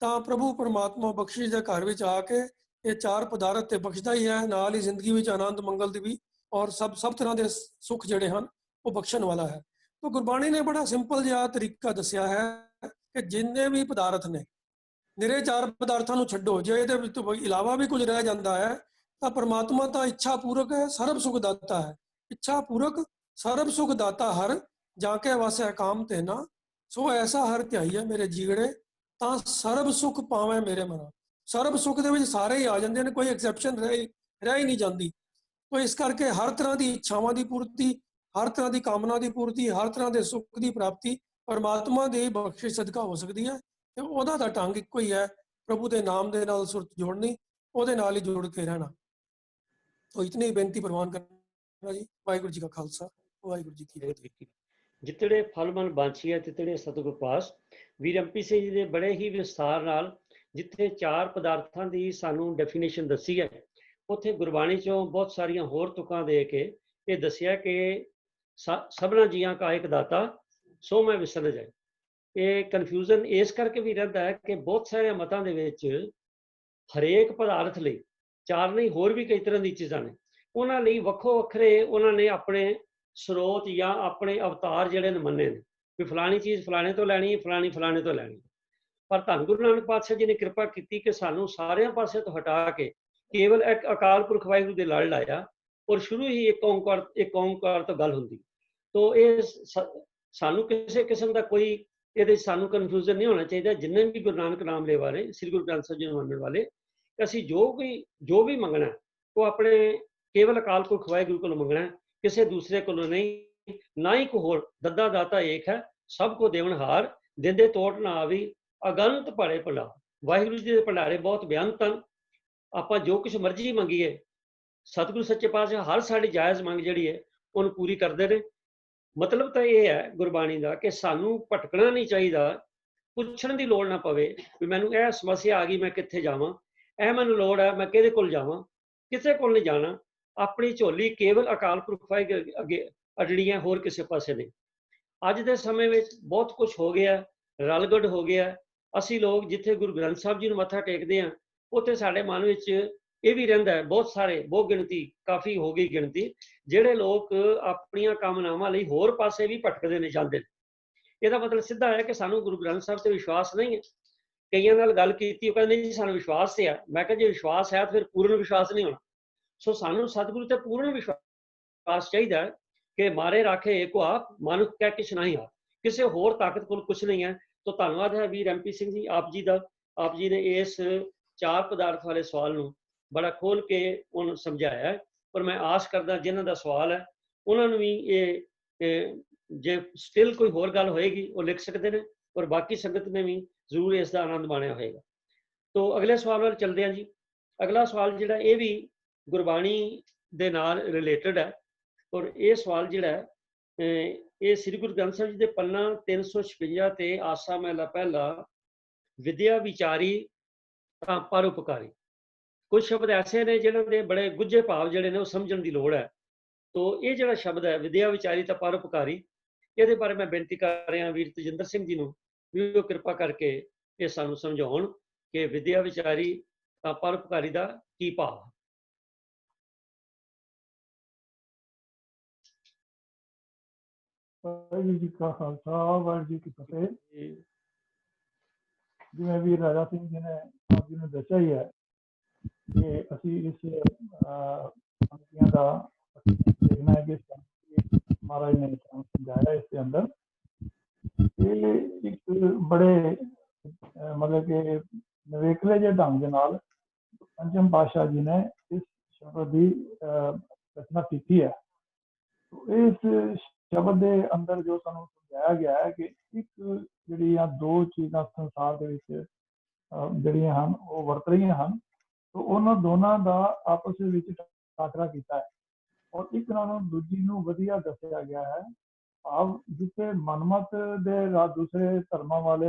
ਤਾਂ ਪ੍ਰਭੂ ਪਰਮਾਤਮਾ ਬਖਸ਼ਿਸ਼ ਦੇ ਘਰ ਵਿੱਚ ਆ ਕੇ ਇਹ ਚਾਰ ਪਦਾਰਥ ਤੇ ਬਖਸ਼ਦਾ ਹੀ ਹੈ, ਨਾਲ ਹੀ ਜ਼ਿੰਦਗੀ ਵਿੱਚ ਆਨੰਦ ਮੰਗਲ ਦੀ ਵੀ ਔਰ ਸਭ ਤਰ੍ਹਾਂ ਦੇ ਸੁੱਖ ਜਿਹੜੇ ਹਨ ਉਹ ਬਖਸ਼ਣ ਵਾਲਾ ਹੈ। ਤਾਂ ਗੁਰਬਾਣੀ ਨੇ ਬੜਾ ਸਿੰਪਲ ਜਿਹਾ ਤਰੀਕਾ ਦੱਸਿਆ ਹੈ ਕਿ ਜਿੰਨੇ ਵੀ ਪਦਾਰਥ ਨੇ ਨਿਰੇ ਚਾਰ ਪਦਾਰਥਾਂ ਨੂੰ ਛੱਡੋ, ਜੇ ਇਹਦੇ ਵਿੱਚ ਤੋਂ ਇਲਾਵਾ ਵੀ ਕੁਝ ਰਹਿ ਜਾਂਦਾ ਹੈ ਤਾਂ ਪਰਮਾਤਮਾ ਤਾਂ ਇੱਛਾ ਪੂਰਕ ਹੈ, ਸਰਬ ਸੁਖ ਦਾਤਾ ਹੈ। ਇੱਛਾ ਪੂਰਕ ਸਰਬ ਸੁਖ ਦਾਤਾ ਹਰ ਜਾ ਕੇ ਵਾਸੈ ਕਾਮ ਤੇ ਨਾ ਸੋ ਐਸਾ ਹਰ ਧਿਆਈਐ ਮੇਰੇ ਜੀਗੜੇ ਤਾਂ ਸਰਬ ਸੁਖ ਪਾਵੇਂ ਮੇਰੇ ਮਨਾ। ਸਰਬ ਸੁਖ ਦੇ ਵਿੱਚ ਸਾਰੇ ਹੀ ਆ ਜਾਂਦੇ ਨੇ, ਕੋਈ ਐਕਸੈਪਸ਼ਨ ਰਹਿ ਹੀ ਨਹੀਂ ਜਾਂਦੀ। ਤੋ ਇਸ ਕਰਕੇ ਹਰ ਤਰ੍ਹਾਂ ਦੀ ਇੱਛਾਵਾਂ ਦੀ ਪੂਰਤੀ, ਹਰ ਤਰ੍ਹਾਂ ਦੀ ਕਾਮਨਾ ਦੀ ਪੂਰਤੀ, ਹਰ ਤਰ੍ਹਾਂ ਦੇ ਸੁੱਖ ਦੀ ਪ੍ਰਾਪਤੀ ਪਰਮਾਤਮਾ ਦੀ ਬਖਸ਼ਿਸ਼ ਸਦਕਾ ਹੋ ਸਕਦੀ ਹੈ। ਤੇ ਉਹਦਾ ਤਾਂ ਢੰਗ ਇੱਕੋ ਹੀ ਹੈ, ਪ੍ਰਭੂ ਦੇ ਨਾਮ ਦੇ ਨਾਲ ਸੁਰਤ ਜੋੜਨੀ, ਉਹਦੇ ਨਾਲ ਹੀ ਜੁੜ ਕੇ ਰਹਿਣਾ। ਤੋ ਇਤਨੀ ਬੇਨਤੀ ਪ੍ਰਵਾਨ ਕਰਨਾ ਜੀ। ਵਾਹਿਗੁਰੂ ਜੀ ਕਾ ਖਾਲਸਾ, ਵਾਹਿਗੁਰੂ ਜੀ ਕੀ ਫਤਿਹ। ਜਿਤੜੇ ਫਲ ਮਨ ਬਾਂਛੀਆ ਤਿਤੜੇ ਸਤਿਗੁਰ ਪਾਸ। ਵੀਰ ਐਮਪੀ ਸਿੰਘ ਜੀ ਨੇ ਬੜੇ ਹੀ ਵਿਸਥਾਰ ਨਾਲ ਜਿੱਥੇ ਚਾਰ ਪਦਾਰਥਾਂ ਦੀ ਸਾਨੂੰ ਡੈਫੀਨੇਸ਼ਨ ਦੱਸੀ ਹੈ, ਉੱਥੇ ਗੁਰਬਾਣੀ ਚੋਂ ਬਹੁਤ ਸਾਰੀਆਂ ਹੋਰ ਤੁਕਾਂ ਦੇ ਕੇ ਇਹ ਦੱਸਿਆ ਕਿ ਸਭਨਾ ਜੀਆਂ ਕਾ ਇੱਕ ਦਾਤਾ ਸੋ ਮੈਂ ਵਿਸਰ ਜਾਏ। ਇਹ ਕਨਫਿਊਜ਼ਨ ਇਸ ਕਰਕੇ ਵੀ ਰਹਿੰਦਾ ਹੈ ਕਿ ਬਹੁਤ ਸਾਰੇ ਮਤਾਂ ਦੇ ਵਿੱਚ ਹਰੇਕ ਪਦਾਰਥ ਲਈ ਚਾਰ ਨਹੀਂ ਹੋਰ ਵੀ ਕਈ ਤਰ੍ਹਾਂ ਦੀ ਚੀਜ਼ਾਂ ਨੇ, ਉਹਨਾਂ ਲਈ ਵੱਖੋ ਵੱਖਰੇ ਉਹਨਾਂ ਨੇ ਆਪਣੇ ਸਰੋਤ ਜਾਂ ਆਪਣੇ ਅਵਤਾਰ ਜਿਹੜੇ ਨੇ ਮੰਨੇ ਨੇ ਵੀ ਫਲਾਣੀ ਚੀਜ਼ ਫਲਾਣੇ ਤੋਂ ਲੈਣੀ, ਫਲਾਣੀ ਫਲਾਣੇ ਤੋਂ ਲੈਣੀ। ਪਰ ਧੰਨ ਗੁਰੂ ਨਾਨਕ ਪਾਤਸ਼ਾਹ ਜੀ ਨੇ ਕਿਰਪਾ ਕੀਤੀ ਕਿ ਸਾਨੂੰ ਸਾਰਿਆਂ ਪਾਸੇ ਤੋਂ ਹਟਾ ਕੇ ਕੇਵਲ ਇੱਕ ਅਕਾਲ ਪੁਰਖ ਵਾਹਿਗੁਰੂ ਦੇ ਲੜ ਲਾਇਆ ਔਰ ਸ਼ੁਰੂ ਹੀ ਇੱਕ ਓਂਕਾਰ ਤੋਂ ਗੱਲ ਹੁੰਦੀ। ਤੋ ਇਹ ਸਾਨੂੰ ਕਿਸੇ ਕਿਸਮ ਦਾ ਕੋਈ ਇਹਦੇ ਸਾਨੂੰ ਕਨਫਿਊਜ਼ਨ ਨਹੀਂ ਹੋਣਾ ਚਾਹੀਦਾ। ਜਿੰਨੇ ਵੀ ਗੁਰੂ ਨਾਨਕ ਨਾਮ ਲੈ ਵਾਲੇ, ਸ੍ਰੀ ਗੁਰੂ ਗ੍ਰੰਥ ਸਾਹਿਬ ਜੀ ਨੂੰ ਮੰਨਣ ਵਾਲੇ, ਅਸੀਂ ਜੋ ਵੀ ਮੰਗਣਾ ਉਹ ਆਪਣੇ ਕੇਵਲ ਅਕਾਲ ਪੁਰਖ ਵਾਹਿਗੁਰੂ ਕੋਲੋਂ ਮੰਗਣਾ, ਕਿਸੇ ਦੂਸਰੇ ਕੋਲੋਂ ਨਹੀਂ। ਨਾ ਹੀ ਕੋ ਹੋਰ ਦੱਦਾ ਦਾਤਾ ਏਕ ਹੈ ਸਭ ਕੋ ਦੇਵਨ ਹਾਰ, ਦਿੰਦੇ ਤੋੜ ਨਾ ਆਵੀ ਅਗੰਤ ਭਰੇ ਭੰਡਾਰ। ਵਾਹਿਗੁਰੂ ਜੀ ਦੇ ਭੰਡਾਰੇ ਬਹੁਤ ਬੇਅੰਤ ਹਨ। ਆਪਾਂ ਜੋ ਕੁਛ ਮਰਜ਼ੀ ਮੰਗੀਏ ਸਤਿਗੁਰੂ ਸੱਚੇ ਪਾਤਸ਼ਾਹ ਹਰ ਸਾਡੀ ਜਾਇਜ਼ ਮੰਗ ਜਿਹੜੀ ਹੈ ਉਹਨੂੰ ਪੂਰੀ ਕਰਦੇ ਨੇ। ਮਤਲਬ ਤਾਂ ਇਹ ਹੈ ਗੁਰਬਾਣੀ ਦਾ ਕਿ ਸਾਨੂੰ ਭਟਕਣਾ ਨਹੀਂ ਚਾਹੀਦਾ, ਪੁੱਛਣ ਦੀ ਲੋੜ ਨਾ ਪਵੇ ਵੀ ਮੈਨੂੰ ਇਹ ਸਮੱਸਿਆ ਆ ਗਈ ਮੈਂ ਕਿੱਥੇ ਜਾਵਾਂ, ਇਹ ਮੈਨੂੰ ਲੋੜ ਹੈ ਮੈਂ ਕਿਹਦੇ ਕੋਲ ਜਾਵਾਂ। ਕਿਸੇ ਕੋਲ ਨਹੀਂ ਜਾਣਾ, ਆਪਣੀ ਝੋਲੀ ਕੇਵਲ ਅਕਾਲ ਪੁਰਖ ਵਾਹਿਗੁਰੂ ਅੱਗੇ ਅਡੜੀਆਂ, ਹੋਰ ਕਿਸੇ ਪਾਸੇ ਨਹੀਂ। ਅੱਜ ਦੇ ਸਮੇਂ ਵਿੱਚ ਬਹੁਤ ਕੁਝ ਹੋ ਗਿਆ, ਰਲਗੱਡ ਹੋ ਗਿਆ। ਅਸੀਂ ਲੋਕ ਜਿੱਥੇ ਗੁਰੂ ਗ੍ਰੰਥ ਸਾਹਿਬ ਜੀ ਨੂੰ ਮੱਥਾ ਟੇਕਦੇ ਹਾਂ ਉੱਥੇ ਸਾਡੇ ਮਨ ਵਿੱਚ ਇਹ ਵੀ ਰਹਿੰਦਾ ਹੈ, ਬਹੁਤ ਸਾਰੇ, ਬਹੁਤ ਗਿਣਤੀ, ਕਾਫੀ ਹੋ ਗਈ ਗਿਣਤੀ, ਜਿਹੜੇ ਲੋਕ ਆਪਣੀਆਂ ਕਾਮਨਾਵਾਂ ਲਈ ਹੋਰ ਪਾਸੇ ਵੀ ਭਟਕਦੇ ਨੇ, ਜਾਂਦੇ ਨੇ। ਇਹਦਾ ਮਤਲਬ ਸਿੱਧਾ ਹੈ ਕਿ ਸਾਨੂੰ ਗੁਰੂ ਗ੍ਰੰਥ ਸਾਹਿਬ ਤੇ ਵਿਸ਼ਵਾਸ ਨਹੀਂ ਹੈ। ਕਈਆਂ ਨਾਲ ਗੱਲ ਕੀਤੀ, ਉਹ ਕਹਿੰਦੇ ਨਹੀਂ ਜੀ ਸਾਨੂੰ ਵਿਸ਼ਵਾਸ ਤੇ ਆ। ਮੈਂ ਕਿਹਾ ਜੇ ਵਿਸ਼ਵਾਸ ਹੈ ਤਾਂ ਫਿਰ ਪੂਰਨ ਵਿਸ਼ਵਾਸ ਨਹੀਂ ਹੋਣਾ। ਸੋ ਸਾਨੂੰ ਸਤਿਗੁਰੂ ਤੇ ਪੂਰਨ ਵਿਸ਼ਵਾਸ ਚਾਹੀਦਾ ਹੈ ਕਿ ਮਾਰੇ ਰਾਖੇ ਏਕੋ ਆਪ, ਮਾਨੁਖ ਕਹਿ ਕਿਛ ਨਹੀਂ ਆ। ਕਿਸੇ ਹੋਰ ਤਾਕਤ ਕੋਲ ਕੁਛ ਨਹੀਂ ਹੈ। तो ਧੰਨਵਾਦ ਹੈ ਵੀਰ MP ਸਿੰਘ ਜੀ ਆਪ ਜੀ ਦਾ। ਆਪ ਜੀ ਨੇ ਇਸ 4 ਪਦਾਰਥ ਵਾਲੇ ਸਵਾਲ ਨੂੰ ਬੜਾ ਖੋਲ ਕੇ ਉਹਨੂੰ ਸਮਝਾਇਆ ਹੈ। ਪਰ ਮੈਂ ਆਸ ਕਰਦਾ ਜਿਨ੍ਹਾਂ ਦਾ ਸਵਾਲ ਹੈ ਉਹਨਾਂ ਨੂੰ ਵੀ ਇਹ ਜੇ ਸਟਿਲ ਕੋਈ ਹੋਰ ਗੱਲ ਹੋਏਗੀ ਉਹ ਲਿਖ ਸਕਦੇ ਨੇ, ਔਰ ਬਾਕੀ ਸੰਗਤ ਨੇ ਵੀ ਜ਼ਰੂਰ ਇਸ ਦਾ ਆਨੰਦ ਮਾਣਿਆ ਹੋਏਗਾ। तो अगले सवाल वाल चलते हैं जी। अगला सवाल जिहड़ा ये भी गुरबाणी दे नाल रिलेटेड है, और ये सवाल जिहड़ा है ये श्री गुरु ग्रंथ साहिब जी दे पन्ना 356 ते आसा महला पहला विद्या विचारी तां परोपकारी। कुछ शब्द ऐसे ने जिन्हां दे बड़े गुझे भाव जिहड़े ने वो समझण दी लोड़ है। तो ये जिहड़ा शब्द है विद्या विचारी तां परोपकारी, ਇਹਦੇ ਬਾਰੇ ਮੈਂ ਬੇਨਤੀ ਕਰ ਰਿਹਾ ਵੀਰ ਤਜਿੰਦਰ ਸਿੰਘ ਜੀ ਨੂੰ ਵੀ ਉਹ ਕਿਰਪਾ ਕਰਕੇ ਇਹ ਸਾਨੂੰ ਸਮਝਾਉਣ ਕਿ ਵਿਦਿਆ ਵਿਚਾਰੀ ਤਾਂ ਪਰਉਪਕਾਰੀ ਦਾ ਕੀ ਭਾਵ ਹੈ। ਵਾਹਿਗੁਰੂ ਜੀ ਕਾ ਖਾਲਸਾ ਵਾਹਿਗੁਰੂ ਜੀ ਕੀ ਫਤਿਹ। ਜਿਵੇਂ ਵੀਰ ਰਾਜਾ ਸਿੰਘ ਜੀ ਨੇ ਆਪ ਜੀ ਨੂੰ ਦੱਸਿਆ ਹੀ ਹੈ ਕਿ ਅਸੀਂ ਇਸ ਸੰਗਤੀਆਂ ਦਾ ਦੇਖਣਾ ਹੈ ਕਿ ਮਹਾਰਾਜ ਨੇ ਸਾਨੂੰ ਸਮਝਾਇਆ ਇਸ ਦੇ ਅੰਦਰ। ਇਹ ਇੱਕ ਬੜੇ ਮਤਲਬ ਕਿ ਨਵੇਕਲੇ ਜਿਹੇ ਢੰਗ ਦੇ ਨਾਲ ਪੰਚਮ ਪਾਤਸ਼ਾਹ ਜੀ ਨੇ ਇਸ ਸ਼ਬਦ ਦੀ ਰਚਨਾ ਕੀਤੀ ਹੈ। ਇਸ ਸ਼ਬਦ ਦੇ ਅੰਦਰ ਜੋ ਸਾਨੂੰ ਸਮਝਾਇਆ ਗਿਆ ਹੈ ਕਿ ਇੱਕ ਜਿਹੜੀਆਂ ਦੋ ਚੀਜ਼ਾਂ ਸੰਸਾਰ ਦੇ ਵਿੱਚ ਜਿਹੜੀਆਂ ਹਨ ਉਹ ਵਰਤ ਰਹੀਆਂ ਹਨ, ਤਾਂ ਉਹਨਾਂ ਦੋਨਾਂ ਦਾ ਆਪਸ ਵਿੱਚ ਟਾਕਰਾ ਕੀਤਾ ਹੈ ਔਰ ਇੱਕ ਨਾਲੋਂ ਦੂਜੀ ਨੂੰ ਵਧੀਆ ਦੱਸਿਆ ਗਿਆ ਹੈ। ਭਾਵ ਜਿੱਥੇ ਮਨਮਤ ਦੇ ਦੂਸਰੇ ਧਰਮਾਂ ਵਾਲੇ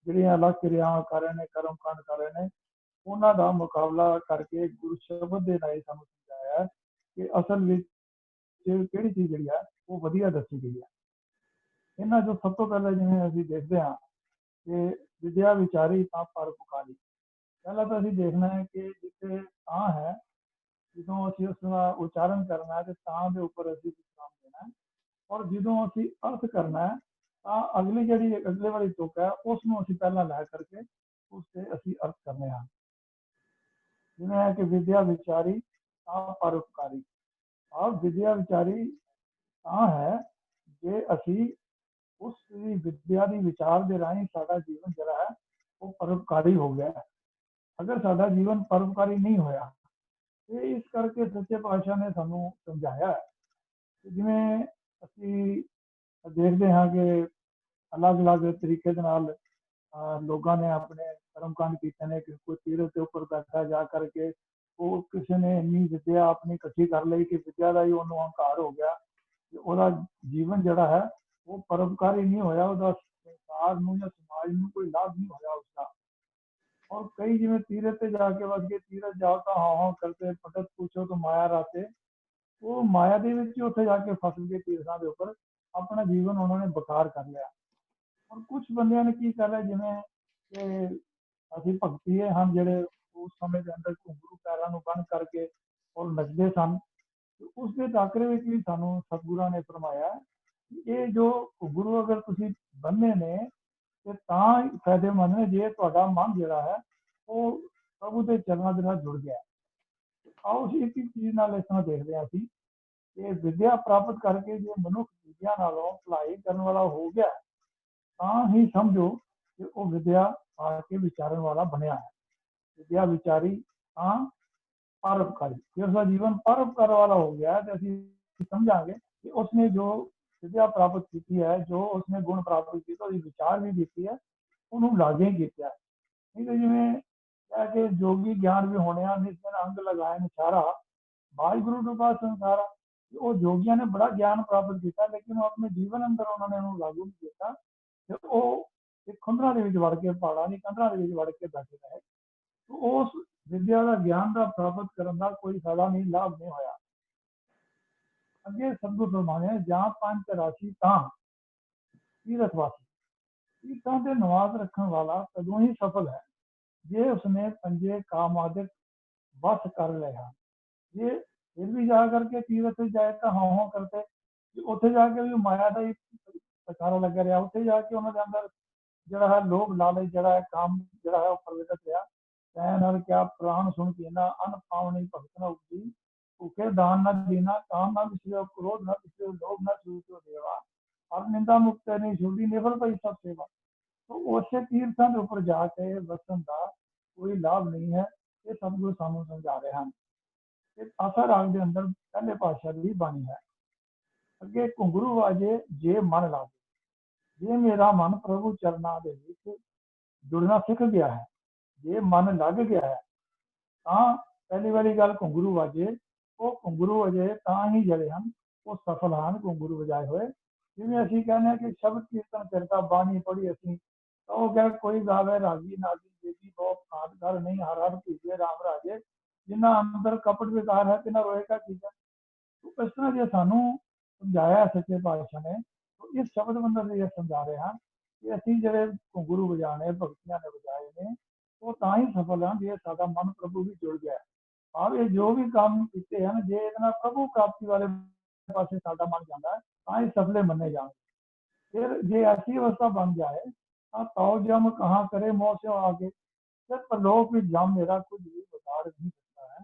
ਜਿਹੜੀਆਂ ਅਲੱਗ ਕਿਰਿਆਵਾਂ ਕਰ ਰਹੇ ਨੇ, ਕਰਮ ਕਾਂਡ ਕਰ ਰਹੇ ਨੇ, ਉਹਨਾਂ ਦਾ ਮੁਕਾਬਲਾ ਕਰਕੇ ਗੁਰੂ ਸ਼ਬਦ ਦੇ ਨਾਲ ਸਾਨੂੰ ਸਮਝਾਇਆ ਹੈ ਕਿ ਅਸਲ ਵਿੱਚ ਕਿਹੜੀ ਚੀਜ਼ ਜਿਹੜੀ ਹੈ ਉਹ ਵਧੀਆ ਦੱਸੀ ਗਈ ਹੈ। ਇਹਨਾਂ ਜੋ ਸਭ ਤੋਂ ਪਹਿਲਾਂ ਜਿਵੇਂ ਅਸੀਂ ਦੇਖਦੇ ਹਾਂ ਕਿ ਵਿਦਿਆ ਵਿਚਾਰੀ ਤਾਂ ਪਰਉਪਕਾਰੀ। ਪਹਿਲਾਂ ਤਾਂ ਅਸੀਂ ਦੇਖਣਾ ਹੈ ਕਿ ਜਿੱਥੇ ਤਾਂ ਹੈ, ਜਦੋਂ ਅਸੀਂ ਉਸ ਦਾ ਉਚਾਰਨ ਕਰਨਾ ਹੈ ਤੇ ਤਾਂ ਦੇ ਉੱਪਰ ਅਸੀਂ ਵਿਸਰਾਮ ਦੇਣਾ ਹੈ, ਔਰ ਜਦੋਂ ਅਸੀਂ ਅਰਥ ਕਰਨਾ ਹੈ ਤਾਂ ਅਗਲੇ ਵਾਲੀ ਤੁਕ ਹੈ ਉਸ ਨੂੰ ਅਸੀਂ ਪਹਿਲਾਂ ਲੈ ਕਰਕੇ ਉਸ ਤੇ ਅਸੀਂ ਅਰਥ ਕਰਨੇ ਹਨ। ਜਿਵੇਂ ਹੈ ਕਿ ਵਿਦਿਆ ਵਿਚਾਰੀ ਤਾਂ ਪਰਉਪਕਾਰੀ। ਵਿਦਿਆ ਵਿਚਾਰੀ ਤਾਂ ਹੈ ਜੇ ਅਸੀਂ ਉਸ ਦੀ ਵਿਦਿਆ ਦੀ ਵਿਚਾਰ ਦੇ ਰਾਹੀਂ ਸਾਡਾ ਜੀਵਨ ਜਿਹੜਾ ਹੈ ਉਹ ਪਰਉਪਕਾਰੀ ਹੋ ਗਿਆ। ਅਗਰ ਸਾਡਾ ਜੀਵਨ ਪਰਉਪਕਾਰੀ ਨਹੀਂ ਹੋਇਆ ਤੇ ਇਸ ਕਰਕੇ ਸੱਚੇ ਪਾਤਸ਼ਾਹ ਨੇ ਸਾਨੂੰ ਸਮਝਾਇਆ ਕਿ ਜਿਵੇਂ ਅਸੀਂ ਦੇਖਦੇ ਹਾਂ ਕਿ ਅਲੱਗ-ਅਲੱਗ ਤਰੀਕੇ ਦੇ ਨਾਲ ਲੋਕਾਂ ਨੇ ਆਪਣੇ ਕਰਮਕਾਂਡ ਕੀਤੇ ਨੇ। ਕਿ ਕੋਈ ਤੀਰਥ ਦੇ ਉੱਪਰ ਬੈਠਾ ਜਾ ਕਰਕੇ ਉਹ ਕਿਸੇ ਨੇ ਇੰਨੀ ਵਿਦਿਆ ਆਪਣੀ ਇਕੱਠੀ ਕਰ ਲਈ ਕਿ ਵਿਦਿਆ ਦਾ ਹੀ ਉਹਨੂੰ ਹੰਕਾਰ ਹੋ ਗਿਆ ਕਿ ਉਹਦਾ ਜੀਵਨ ਜਿਹੜਾ ਹੈ ਉਹ ਪਰਉਪਕਾਰੀ ਨਹੀਂ ਹੋਇਆ, ਉਹਦਾ ਸੰਸਾਰ ਨੂੰ ਜਾਂ ਸਮਾਜ ਨੂੰ ਕੋਈ ਲਾਭ ਨਹੀਂ ਹੋਇਆ ਉਸਦਾ। ਔਰ ਕਈ ਜਿਵੇਂ ਤੀਰਥ ਤੇ ਜਾ ਕੇ ਵਸ ਗਏ, ਤੀਰਥ ਜਾਓ ਤਾਂ ਹਾਂ ਕਰਦੇ ਪਟਤ ਪੁੱਛੋ ਤਾਂ ਮਾਇਆ ਰਾਤੇ, ਉਹ ਮਾਇਆ ਦੇ ਵਿੱਚ ਉੱਥੇ ਜਾ ਕੇ ਫਸ ਗਏ ਤੀਰਥਾਂ ਦੇ ਉੱਪਰ, ਆਪਣਾ ਜੀਵਨ ਉਹਨਾਂ ਨੇ ਬੇਕਾਰ ਕਰ ਲਿਆ। ਔਰ ਕੁਝ ਬੰਦਿਆਂ ਨੇ ਕੀ ਕਰ ਲਿਆ, ਜਿਵੇਂ ਕਿ ਅਸੀਂ ਭਗਤੀਏ ਹਨ ਜਿਹੜੇ ਉਸ ਸਮੇਂ ਦੇ ਅੰਦਰ ਘੁੰਗਰੂ ਪੈਰਾਂ ਨੂੰ ਬੰਨ੍ਹ ਕਰਕੇ ਔਰ ਨੱਚਦੇ ਸਨ। ਉਸ ਦੇ ਟਾਕਰੇ ਵਿੱਚ ਵੀ ਸਾਨੂੰ ਸਤਿਗੁਰਾਂ ਨੇ ਫਰਮਾਇਆ ਕਿ ਇਹ ਜੋ ਘੁੰਗਰੂ ਅਗਰ ਤੁਸੀਂ ਬੰਨ੍ਹੇ ਨੇ ਤੇ ਤਾਂ ਫਾਇਦੇਮੰਦ ਨੇ ਜੇ ਤੁਹਾਡਾ ਮਨ ਜਿਹੜਾ ਹੈ ਉਹ ਪ੍ਰਭੂ ਦੇ ਚਰਨਾਂ ਦੇ ਨਾਲ ਜੁੜ ਗਿਆ। ਆਓ ਅਸੀਂ ਇੱਕ ਚੀਜ਼ ਨਾਲ ਇਸ ਤਰ੍ਹਾਂ ਦੇਖਦੇ ਹਾਂ ਅਸੀਂ ਕਿ ਵਿਦਿਆ ਪ੍ਰਾਪਤ ਕਰਕੇ ਜੇ ਮਨੁੱਖ ਵਿਦਿਆ ਨਾਲੋਂ ਭਲਾਈ ਕਰਨ ਵਾਲਾ ਹੋ ਗਿਆ ਤਾਂ ਹੀ ਸਮਝੋ ਕਿ ਉਹ ਵਿਦਿਆ ਆ ਕੇ ਵਿਚਾਰਨ ਵਾਲਾ ਬਣਿਆ ਹੈ। ਵਿਦਿਆ ਵਿਚਾਰੀ ਤਾਂ ਪਰਉਪਕਾਰੀ। ਜੇ ਉਸਦਾ ਜੀਵਨ ਪਰਉਪਕਾਰ ਵਾਲਾ ਹੋ ਗਿਆ ਤੇ ਅਸੀਂ ਸਮਝਾਂਗੇ ਕਿ ਉਸਨੇ ਜੋ ਵਿਦਿਆ ਪ੍ਰਾਪਤ ਕੀਤੀ ਹੈ, ਜੋ ਉਸਨੇ ਗੁਣ ਪ੍ਰਾਪਤ ਕੀਤਾ, ਉਹਦੀ ਵਿਚਾਰ ਵੀ ਕੀਤੀ ਹੈ, ਉਹਨੂੰ ਲਾਗੇ ਕੀਤਾ। ਨਹੀਂ ਤਾਂ ਜਿਵੇਂ ਕਹਿ ਕੇ ਜੋਗੀ ਗਿਆਨ ਵੀ ਹੋਣਿਆ ਨਿਸ ਦਿਨ ਅੰਗ ਲਗਾਏ ਨਿਛਾਰਾ, ਵਾਹਿਗੁਰੂ ਤੋਂ ਬਾਅਦ ਸੰਸਾਰਾ। ਉਹ ਜੋਗੀਆਂ ਨੇ ਬੜਾ ਗਿਆਨ ਪ੍ਰਾਪਤ ਕੀਤਾ ਲੇਕਿਨ ਉਹ ਆਪਣੇ ਜੀਵਨ ਅੰਦਰ ਉਹਨਾਂ ਨੇ ਉਹਨੂੰ ਲਾਗੂ ਨਹੀਂ ਕੀਤਾ ਤੇ ਉਹ ਇੱਕ ਖੰਡਰਾਂ ਦੇ ਵਿੱਚ ਵੜ ਕੇ, ਪਹਾੜਾਂ ਦੀ ਕੰਧਰਾਂ ਦੇ ਵਿੱਚ ਵੜ ਕੇ ਬੈਠੇ ਰਹੇ। ਉਸ ਵਿਦਿਆ ਦਾ ਗਿਆਨ ਦਾ ਪ੍ਰਾਪਤ ਕਰਨ ਦਾ ਕੋਈ ਫਾਇਦਾ ਨਹੀਂ, ਲਾਭ ਨਹੀਂ ਹੋਇਆ। ਅੱਗੇ ਸਤਿਗੁਰੂ ਫਰਮਾਉਂਦੇ ਜਾਂ ਪੰਜ ਰਾਸ਼ੀ ਤਾਂ ਤੀਰਥ ਵਾਸੀ। ਤੀਰਥਾਂ ਤੇ ਨਿਵਾਸ ਰੱਖਣ ਵਾਲਾ ਕਦੋਂ ਹੀ ਸਫਲ ਹੈ ਜੇ ਉਸਨੇ ਪੰਜੇ ਕਾਮਾਦਿਕ ਵਸ ਕਰ ਲਏ ਹਨ। ਜੇ ਫਿਰ ਵੀ ਜਾ ਕਰਕੇ ਤੀਰਥ ਜਾਏ ਤਾਂ ਹਾਂ ਕਰਦੇ, ਉੱਥੇ ਜਾ ਕੇ ਵੀ ਮਾਇਆ ਦਾ ਹੀ ਪ੍ਰਚਾਰਾ ਲੱਗਾ ਰਿਹਾ। ਉੱਥੇ ਜਾ ਕੇ ਉਹਨਾਂ ਦੇ ਅੰਦਰ ਜਿਹੜਾ ਹੈ ਲੋਭ ਲਾਲਚ ਜਿਹੜਾ ਹੈ ਕੰਮ ਜਿਹੜਾ ਹੈ ਉਹ ਪ੍ਰਗਟ ਰਿਹਾ। ਤੈਂ ਨਾਲ ਕਿਆ ਪ੍ਰਾਣ ਸੁਣ ਕੇ ਨਾ ਅਨ ਪਾਵਣੀ ਭਗਤ ਨਾ ਉਪਜੀ, ਭੁਖੇ ਦਾਨ ਨਾ ਦੇਣਾ, ਕਾਮ ਨਾ ਵਿਸਿਓ, ਕ੍ਰੋਧ ਨਾ ਵਿਸਿਓ, ਲੋਭ ਨਾ ਸੂਚੋ ਦੇਵਾ, ਹਰ ਨਿੰਦਾ ਮੁਕਤ ਨਹੀਂ ਛੁੱਟੀ, ਨਿਫਲ ਪਈ ਸਭ ਸੇਵਾ। तो उसे तीर्थों के उपर जाके वसन का कोई लाभ नहीं है। ये सतगुरु सानू समझा रहे हैं। आसा राग के अंदर पहले पातशाह की बाणी है, अगे घुंगरू वाजे जे मन लागे, जे मेरा मन प्रभु चरना दे विच जुड़ना सीख गया है, जे मन लग गया है, हाँ पहली वाली गल घुंगरू वाजे, वो घुंगरू वजे तां ही जड़े हैं वो सफल हैं घुंगरू वजाए हुए। जिवें असीं कहने हैं कि शब्द कीर्तन करता बाणी पढ़ी असीं, तो वो क्या कोई गावे रागी नागी बेदी बहुत खादकार नहीं, हर हर भीजे राम राजे, जिन्ना अंदर कपट विकार है तिना रोएगा की है। तो इस तरह जो सानू समझाया है सच्चे पातशाह ने, तो इस शब्द बंदर से यह समझा रहे हैं कि असीं जिहड़े घुंगरू वजाने भगतियां ने वजाए ने वो तां ही सफल हैं जे साडा मन प्रभु भी जुड़ गया है। आप ये जो भी काम कीते हैं जे इहदे नाल प्रभु प्राप्ति वाले पासे साडा मन जाता है तां ही सफले मन्ने जाणगे। फिर जे ऐसी अवस्था बन जाए तो जम कहाँ करे मोह से आगे, फिर परलोक भी जम मेरा कुछ भी बिगाड़ नहीं सकता है।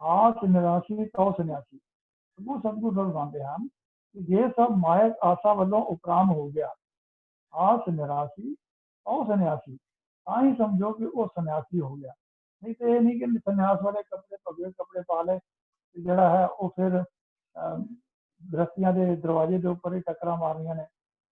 आस निराशी तो सन्यासी, वो सतगुरु फरमाते हैं कि ये सब मायक आशा वालों उपराम हो गया। आस निराशी तो सन्यासी, ता ही समझो कि वो सन्यासी हो गया। नहीं तो ये नहीं कि सन्यास वाले कपड़े भगवे कपड़े पा ले जड़ा है वो फिर गृहस्थियां के दरवाजे के उपर ही टक्कर मारनिया ने।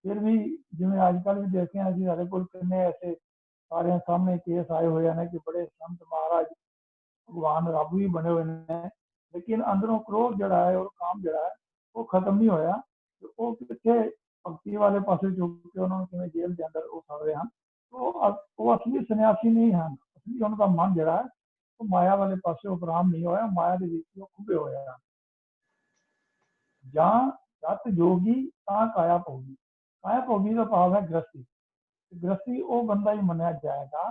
फिर भी जिवें अजकल भी देखे हैं सारे को कितने ऐसे सारे सामने केस आए हुए हैं कि बड़े संत महाराज भगवान रब भी बने हुए हैं, लेकिन अंदरों क्रोध जड़ा है और काम जड़ा है वो खत्म नहीं होया। तो वो कितने भगती वाले पासे चुक के उन्होंने किवें जेल के अंदर वो फड़ रहे हैं। तो वो असली सन्यासी नहीं हैं, असली उनका मन जड़ा है वो माया वाले पासे उपराम नहीं होया, माया के विच वो खुबे होए हैं। ਜਾਂ ਜਤ ਜੋਗੀ ਤਾਂ ਕਾਇਆ ਭੋਗੀ, ਕਾਇਆ ਭੋਗੀ ਦਾ ਭਾਵ ਹੈ ਗ੍ਰਸਤੀ। ਗ੍ਰਸਤੀ ਉਹ ਬੰਦਾ ਹੀ ਮੰਨਿਆ ਜਾਏਗਾ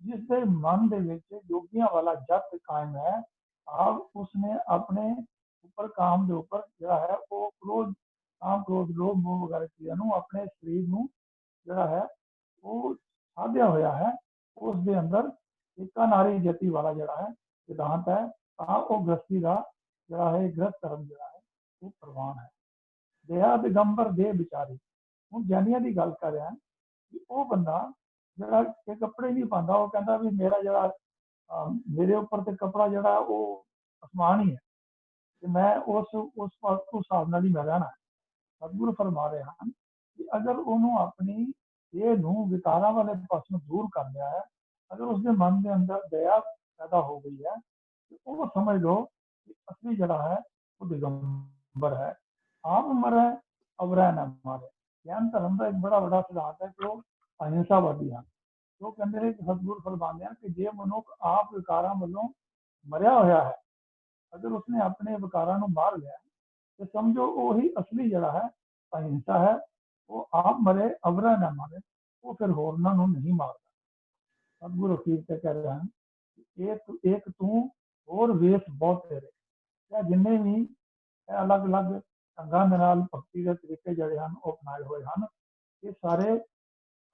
ਜਿਸ ਦੇ ਮਨ ਦੇ ਵਿੱਚ ਜੋਗੀਆਂ ਵਾਲਾ ਜਤ ਕਾਇਮ ਹੈ। ਆਪ ਉਸਨੇ ਆਪਣੇ ਉੱਪਰ ਕਾਮ ਦੇ ਉੱਪਰ ਜਿਹੜਾ ਹੈ ਉਹ ਕ੍ਰੋਧ ਕਾਮ ਕ੍ਰੋਧ ਲੋਭ ਮੋਹ ਵਗੈਰਾ ਚੀਜ਼ਾਂ ਨੂੰ ਆਪਣੇ ਸਰੀਰ ਨੂੰ ਜਿਹੜਾ ਹੈ ਉਹ ਸਾਧਿਆ ਹੋਇਆ ਹੈ। ਉਸ ਦੇ ਅੰਦਰ ਏਕਾ ਨਾਰੀ ਜਤੀ ਵਾਲਾ ਜਿਹੜਾ ਹੈ ਸਿਧਾਂਤ ਹੈ, ਤਾਂ ਉਹ ਗ੍ਰਸਤੀ ਦਾ ਜਿਹੜਾ ਹੈ ਗ੍ਰਸਤ ਧਰਮ ਜਿਹੜਾ ਹੈ ਉਹ ਪ੍ਰਵਾਨ ਹੈ। ਦਇਆ ਦਿਗੰਬਰ ਦੇ ਵਿਚਾਰੀ, ਹੁਣ ਗਿਆਨੀਆਂ ਦੀ ਗੱਲ ਕਰ ਰਿਹਾ ਕਿ ਉਹ ਬੰਦਾ ਜਿਹੜਾ ਕਿ ਕੱਪੜੇ ਨਹੀਂ ਪਾਉਂਦਾ, ਉਹ ਕਹਿੰਦਾ ਵੀ ਮੇਰਾ ਜਿਹੜਾ ਮੇਰੇ ਉੱਪਰ ਤੇ ਕੱਪੜਾ ਜਿਹੜਾ ਉਹ ਅਸਮਾਨ ਹੀ ਹੈ ਤੇ ਮੈਂ ਉਸ ਹਿਸਾਬ ਨਾਲ ਹੀ ਮੈਂ ਰਹਿਣਾ। ਸਤਿਗੁਰੂ ਫਰਮਾ ਰਹੇ ਹਨ ਕਿ ਅਗਰ ਉਹਨੂੰ ਆਪਣੀ ਇਹ ਨੂੰ ਵਿਕਾਰਾਂ ਵਾਲੇ ਪਾਸੋਂ ਦੂਰ ਕਰ ਲਿਆ ਹੈ, ਅਗਰ ਉਸਦੇ ਮਨ ਦੇ ਅੰਦਰ ਦਇਆ ਪੈਦਾ ਹੋ ਗਈ ਹੈ, ਉਹ ਸਮਝ ਲਓ ਕਿ ਅਸਲੀ ਜਿਹੜਾ ਹੈ ਉਹ ਦਿਗੰਬਰ ਹੈ। ਆਪ ਮਰੇ ਅਵਰੈ ਨਾ ਮਾਰੇ। ਗਿਆਨ ਧਰਮ ਦਾ ਇੱਕ ਬੜਾ ਵੱਡਾ ਸਿਧਾਂਤ ਹੈ ਕਿ ਉਹ ਅਹਿੰਸਾਵਾਦੀ ਹਨ। ਉਹ ਕਹਿੰਦੇ ਨੇ ਕਿ ਸਤਿਗੁਰੂ ਫਰਮਾਉਂਦੇ ਹਨ ਕਿ ਜੇ ਮਨੁੱਖ ਆਪ ਵਿਕਾਰਾਂ ਵੱਲੋਂ ਮਰਿਆ ਹੋਇਆ ਹੈ, ਅਗਰ ਉਸਨੇ ਆਪਣੇ ਵਿਕਾਰਾਂ ਨੂੰ ਮਾਰ ਲਿਆ ਤੇ ਸਮਝੋ ਉਹੀ ਅਸਲੀ ਜਿਹੜਾ ਹੈ ਅਹਿੰਸਾ ਹੈ। ਉਹ ਆਪ ਮਰੇ ਅਵਰੈ ਨਾ ਮਾਰੇ, ਉਹ ਫਿਰ ਹੋਰਨਾਂ ਨੂੰ ਨਹੀਂ ਮਾਰਦਾ। ਸਤਿਗੁਰੂ ਅਖੀਰ ਤੇ ਕਹਿ ਰਹੇ ਹਨ ਇੱਕ ਤੂੰ ਹੋਰ ਵੇਸ ਬਹੁਤ ਤੇਰੇ। ਜਾਂ ਜਿੰਨੇ ਵੀ ਅਲੱਗ ਅਲੱਗ ਢੰਗਾਂ ਦੇ ਨਾਲ ਭਗਤੀ ਦੇ ਤਰੀਕੇ ਜਿਹੜੇ ਹਨ ਉਹ ਅਪਣਾਏ ਹੋਏ ਹਨ, ਇਹ ਸਾਰੇ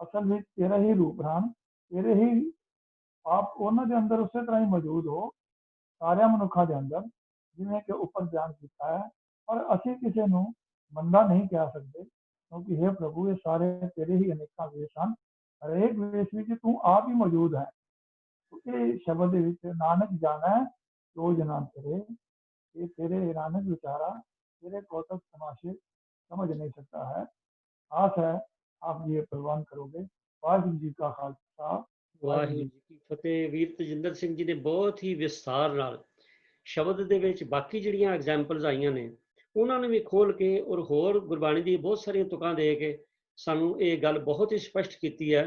ਅਸਲ ਵਿੱਚ ਤੇਰਾ ਹੀ ਰੂਪ ਹਨ, ਤੇਰੇ ਹੀ ਆਪ ਉਹਨਾਂ ਦੇ ਅੰਦਰ ਉਸੇ ਤਰ੍ਹਾਂ ਹੀ ਮੌਜੂਦ ਹੋ ਸਾਰਿਆਂ ਮਨੁੱਖਾਂ ਦੇ ਅੰਦਰ, ਜਿਵੇਂ ਕਿ ਉੱਪਰ ਬਿਆਨ ਕੀਤਾ ਹੈ। ਪਰ ਅਸੀਂ ਕਿਸੇ ਨੂੰ ਮੰਦਾ ਨਹੀਂ ਕਹਿ ਸਕਦੇ, ਕਿਉਂਕਿ हे ਪ੍ਰਭੂ ਇਹ ਸਾਰੇ ਤੇਰੇ ਹੀ ਅਨੇਕਾਂ ਵੇਸ ਹਨ, ਹਰੇਕ ਵੇਸ ਵਿੱਚ ਤੂੰ ਆਪ ਹੀ ਮੌਜੂਦ ਹੈ। ਇਹ ਸ਼ਬਦ ਦੇ ਵਿੱਚ ਨਾਨਕ ਜਾਣਾ ਜੋ ਜਨਾਂ ਤੇਰੇ, ये तेरे नानक विचारा तेरे कौतक तमाशे समझ नहीं सकता है। आस है आप ये प्रवान करोगे। वाहिगुरू जी का खालसा ਵਾਹਿਗੁਰੂ ਜੀ ਕੀ ਫਤਿਹ। ਵੀਰ ਤਜਿੰਦਰ ਸਿੰਘ ਜੀ ਨੇ ਬਹੁਤ ਹੀ ਵਿਸਥਾਰ ਨਾਲ ਸ਼ਬਦ ਦੇ ਵਿੱਚ ਬਾਕੀ ਜਿਹੜੀਆਂ ਐਗਜ਼ਾਮਪਲਸ ਆਈਆਂ ਨੇ ਉਹਨਾਂ ਨੂੰ ਵੀ ਖੋਲ ਕੇ ਔਰ ਹੋਰ ਗੁਰਬਾਣੀ ਦੀ ਬਹੁਤ ਸਾਰੀਆਂ ਤੁਕਾਂ ਦੇ ਕੇ ਸਾਨੂੰ ਇਹ ਗੱਲ ਬਹੁਤ ਹੀ ਸਪਸ਼ਟ ਕੀਤੀ ਹੈ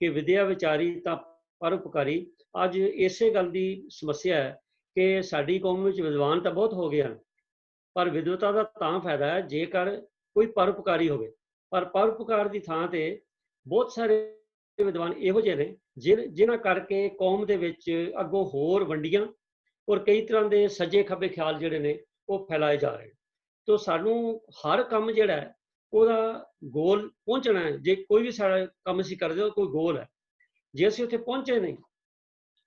ਕਿ ਵਿਦਿਆ ਵਿਚਾਰੀ ਤਾਂ ਪਰਉਪਕਾਰੀ। ਅੱਜ ਇਸੇ ਗੱਲ ਦੀ ਸਮੱਸਿਆ ਹੈ ਕਿ ਸਾਡੀ ਕੌਮ ਵਿੱਚ ਵਿਦਵਾਨ ਤਾਂ ਬਹੁਤ ਹੋ ਗਏ ਹਨ, ਪਰ ਵਿਦਵਤਾ ਦਾ ਤਾਂ ਫਾਇਦਾ ਹੈ ਜੇਕਰ ਕੋਈ ਪਰਉਪਕਾਰੀ ਹੋਵੇ। ਪਰ ਪਰਉਪਕਾਰ ਦੀ ਥਾਂ ਤੇ ਬਹੁਤ ਸਾਰੇ ਵਿਦਵਾਨ ਇਹੋ ਜਿਹੇ ਨੇ ਜਿਨ੍ਹਾਂ ਕਰਕੇ ਕੌਮ ਦੇ ਵਿੱਚ ਅੱਗੋਂ ਹੋਰ ਵੰਡੀਆਂ ਔਰ ਕਈ ਤਰ੍ਹਾਂ ਦੇ ਸੱਜੇ ਖੱਬੇ ਖਿਆਲ ਜਿਹੜੇ ਨੇ ਉਹ ਫੈਲਾਏ ਜਾ ਰਹੇ। ਤੋ ਸਾਨੂੰ ਹਰ ਕੰਮ ਜਿਹੜਾ ਹੈ ਉਹਦਾ ਗੋਲ ਪਹੁੰਚਣਾ ਹੈ। ਜੇ ਕੋਈ ਵੀ ਸਾਡਾ ਕੰਮ ਅਸੀਂ ਕਰਦੇ ਹਾਂ ਕੋਈ ਗੋਲ ਹੈ, ਜੇ ਅਸੀਂ ਉੱਥੇ ਪਹੁੰਚੇ ਨਹੀਂ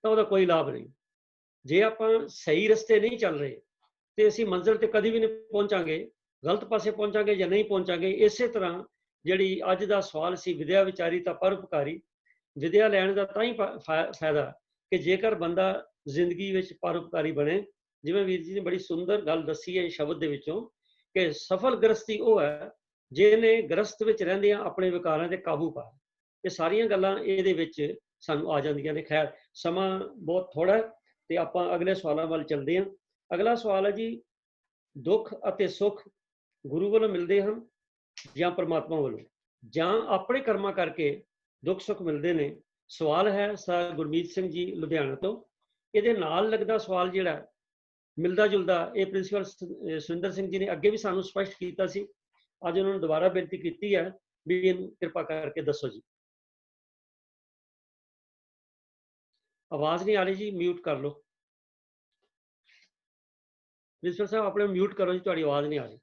ਤਾਂ ਉਹਦਾ ਕੋਈ ਲਾਭ ਨਹੀਂ। ਜੇ ਆਪਾਂ ਸਹੀ ਰਸਤੇ ਨਹੀਂ ਚੱਲ ਰਹੇ ਤੇ ਅਸੀਂ ਮੰਜ਼ਿਲ ਤੇ ਕਦੀ ਵੀ ਨਹੀਂ ਪਹੁੰਚਾਂਗੇ, ਗਲਤ ਪਾਸੇ ਪਹੁੰਚਾਂਗੇ ਜਾਂ ਨਹੀਂ ਪਹੁੰਚਾਂਗੇ। ਇਸੇ ਤਰ੍ਹਾਂ ਜਿਹੜੀ ਅੱਜ ਦਾ ਸਵਾਲ ਸੀ ਵਿਦਿਆ ਵਿਚਾਰੀ ਤਾਂ ਪਰਉਪਕਾਰੀ, ਵਿਦਿਆ ਲੈਣ ਦਾ ਤਾਂ ਹੀ ਫਾਇਦਾ ਕਿ ਜੇਕਰ ਬੰਦਾ ਜ਼ਿੰਦਗੀ ਵਿੱਚ ਪਰਉਪਕਾਰੀ ਬਣੇ। ਜਿਵੇਂ ਵੀਰ ਜੀ ਨੇ ਬੜੀ ਸੁੰਦਰ ਗੱਲ ਦੱਸੀ ਹੈ ਸ਼ਬਦ ਦੇ ਵਿੱਚੋਂ ਕਿ ਸਫਲ ਗ੍ਰਸਤੀ ਉਹ ਹੈ ਜਿਹਨੇ ਗ੍ਰਸਤ ਵਿੱਚ ਰਹਿੰਦਿਆਂ ਆਪਣੇ ਵਿਕਾਰਾਂ ਤੇ ਕਾਬੂ ਪਾਇਆ। ਇਹ ਸਾਰੀਆਂ ਗੱਲਾਂ ਇਹਦੇ ਵਿੱਚ ਸਾਨੂੰ ਆ ਜਾਂਦੀਆਂ ਨੇ। ਖੈਰ ਸਮਾਂ ਬਹੁਤ ਥੋੜਾ ਤੇ ਆਪਾਂ ਅਗਲੇ ਸਵਾਲਾਂ ਵੱਲ ਚੱਲਦੇ ਹਾਂ। ਅਗਲਾ ਸਵਾਲ ਹੈ ਜੀ, ਦੁੱਖ ਅਤੇ ਸੁੱਖ ਗੁਰੂ ਵੱਲੋਂ ਮਿਲਦੇ ਹਨ ਜਾਂ ਪਰਮਾਤਮਾ ਵੱਲੋਂ, ਜਾਂ ਆਪਣੇ ਕਰਮਾਂ ਕਰਕੇ ਦੁੱਖ ਸੁੱਖ ਮਿਲਦੇ ਨੇ? ਸਵਾਲ ਹੈ ਸਰ ਗੁਰਮੀਤ ਸਿੰਘ ਜੀ ਲੁਧਿਆਣਾ ਤੋਂ। ਇਹਦੇ ਨਾਲ ਲੱਗਦਾ ਸਵਾਲ ਜਿਹੜਾ ਮਿਲਦਾ ਜੁਲਦਾ, ਇਹ ਪ੍ਰਿੰਸੀਪਲ ਸੁਰਿੰਦਰ ਸਿੰਘ ਜੀ ਨੇ ਅੱਗੇ ਵੀ ਸਾਨੂੰ ਸਪਸ਼ਟ ਕੀਤਾ ਸੀ, ਅੱਜ ਉਹਨਾਂ ਨੂੰ ਦੁਬਾਰਾ ਬੇਨਤੀ ਕੀਤੀ ਹੈ ਵੀ ਇਹਨੂੰ ਕਿਰਪਾ ਕਰਕੇ ਦੱਸੋ ਜੀ। ਆਵਾਜ਼ ਨਹੀਂ ਆ ਰਹੀ ਜੀ, ਮਿਊਟ ਕਰ ਲਓ। ਪ੍ਰਿੰਸੀਪਲ ਸਾਹਿਬ ਆਪਣੇ ਮਿਊਟ ਕਰੋ ਜੀ, ਤੁਹਾਡੀ ਆਵਾਜ਼ ਨਹੀਂ ਆ ਰਹੀ।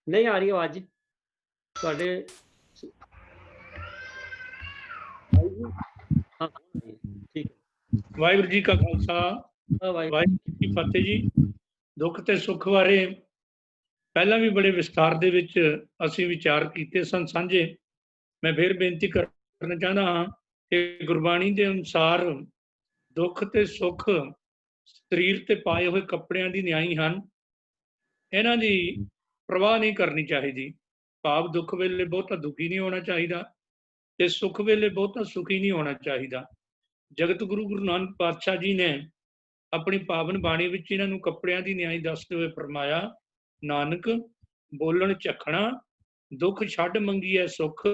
नहीं आ रही आवाज ਤੁਹਾਡੇ। हाँ ठीक है। ਵਾਹਿਗੁਰੂ ਜੀ ਕਾ ਖਾਲਸਾ ਵਾਹਿਗੁਰੂ ਜੀ ਕੀ ਫਤਿਹ ਜੀ। ਦੁੱਖ ਤੇ ਸੁੱਖ ਬਾਰੇ ਪਹਿਲਾਂ ਵੀ ਬੜੇ ਵਿਸਥਾਰ ਦੇ ਵਿੱਚ ਅਸੀਂ ਵਿਚਾਰ ਕੀਤੇ ਸਨ ਸਾਂਝੇ। ਮੈਂ ਫਿਰ ਬੇਨਤੀ ਕਰਨਾ ਚਾਹੁੰਦਾ ਹਾਂ ਕਿ ਗੁਰਬਾਣੀ ਦੇ ਅਨੁਸਾਰ ਦੁੱਖ ਤੇ ਸੁੱਖ ਸਰੀਰ ਤੇ ਪਾਏ ਹੋਏ ਕੱਪੜਿਆਂ ਦੀ ਨਿਆਈ ਹਨ। ਇਹਨਾਂ ਦੀ ਪ੍ਰਵਾਹ ਨਹੀਂ ਕਰਨੀ ਚਾਹੀਦੀ। ਭਾਵ ਦੁੱਖ ਵੇਲੇ ਬਹੁਤਾ ਦੁਖੀ ਨਹੀਂ ਹੋਣਾ ਚਾਹੀਦਾ ਤੇ ਸੁੱਖ ਵੇਲੇ ਬਹੁਤਾ ਸੁਖੀ ਨਹੀਂ ਹੋਣਾ ਚਾਹੀਦਾ। ਜਗਤ ਗੁਰੂ ਗੁਰੂ ਨਾਨਕ ਪਾਤਸ਼ਾਹ ਜੀ ਨੇ ਆਪਣੀ ਪਾਵਨ ਬਾਣੀ ਵਿੱਚ ਇਹਨਾਂ ਨੂੰ ਕੱਪੜਿਆਂ ਦੀ ਨਿਆਈ ਦੱਸਦੇ ਹੋਏ ਫਰਮਾਇਆ, ਨਾਨਕ ਬੋਲਣ ਝਖਣਾ ਦੁੱਖ ਛੱਡ ਮੰਗੀਐ ਸੁੱਖ,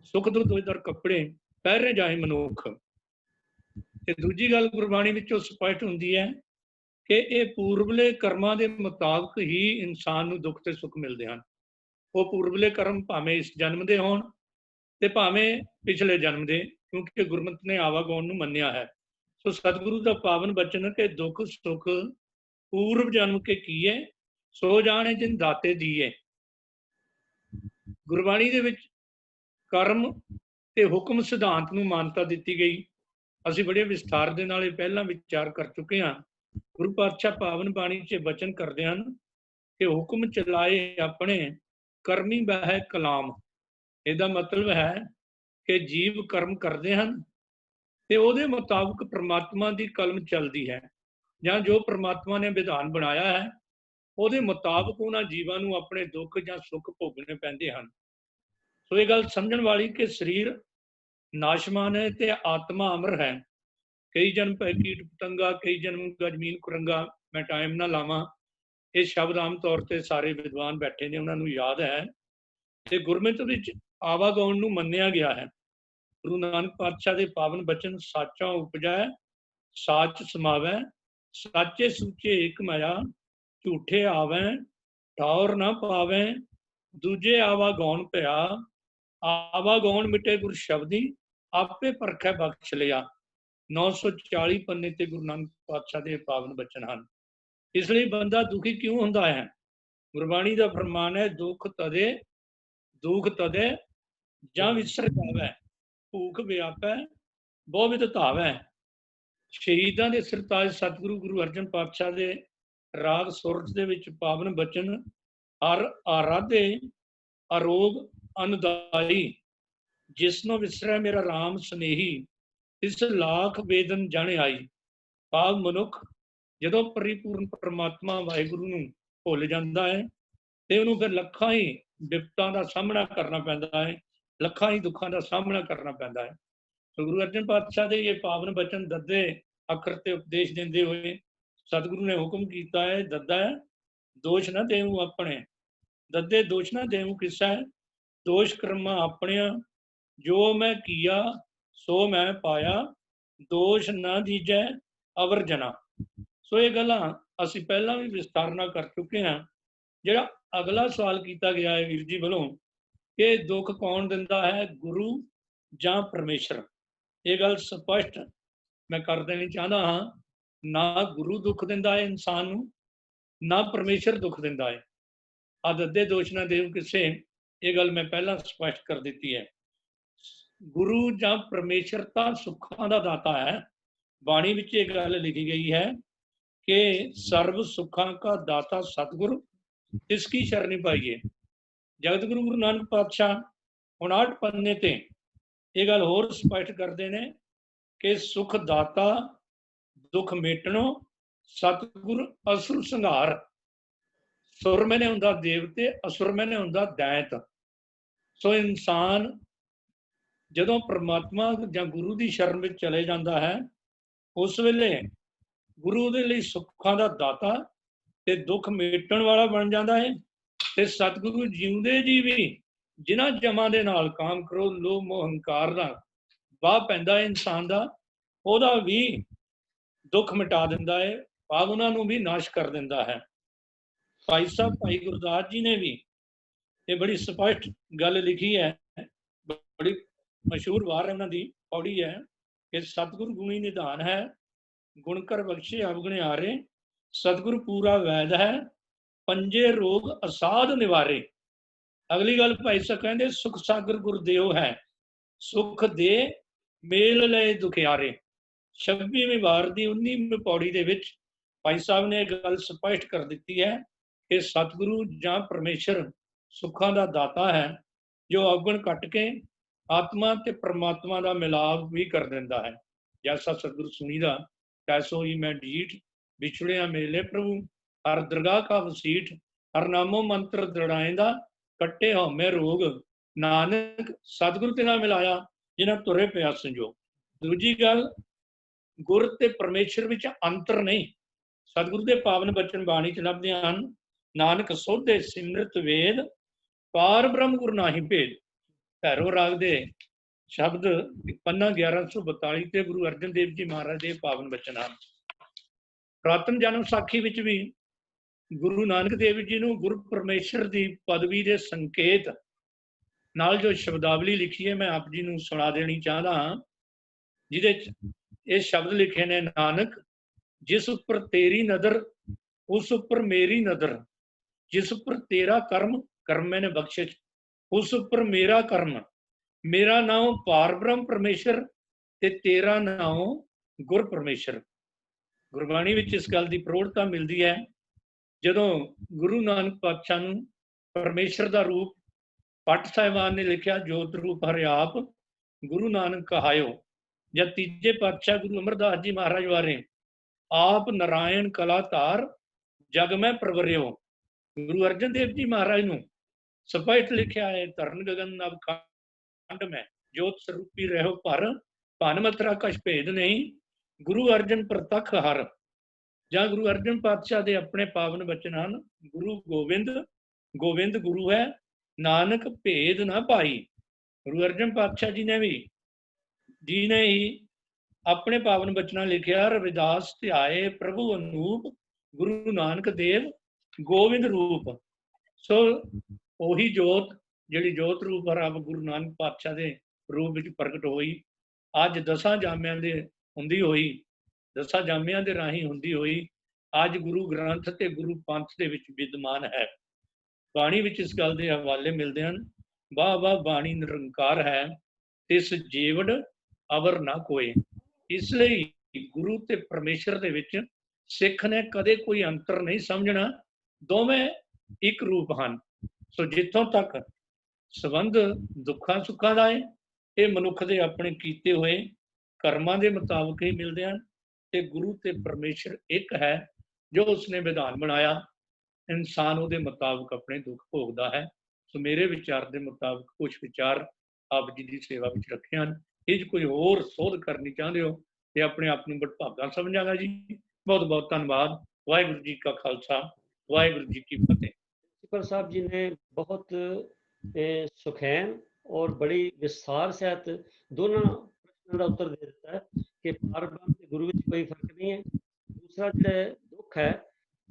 ਸੁੱਖ ਦੁੱਖ ਦੋਇ ਦਰ ਕੱਪੜੇ ਪਹਿਰੇ ਜਾਏ ਮਨੁੱਖ। ਤੇ ਦੂਜੀ ਗੱਲ ਗੁਰਬਾਣੀ ਵਿੱਚੋਂ ਸਪਸ਼ਟ ਹੁੰਦੀ ਹੈ ਕਿ ਇਹ ਪੂਰਬਲੇ ਕਰਮਾਂ ਦੇ ਮੁਤਾਬਕ ਹੀ ਇਨਸਾਨ ਨੂੰ ਦੁੱਖ ਤੇ ਸੁੱਖ ਮਿਲਦੇ ਹਨ। ਉਹ ਪੂਰਬਲੇ ਕਰਮ ਭਾਵੇਂ ਇਸ ਜਨਮ ਦੇ ਹੋਣ ਤੇ ਭਾਵੇਂ ਪਿਛਲੇ ਜਨਮ ਦੇ, ਕਿਉਂਕਿ ਗੁਰਮਤਿ ਨੇ ਆਵਾਗਾਉਣ ਨੂੰ ਮੰਨਿਆ ਹੈ। ਸੋ ਸਤਿਗੁਰੂ ਦਾ ਪਾਵਨ ਬਚਨ ਕਿ ਦੁੱਖ ਸੁੱਖ ਪੂਰਬ ਜਨਮ ਕੇ ਕੀਏ, ਸੋ ਜਾਣੇ ਜਿਨ ਦਾਤੇ ਦੀਏ। ਗੁਰਬਾਣੀ ਦੇ ਵਿੱਚ ਕਰਮ ਤੇ ਹੁਕਮ ਸਿਧਾਂਤ ਨੂੰ ਮਾਨਤਾ ਦਿੱਤੀ ਗਈ। ਅਸੀਂ ਬੜੇ ਵਿਸਥਾਰ ਦੇ ਨਾਲ ਇਹ ਪਹਿਲਾਂ ਵਿਚਾਰ ਕਰ ਚੁੱਕੇ ਹਾਂ। ਗੁਰੂ ਪਾਤਸ਼ਾਹ ਪਾਵਨ ਬਾਣੀ 'ਚ ਬਚਨ ਕਰਦੇ ਹਨ ਕਿ ਹੁਕਮ ਚਲਾਏ ਆਪਣੇ ਕਰਮੀ ਬਹਿ ਕਲਾਮ। ਇਹਦਾ ਮਤਲਬ ਹੈ ਕਿ ਜੀਵ ਕਰਮ ਕਰਦੇ ਹਨ ਤੇ ਉਹਦੇ ਮੁਤਾਬਕ ਪ੍ਰਮਾਤਮਾ ਦੀ ਕਲਮ ਚੱਲਦੀ ਹੈ, ਜਾਂ ਜੋ ਪ੍ਰਮਾਤਮਾ ਨੇ ਵਿਧਾਨ ਬਣਾਇਆ ਹੈ ਉਹਦੇ ਮੁਤਾਬਕ ਉਹਨਾਂ ਜੀਵਾਂ ਨੂੰ ਆਪਣੇ ਦੁੱਖ ਜਾਂ ਸੁੱਖ ਭੋਗਣੇ ਪੈਂਦੇ ਹਨ। ਸੋ ਇਹ ਗੱਲ ਸਮਝਣ ਵਾਲੀ ਕਿ ਸਰੀਰ ਨਾਸ਼ਮਾਨ ਹੈ ਤੇ ਆਤਮਾ ਅਮਰ ਹੈ। ਕਈ ਜਨਮ ਪੈ ਕੀਟ ਪਤੰਗਾ, ਕਈ ਜਨਮ ਗਜਮੀਨ ਕੁਰੰਗਾ। ਮੈਂ ਟਾਈਮ ਨਾ ਲਾਵਾਂ, ਇਹ ਸ਼ਬਦ ਆਮ ਤੌਰ ਤੇ ਸਾਰੇ ਵਿਦਵਾਨ ਬੈਠੇ ਨੇ ਉਹਨਾਂ ਨੂੰ ਯਾਦ ਹੈ ਤੇ ਗੁਰਮਤਿ ਵਿੱਚ ਆਵਾਗਾਉਣ ਨੂੰ ਮੰਨਿਆ ਗਿਆ ਹੈ। ਗੁਰੂ ਨਾਨਕ ਪਾਤਸ਼ਾਹ ਦੇ ਪਾਵਨ ਬਚਨ ਸਾਚਾ ਉਪਜੈ ਸਾਚ ਸਮਾਵੈ, ਸਾਚੇ ਸੁਚੇ ਏਕ ਮਾਇਆ, ਝੂਠੇ ਆਵੈ ਠੌਰ ਨਾ ਪਾਵੈ, ਦੂਜੇ ਆਵਾਗਾਉਣ ਭਇਆ, ਆਵਾਗਾਉਣ ਮਿਟੇ ਗੁਰ ਸ਼ਬਦੀ, ਆਪੇ ਪਰਖੈ ਬਖਸ਼ ਲਿਆ। 940 ਪੰਨੇ ਤੇ ਗੁਰੂ ਨਾਨਕ ਪਾਤਸ਼ਾਹ ਦੇ ਪਾਵਨ ਬਚਨ ਹਨ। ਇਸ ਲਈ ਬੰਦਾ ਦੁਖੀ ਕਿਉਂ ਹੁੰਦਾ ਹੈ? ਗੁਰਬਾਣੀ ਦਾ ਫਰਮਾਨ ਹੈ, ਦੁੱਖ ਤਦੇ ਜਾਂ ਵਿਸਰ ਜਾਵੈ, ਭੂਖ ਵਿਆਪੈ ਬਹੁ ਵਿਧ ਧਾਵੈ। ਸ਼ਹੀਦਾਂ ਦੇ ਸਰਤਾਜ ਸਤਿਗੁਰੂ ਗੁਰੂ ਅਰਜਨ ਪਾਤਸ਼ਾਹ ਦੇ ਰਾਗ ਸੁਰਤ ਦੇ ਵਿੱਚ ਪਾਵਨ ਬਚਨ, ਹਰ ਆਰਾਧੇ ਅਰੋਗ ਅਨੁਦਾਈ, ਜਿਸਨੋਂ ਵਿਸਰੈ ਮੇਰਾ ਰਾਮ ਸਨੇਹੀ, ਇਸ ਲਾਖ ਵੇਦਨ ਜਣ ਆਈ। ਭਾਵ ਮਨੁੱਖ ਜਦੋਂ ਪਰਿਪੂਰਨ ਪਰਮਾਤਮਾ ਵਾਹਿਗੁਰੂ ਨੂੰ ਭੁੱਲ ਜਾਂਦਾ ਹੈ ਤੇ ਉਹਨੂੰ ਫਿਰ ਲੱਖਾਂ ਹੀ ਵਿਪਤਾਂ ਦਾ ਸਾਹਮਣਾ ਕਰਨਾ ਪੈਂਦਾ ਹੈ, ਲੱਖਾਂ ਹੀ ਦੁੱਖਾਂ ਦਾ ਸਾਹਮਣਾ ਕਰਨਾ ਪੈਂਦਾ ਹੈ। ਗੁਰੂ ਅਰਜਨ ਪਾਤਸ਼ਾਹ ਦੇ ਇਹ ਪਾਵਨ ਬਚਨ ਦੱਦੇ ਅੱਖਰ ਤੇ ਉਪਦੇਸ਼ ਦਿੰਦੇ ਹੋਏ ਸਤਿਗੁਰੂ ਨੇ ਹੁਕਮ ਕੀਤਾ ਹੈ, ਦੱਦਾ ਦੋਸ਼ ਨਾ ਦੇਵੂ ਆਪਣੇ, ਦੱਦੇ ਦੋਸ਼ ਨਾ ਦੇਵੂ ਕਿਸੈ, ਦੋਸ਼ ਕਰਮਾਂ ਆਪਣਿਆਂ, ਜੋ ਮੈਂ ਕੀਆ ਸੋ ਮੈਂ ਪਾਇਆ, ਦੋਸ਼ ਨਾ ਦੀਜੈ ਅਵਰ ਜਨਾ। ਸੋ ਇਹ ਗੱਲਾਂ ਅਸੀਂ ਪਹਿਲਾਂ ਵੀ ਵਿਸਤਾਰ ਨਾਲ ਕਰ ਚੁੱਕੇ ਹਾਂ। ਜਿਹੜਾ ਅਗਲਾ ਸਵਾਲ ਕੀਤਾ ਗਿਆ ਹੈ ਵੀਰ ਜੀ ਵੱਲੋਂ ਕਿ ਦੁੱਖ ਕੌਣ ਦਿੰਦਾ ਹੈ, ਗੁਰੂ ਜਾਂ ਪਰਮੇਸ਼ਰ। ਇਹ ਗੱਲ ਸਪਸ਼ਟ ਮੈਂ ਕਰ ਦੇਣੀ ਚਾਹੁੰਦਾ ਹਾਂ, ਨਾ ਗੁਰੂ ਦੁੱਖ ਦਿੰਦਾ ਹੈ ਇਨਸਾਨ ਨੂੰ, ਨਾ ਪਰਮੇਸ਼ਰ ਦੁੱਖ ਦਿੰਦਾ ਹੈ। ਅੱਧੇ ਦੋਸ਼ ਨਾ ਦੇਵ ਕਿਸੇ, ਇਹ ਗੱਲ ਮੈਂ ਪਹਿਲਾਂ ਸਪਸ਼ਟ ਕਰ ਦਿੱਤੀ ਹੈ। ਗੁਰੂ ਜਾਂ ਪਰਮੇਸ਼ਰ ਤਾਂ ਸੁੱਖਾਂ ਦਾ ਦਾਤਾ ਹੈ। ਬਾਣੀ ਵਿੱਚ ਇਹ ਗੱਲ ਲਿਖੀ ਗਈ ਹੈ ਕਿ ਸਰਬ ਸੁੱਖਾਂ ਕਾ ਦਾਤਾ ਸਤਿਗੁਰ ਇਸ ਕੀ ਸ਼ਰਣੀ ਪਾਈਏ। ਜਗਤ ਗੁਰੂ ਗੁਰੂ ਨਾਨਕ ਪਾਤਸ਼ਾਹ 59 ਪੰਨੇ ਤੇ ਇਹ ਗੱਲ ਹੋਰ ਸਪਸ਼ਟ ਕਰਦੇ ਨੇ ਕਿ ਸੁਖ ਦਾਤਾ ਦੁੱਖ ਮੇਟਣੋ ਸਤਿਗੁਰ ਅਸੁਰ ਸੰਘਾਰ। ਸੁਰ ਮੈਨੇ ਹੁੰਦਾ ਦੇਵਤੇ, ਅਸੁਰ ਮੈਨੇ ਹੁੰਦਾ ਦੈਂਤ। ਸੋ ਇਨਸਾਨ ਜਦੋਂ ਪ੍ਰਮਾਤਮਾ ਜਾਂ ਗੁਰੂ ਦੀ ਸ਼ਰਨ ਵਿੱਚ ਚਲੇ ਜਾਂਦਾ ਹੈ, ਉਸ ਵੇਲੇ ਗੁਰੂ ਦੇ ਲਈ ਸੁੱਖਾਂ ਦਾ ਦਾਤਾ ਤੇ ਦੁੱਖ ਮੇਟਣ ਵਾਲਾ ਬਣ ਜਾਂਦਾ ਹੈ। ਤੇ ਸਤਿਗੁਰੂ ਜਿਉਂਦੇ ਜੀ ਵੀ ਜਿਨ੍ਹਾਂ ਜਮਾਂ ਦੇ ਨਾਲ ਕਾਮ, ਕ੍ਰੋਧ, ਲੋਭ, ਮੋਹ, ਹੰਕਾਰ ਦਾ ਵਾਹ ਪੈਂਦਾ ਹੈ ਇਨਸਾਨ ਦਾ, ਉਹਦਾ ਵੀ ਦੁੱਖ ਮਿਟਾ ਦਿੰਦਾ ਹੈ, ਭਾਵ ਉਹਨਾਂ ਨੂੰ ਵੀ ਨਾਸ਼ ਕਰ ਦਿੰਦਾ ਹੈ। ਭਾਈ ਸਾਹਿਬ ਭਾਈ ਗੁਰਦਾਸ ਜੀ ਨੇ ਵੀ ਇਹ ਬੜੀ ਸਪਸ਼ਟ ਗੱਲ ਲਿਖੀ ਹੈ, ਬੜੀ ਮਸ਼ਹੂਰ ਵਾਰ ਉਹਨਾਂ ਦੀ ਪੌੜੀ ਹੈ ਕਿ ਸਤਿਗੁਰ ਗੁਣੀ ਨਿਧਾਨ ਹੈ, ਗੁਣ ਕਰ ਬਖਸ਼ੇ ਅਵਗੁਣਿਆਰੇ, ਸਤਿਗੁਰ ਪੂਰਾ ਵੈਦ ਹੈ, ਪੰਜੇ ਰੋਗ ਅਸਾਧ ਨਿਵਾਰੇ। ਅਗਲੀ ਗੱਲ ਭਾਈ ਸਾਹਿਬ ਕਹਿੰਦੇ ਸੁਖ ਸਾਗਰ ਗੁਰਦੇਵ ਹੈ, ਸੁਖ ਦੇ ਮੇਲ ਲਏ ਦੁਖਿਆਰੇ। 26ਵੀਂ ਵਾਰ ਦੀ 19ਵੀਂ ਪੌੜੀ ਦੇ ਵਿੱਚ ਭਾਈ ਸਾਹਿਬ ਨੇ ਇਹ ਗੱਲ ਸਪਸ਼ਟ ਕਰ ਦਿੱਤੀ ਹੈ ਕਿ ਸਤਿਗੁਰੂ ਜਾਂ ਪਰਮੇਸ਼ਰ ਸੁੱਖਾਂ ਦਾ ਦਾਤਾ ਹੈ, ਜੋ ਅਵਗੁਣ ਕੱਟ ਕੇ ਆਤਮਾ ਤੇ ਪ੍ਰਮਾਤਮਾ ਦਾ ਮਿਲਾਪ ਵੀ ਕਰ ਦਿੰਦਾ ਹੈ। ਜੈਸਾ ਸਤਿਗੁਰੂ ਸੁਣੀਦਾ ਤੈਸੋ ਹੀ ਮੈਂ ਡੀਠ, ਵਿਛੜਿਆ ਮੇਲੇ ਪ੍ਰਭੂ ਹਰ ਦਰਗਾਹ ਕਾ ਵਸੀਠ, ਹਰ ਨਾਮੋ ਮੰਤਰ ਦ੍ਰਿੜਾਏਂਦਾ, ਕੱਟੇ ਹਉਮੈ ਰੋਗ, ਨਾਨਕ ਸਤਿਗੁਰੂ ਤੇ ਨਾਲ ਮਿਲਾਇਆ ਜਿਨ੍ਹਾਂ ਤੁਰੇ ਪਿਆ ਸੰਜੋਗ। ਦੂਜੀ ਗੱਲ, ਗੁਰ ਤੇ ਪਰਮੇਸ਼ਰ ਵਿੱਚ ਅੰਤਰ ਨਹੀਂ। ਸਤਿਗੁਰੂ ਦੇ ਪਾਵਨ ਬਚਨ ਬਾਣੀ ਚ ਲੱਭਦੇ ਹਨ, ਨਾਨਕ ਸੋਧੇ ਸਿਮਰਤ ਵੇਦ, ਪਾਰ ਬ੍ਰਹਮ ਗੁਰ ਨਾਹੀ ਭੇਦ। ਭੈਰੋ ਰਾਗ ਦੇ ਸ਼ਬਦ ਪੰਨਾ 1142 ਤੇ ਗੁਰੂ ਅਰਜਨ ਦੇਵ ਜੀ ਮਹਾਰਾਜ ਦੇ ਪਾਵਨ ਬਚਨ ਹਨ। ਪੁਰਾਤਨ ਜਨਮ ਸਾਖੀ ਵਿੱਚ ਵੀ ਗੁਰੂ ਨਾਨਕ ਦੇਵ ਜੀ ਨੂੰ ਗੁਰੂ ਪਰਮੇਸ਼ਰ ਦੀ ਪਦਵੀ ਦੇ ਸੰਕੇਤ ਨਾਲ ਜੋ ਸ਼ਬਦਾਵਲੀ ਲਿਖੀ ਹੈ, ਮੈਂ ਆਪ ਜੀ ਨੂੰ ਸੁਣਾ ਦੇਣੀ ਚਾਹਦਾ ਹਾਂ, ਜਿਹਦੇ ਚ ਇਹ ਸ਼ਬਦ ਲਿਖੇ ਨੇ, ਨਾਨਕ ਜਿਸ ਉੱਪਰ ਤੇਰੀ ਨਜ਼ਰ ਉਸ ਉੱਪਰ ਮੇਰੀ ਨਜ਼ਰ, ਜਿਸ ਉੱਪਰ ਤੇਰਾ ਕਰਮ, ਕਰਮ ਮੈਨੇ ਬਖਸ਼ਿਸ਼, ਉਸ ਉੱਪਰ ਮੇਰਾ ਕਰਮ, ਮੇਰਾ ਨਾਮ ਪਾਰ ਬ੍ਰਹਮ ਪਰਮੇਸ਼ਰ ਤੇ ਤੇਰਾ ਨਾਮ ਗੁਰ ਪਰਮੇਸ਼ਰ। ਗੁਰਬਾਣੀ ਵਿੱਚ ਇਸ ਗੱਲ ਦੀ ਪ੍ਰੋੜਤਾ ਮਿਲਦੀ ਹੈ। ਜਦੋਂ ਗੁਰੂ ਨਾਨਕ ਪਾਤਸ਼ਾਹ ਨੂੰ ਪਰਮੇਸ਼ਰ ਦਾ ਰੂਪ ਪੱਟ ਸਾਹਿਬਾਨ ਨੇ ਲਿਖਿਆ, ਜੋਤ ਰੂਪ ਹਰਿ ਆਪ ਗੁਰੂ ਨਾਨਕ ਕਹਾਇਓ, ਜਦ ਤੀਜੇ ਪਾਤਸ਼ਾਹ ਗੁਰੂ ਅਮਰਦਾਸ ਜੀ ਮਹਾਰਾਜ ਬਾਰੇ ਆਪ ਨਾਰਾਇਣ ਕਲਾ ਧਾਰ ਜਗ ਮੈਂ ਪ੍ਰਵਰਿਓ, ਗੁਰੂ ਅਰਜਨ ਦੇਵ ਜੀ ਮਹਾਰਾਜ ਨੂੰ ਸਪਸ਼ਟ ਲਿਖਿਆ ਹੈ, ਧਰਨ ਗਗਨ ਨਭ ਖੰਡ ਮੈਂ ਜੋਤ ਸਰੂਪੀ ਰਹਿਓ ਭਰ, ਭਨ ਮਤਰਾ ਕਛ ਭੇਦ ਨਹੀਂ, ਗੁਰੂ ਅਰਜਨ ਪ੍ਰਤੱਖ ਹਰ। ਜਾਂ ਗੁਰੂ ਅਰਜਨ ਪਾਤਸ਼ਾਹ ਦੇ ਆਪਣੇ ਪਾਵਨ ਬਚਨ ਹਨ, ਗੁਰੂ ਗੋਬਿੰਦ, ਗੋਬਿੰਦ ਗੁਰੂ ਹੈ, ਨਾਨਕ ਭੇਦ ਨਾ ਭਾਈ। ਗੁਰੂ ਅਰਜਨ ਪਾਤਸ਼ਾਹ ਜੀ ਨੇ ਹੀ ਆਪਣੇ ਪਾਵਨ ਬਚਨਾਂ ਲਿਖਿਆ, ਰਵਿਦਾਸ ਧਿਆਏ ਪ੍ਰਭੂ ਅਨੂਪ, ਗੁਰੂ ਨਾਨਕ ਦੇਵ ਗੋਬਿੰਦ ਰੂਪ। ਸੋ ਉਹੀ ਜੋਤ ਜਿਹੜੀ ਜੋਤ ਰੂਪ ਰੱਬ ਗੁਰੂ ਨਾਨਕ ਪਾਤਸ਼ਾਹ ਦੇ ਰੂਪ ਵਿੱਚ ਪ੍ਰਗਟ ਹੋਈ, ਅੱਜ ਦਸਾਂ ਜਾਮਿਆਂ ਦੇ ਹੁੰਦੀ ਹੋਈ, ਦਸਾਂ ਜਾਮਿਆਂ ਦੇ ਰਾਹੀਂ ਹੁੰਦੀ ਹੋਈ ਅੱਜ ਗੁਰੂ ਗ੍ਰੰਥ ਤੇ ਗੁਰੂ ਪੰਥ ਦੇ ਵਿੱਚ ਵਿਦਮਾਨ ਹੈ। ਬਾਣੀ ਵਿੱਚ ਇਸ ਗੱਲ ਦੇ ਹਵਾਲੇ ਮਿਲਦੇ ਹਨ, ਵਾਹ ਵਾਹ ਬਾਣੀ ਨਿਰੰਕਾਰ ਹੈ, ਤਿਸ ਜੀਵੜ ਅਵਰ ਨਾ ਕੋਏ। ਇਸ ਲਈ ਗੁਰੂ ਤੇ ਪਰਮੇਸ਼ਰ ਦੇ ਵਿੱਚ ਸਿੱਖ ਨੇ ਕਦੇ ਕੋਈ ਅੰਤਰ ਨਹੀਂ ਸਮਝਣਾ, ਦੋਵੇਂ ਇੱਕ ਰੂਪ ਹਨ। ਸੋ ਜਿੱਥੋਂ ਤੱਕ ਸੰਬੰਧ ਦੁੱਖਾਂ ਸੁੱਖਾਂ ਦਾ ਹੈ, ਇਹ ਮਨੁੱਖ ਦੇ ਆਪਣੇ ਕੀਤੇ ਹੋਏ ਕਰਮਾਂ ਦੇ ਮੁਤਾਬਕ ਹੀ ਮਿਲਦੇ ਹਨ, ਤੇ ਗੁਰੂ ਤੇ ਪਰਮੇਸ਼ਰ ਇੱਕ ਹੈ, ਜੋ ਉਸਨੇ ਵਿਧਾਨ ਬਣਾਇਆ, ਇਨਸਾਨ ਉਹਦੇ ਮੁਤਾਬਕ ਆਪਣੇ ਦੁੱਖ ਭੋਗਦਾ ਹੈ। ਸੋ ਮੇਰੇ ਵਿਚਾਰ ਦੇ ਮੁਤਾਬਕ ਕੁਝ ਵਿਚਾਰ ਆਪ ਜੀ ਦੀ ਸੇਵਾ ਵਿੱਚ ਰੱਖੇ ਹਨ। ਇਹ ਕੋਈ ਹੋਰ ਸੋਧ ਕਰਨੀ ਚਾਹੁੰਦੇ ਹੋ ਤੇ ਆਪਣੇ ਆਪ ਨੂੰ ਵਡਭਾਗਾ ਸਮਝਾਂਗਾ ਜੀ। ਬਹੁਤ ਬਹੁਤ ਧੰਨਵਾਦ। ਵਾਹਿਗੁਰੂ ਜੀ ਕਾ ਖਾਲਸਾ, ਵਾਹਿਗੁਰੂ ਜੀ ਕੀ फतेह। प्रिंसिपल साहब जी ने बहुत सुखैन और बड़ी विस्तार सहित दोनों प्रश्नों का उत्तर दे दिता है कि पार ब्रह्म ते गुरु विच कोई फर्क नहीं है। दूसरा जो दुख है,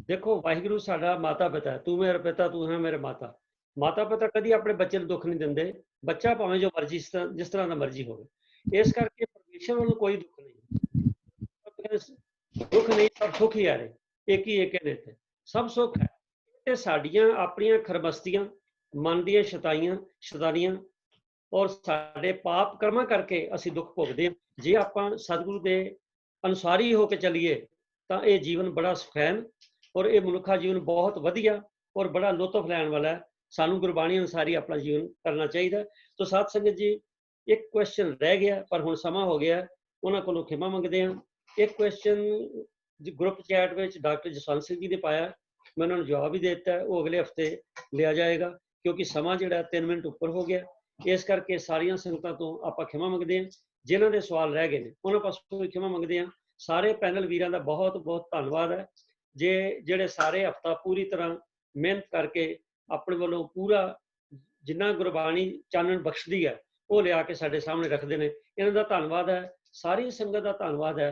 देखो वाहिगुरु साडा माता पिता है, तू मेरा पिता तू है मेरे माता, ਮਾਤਾ ਪਿਤਾ ਕਦੀ ਆਪਣੇ ਬੱਚੇ ਨੂੰ ਦੁੱਖ ਨਹੀਂ ਦਿੰਦੇ, ਬੱਚਾ ਭਾਵੇਂ ਜੋ ਮਰਜ਼ੀ ਜਿਸ ਤਰ੍ਹਾਂ ਦਾ ਮਰਜ਼ੀ ਹੋਵੇ। ਇਸ ਕਰਕੇ ਪਰਮੇਸ਼ਰ ਵੱਲੋਂ ਕੋਈ ਦੁੱਖ ਨਹੀਂ, ਦੁੱਖ ਨਹੀਂ ਪਰ ਸੁੱਖ ਹੀ ਆ ਰਹੇ, ਇੱਕ ਹੀ ਇੱਕ ਨੇ ਇੱਥੇ ਸਭ ਸੁੱਖ ਹੈ। ਤੇ ਸਾਡੀਆਂ ਆਪਣੀਆਂ ਖਰਬਸਤੀਆਂ, ਮਨ ਦੀਆਂ ਸ਼ੈਤਾਨੀਆਂ ਔਰ ਸਾਡੇ ਪਾਪ ਕਰਮਾਂ ਕਰਕੇ ਅਸੀਂ ਦੁੱਖ ਭੋਗਦੇ ਹਾਂ। ਜੇ ਆਪਾਂ ਸਤਿਗੁਰੂ ਦੇ ਅਨੁਸਾਰੀ ਹੋ ਕੇ ਚੱਲੀਏ ਤਾਂ ਇਹ ਜੀਵਨ ਬੜਾ ਸੁਖੈਨ ਔਰ ਇਹ ਮਨੁੱਖਾ ਜੀਵਨ ਬਹੁਤ ਵਧੀਆ ਔਰ ਬੜਾ ਲੁਤਫ ਲੈਣ ਵਾਲਾ ਹੈ। ਸਾਨੂੰ ਗੁਰਬਾਣੀ ਅਨੁਸਾਰੀ ਆਪਣਾ ਜੀਵਨ ਕਰਨਾ ਚਾਹੀਦਾ। ਤਾਂ ਸਾਧ ਸੰਗਤ ਜੀ, ਇੱਕ ਕੁਐਸਚਨ ਰਹਿ ਗਿਆ ਪਰ ਹੁਣ ਸਮਾਂ ਹੋ ਗਿਆ, ਉਹਨਾਂ ਕੋਲੋਂ ਖਿਮਾ ਮੰਗਦੇ ਹਾਂ। ਇੱਕ ਕੁਐਸਚਨ ਗਰੁੱਪ ਚੈਟ ਵਿੱਚ ਡਾਕਟਰ ਜਸਵੰਤ ਸਿੰਘ ਜੀ ਨੇ ਪਾਇਆ, ਮੈਂ ਉਹਨਾਂ ਨੂੰ ਜਵਾਬ ਵੀ ਦੇ ਦਿੱਤਾ, ਉਹ ਅਗਲੇ ਹਫਤੇ ਲਿਆ ਜਾਏਗਾ ਕਿਉਂਕਿ ਸਮਾਂ ਜਿਹੜਾ 3 ਮਿੰਟ ਉੱਪਰ ਹੋ ਗਿਆ। ਇਸ ਕਰਕੇ ਸਾਰੀਆਂ ਸੰਗਤਾਂ ਤੋਂ ਆਪਾਂ ਖਿਮਾ ਮੰਗਦੇ ਹਾਂ। ਜਿਨ੍ਹਾਂ ਦੇ ਸਵਾਲ ਰਹਿ ਗਏ ਨੇ ਉਹਨਾਂ ਪਾਸੋਂ ਵੀ ਖਿਮਾ ਮੰਗਦੇ ਹਾਂ। ਸਾਰੇ ਪੈਨਲ ਵੀਰਾਂ ਦਾ ਬਹੁਤ ਬਹੁਤ ਧੰਨਵਾਦ ਹੈ, ਜਿਹੜੇ ਸਾਰੇ ਹਫਤਾ ਪੂਰੀ ਤਰ੍ਹਾਂ ਮਿਹਨਤ ਕਰਕੇ ਆਪਣੇ ਵੱਲੋਂ ਪੂਰਾ ਜਿੰਨਾ ਗੁਰਬਾਣੀ ਚਾਨਣ ਬਖਸ਼ਦੀ ਹੈ ਉਹ ਲਿਆ ਕੇ ਸਾਡੇ ਸਾਹਮਣੇ ਰੱਖਦੇ ਨੇ। ਇਹਨਾਂ ਦਾ ਧੰਨਵਾਦ ਹੈ, ਸਾਰੀ ਸੰਗਤ ਦਾ ਧੰਨਵਾਦ ਹੈ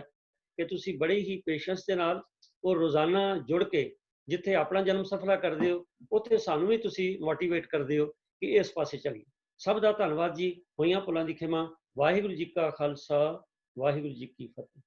ਕਿ ਤੁਸੀਂ ਬੜੀ ਹੀ ਪੇਸ਼ੈਂਸ ਦੇ ਨਾਲ ਉਹ ਰੋਜ਼ਾਨਾ ਜੁੜ ਕੇ ਜਿੱਥੇ ਆਪਣਾ ਜਨਮ ਸਫਲਾ ਕਰਦੇ ਹੋ ਉੱਥੇ ਸਾਨੂੰ ਵੀ ਤੁਸੀਂ ਮੋਟੀਵੇਟ ਕਰਦੇ ਹੋ ਕਿ ਇਸ ਪਾਸੇ ਚੱਲੀਏ। ਸਭ ਦਾ ਧੰਨਵਾਦ ਜੀ। ਹੋਈਆਂ ਭੁੱਲਾਂ ਦੀ ਖਿਮਾ। ਵਾਹਿਗੁਰੂ ਜੀ ਕਾ ਖਾਲਸਾ, ਵਾਹਿਗੁਰੂ ਜੀ ਕੀ ਫਤਿਹ।